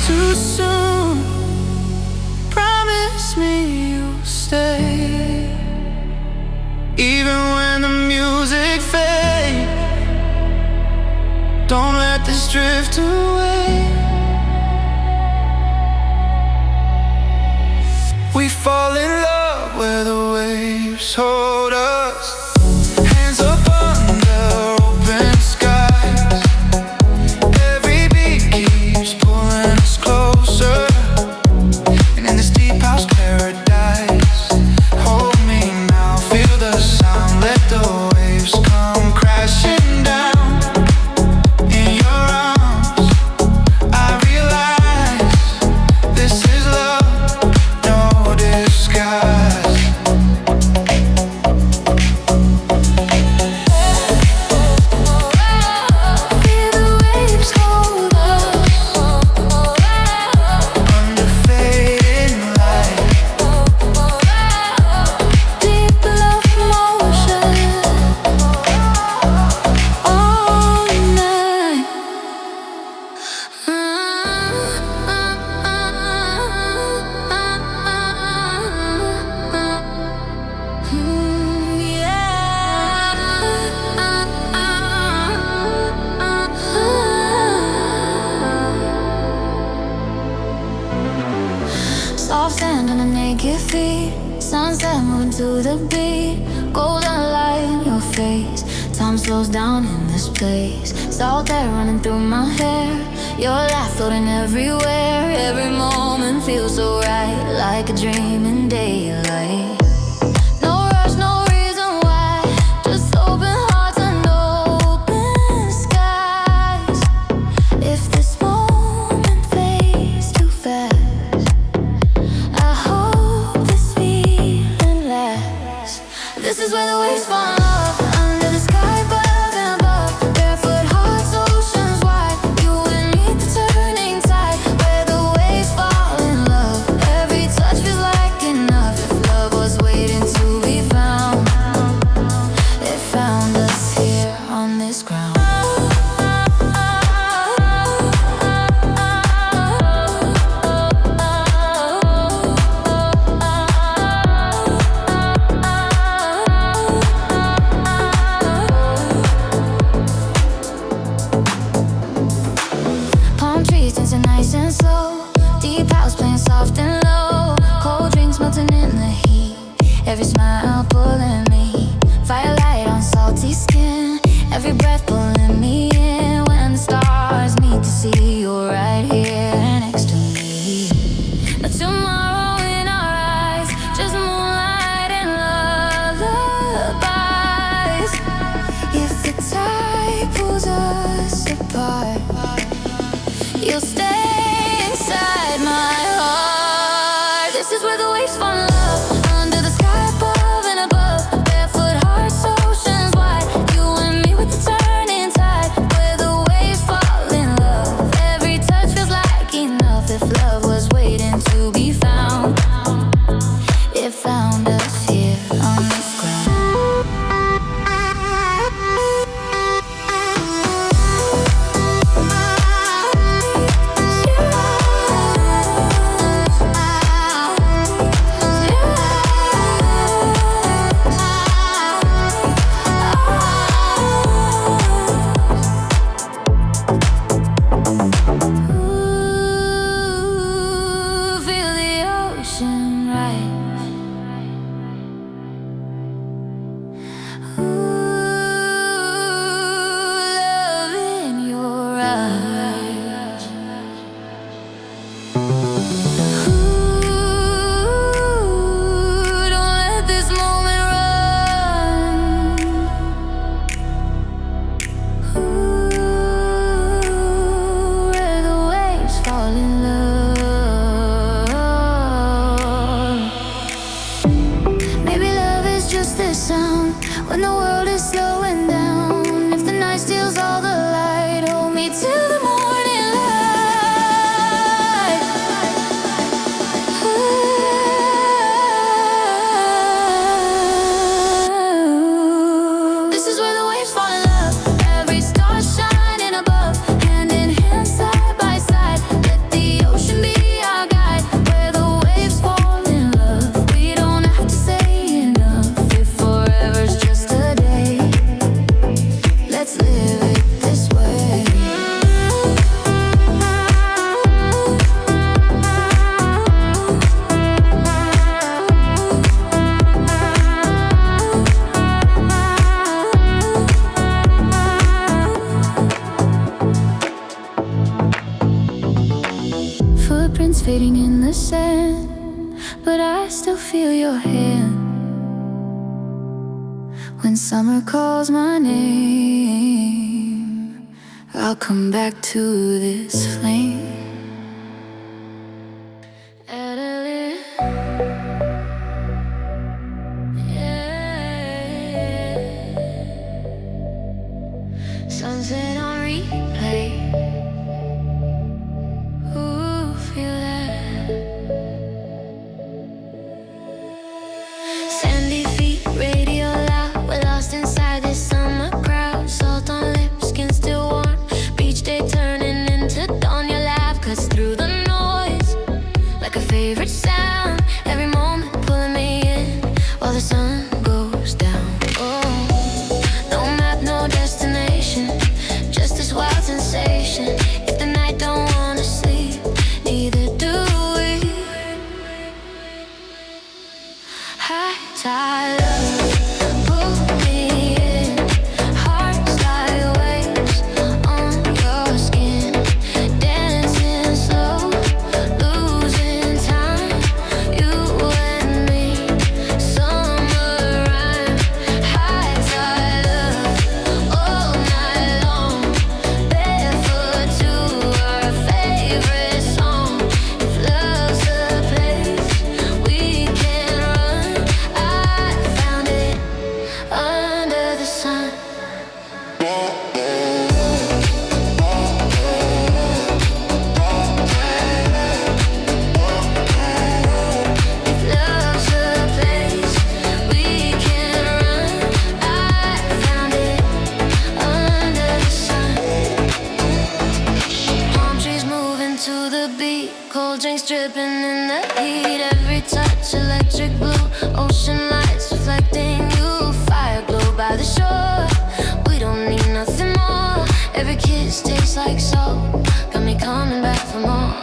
S2: too soon. Promise me you'll stay, even when the music fades. Don't let this drift away. We fall in love where the waves hold us. Hands up under open skies. Every beat keeps pulling us closer. And in this deep house paradise, hold me now, feel the sound. Let the waves come crashing down. In your arms, I realize this is love, no disguise.
S1: Feel the waves hold us
S2: Under fading light,
S1: deep love motion all night. Soft sand on the naked feet, sunset moving to the beat, golden light in your face. Time slows down in this place. Salt air running through my hair, your laugh floating everywhere. Every moment feels so right, like a dream in daylight. No rush, no reason why, just open hearts and open skies. If this moment fades too fast, I hope this feeling lasts. This is where the waves fall in love, under the sky above and above. Barefoot hearts, oceans wide, you and me, the turning tide. Where the waves fall in love, every touch feels like enough. If love was waiting to be found, it found us here on this ground. Palm trees dancing nice and slow, deep house playing soft and low. Cold drinks melting in the heat, every smile pulling me. Firelight on salty skin, every breath pulling me in. When the stars meet to see you're right here next to me. No tomorrow in our eyes, just moonlight and lullabies. If the tide pulls us apart, you'll stay inside my heart. This is where the waves fall in love, under the sky above and above. Barefoot hearts, oceans wide, you and me with the turning tide. Where the waves fall in love, every touch feels like enough. If love was waiting to be found, it found us here on this ground. let's live it this way. Footprints fading in the sand, but I still feel your hand. When summer calls my name, I'll come back to this flame. Adelaide, yeah. Sunset on replay. Ooh, feel that. Sandy feet, radio loud. We're lost inside this summer crowd. Salt on lips, skin still warm. Beach day turning into dawn. Your laugh cuts through the noise like a favorite sound. Every moment pulling me in while the sun goes down. Oh, no map, no destination, just this wild sensation. If the night don't wanna sleep, neither do we. High tide love, pull me in. Hearts like waves on your skin, dancing slow, losing time. You and me, summer rhyme. High tide love, all night long. Barefoot to our favorite song. If love's a place we can run, I found it under the sun. If love's a place we can run, I found it under the sun. Palm trees moving to the beat, cold drinks dripping in the heat. Every touch electric blue, ocean lights reflecting you. Fire glow by the shore, we don't need nothing more. Every kiss tastes like salt, got me coming back for more.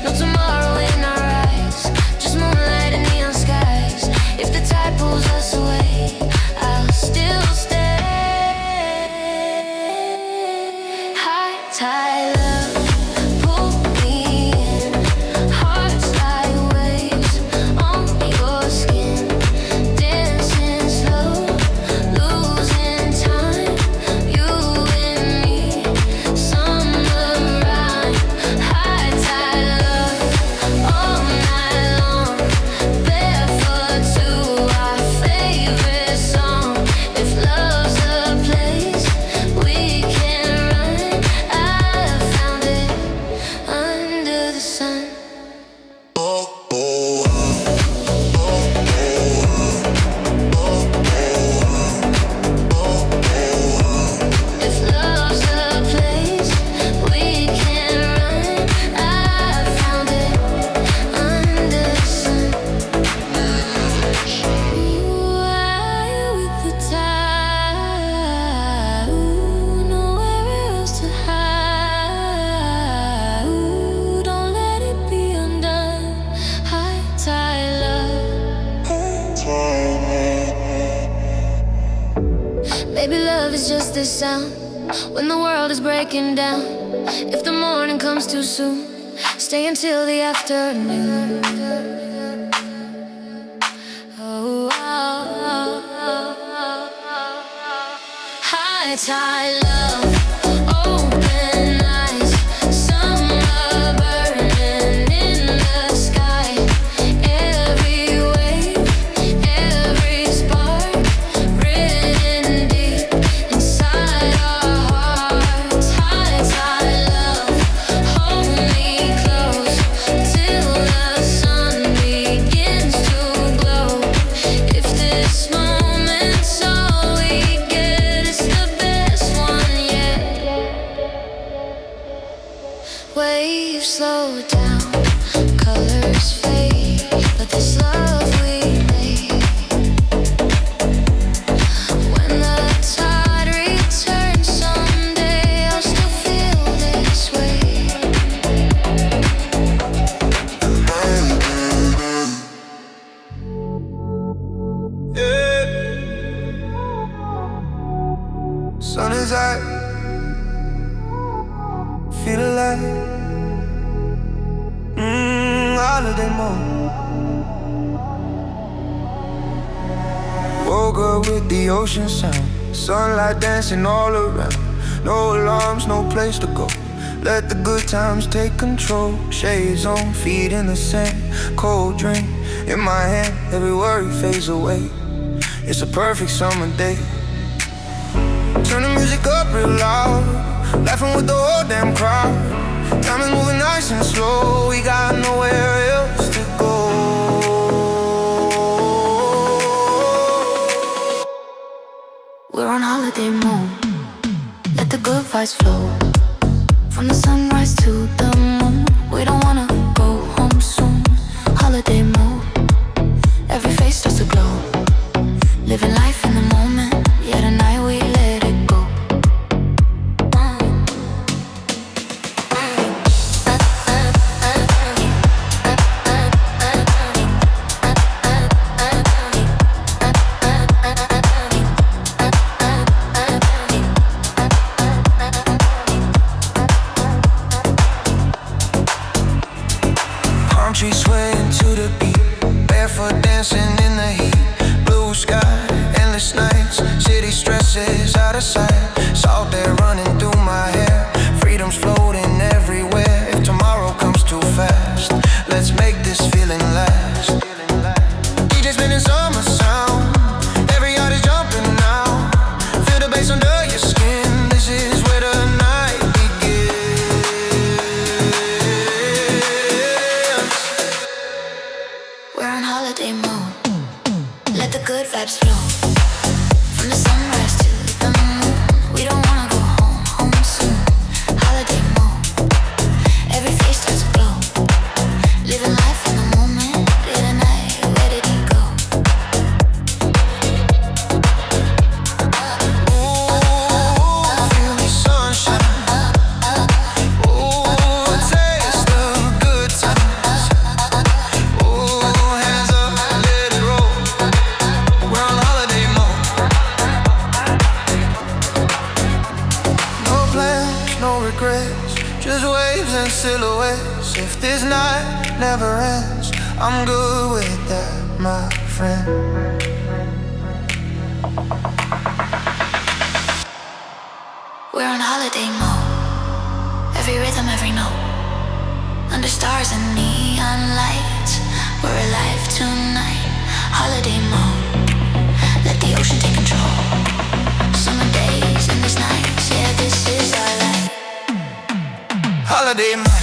S1: No tomorrow in our eyes, just moonlight and neon skies. If the tide pulls us away, I'll still stay. High tide love, pull me in. Hearts like waves on your skin, dancing slow, losing time. You and me, summer rhyme. High tide love, all night long. Barefoot to our favorite song. If love's a place we can run, I found it under the sun. If love's a place we can run, I found it under the sun. Ooh, I with the tide. Ooh, nowhere else to hide. Ooh, don't let it be undone. High tide love. Maybe love is just this sound when the world is breaking down. If the morning comes too soon, stay until the afternoon. Oh, high tide love, open eyes, summer burning in the sky. Every wave, every spark, written deep inside our hearts. High tide love, hold me close till the sun begins to glow. If this moment's all we get, it's the best one yet. Waves slow down, colors fade, but this love we made. When the tide
S2: sun is high, feel alive. Holiday mode. Woke up with the ocean sound, sunlight dancing all around. No alarms, no place to go. Let the good times take control. Shades on, feet in the sand. Cold drink in my hand, every worry fades away. It's a perfect summer day. Turn the music up real loud, laughing with the whole damn crowd. Time is moving nice and slow, we got nowhere else to go.
S1: We're on holiday mode. Let the good vibes flow. From the sunrise to the moon. We don't wanna go home soon. Holiday mode. Every face starts to glow. Living life in the moment. Yeah, tonight we let it go.
S2: Palm trees swaying to the beat, barefoot dancing in the heat. Blue sky, endless nights, city stresses out of sight. Salt air running through my hair, freedom's floating everywhere. If tomorrow comes too fast, let's make this feeling last. DJ spinning summer sound, every heart is jumping now. Feel the bass under your skin, this is where the night begins.
S1: We're on holiday mode. Let the good vibes flow. From the sunrise to the moon. We don't wanna go home soon. Holiday mode. Every face starts to glow. Living life in the moment. Yeah, tonight, where did it go?
S2: Feel the sunshine. Ooh, taste the good times. Ooh, hands up, let it roll. We're on holiday mode. No plans, no regrets, just waves and silhouettes. If this night never ends, I'm good with that, my friend.
S1: We're on holiday mode. Every rhythm, every note. Under stars and neon lights. We're alive tonight. Holiday mode. Let the ocean take control. Summer days and this nights. Yeah, this is our life.
S2: Holiday mode.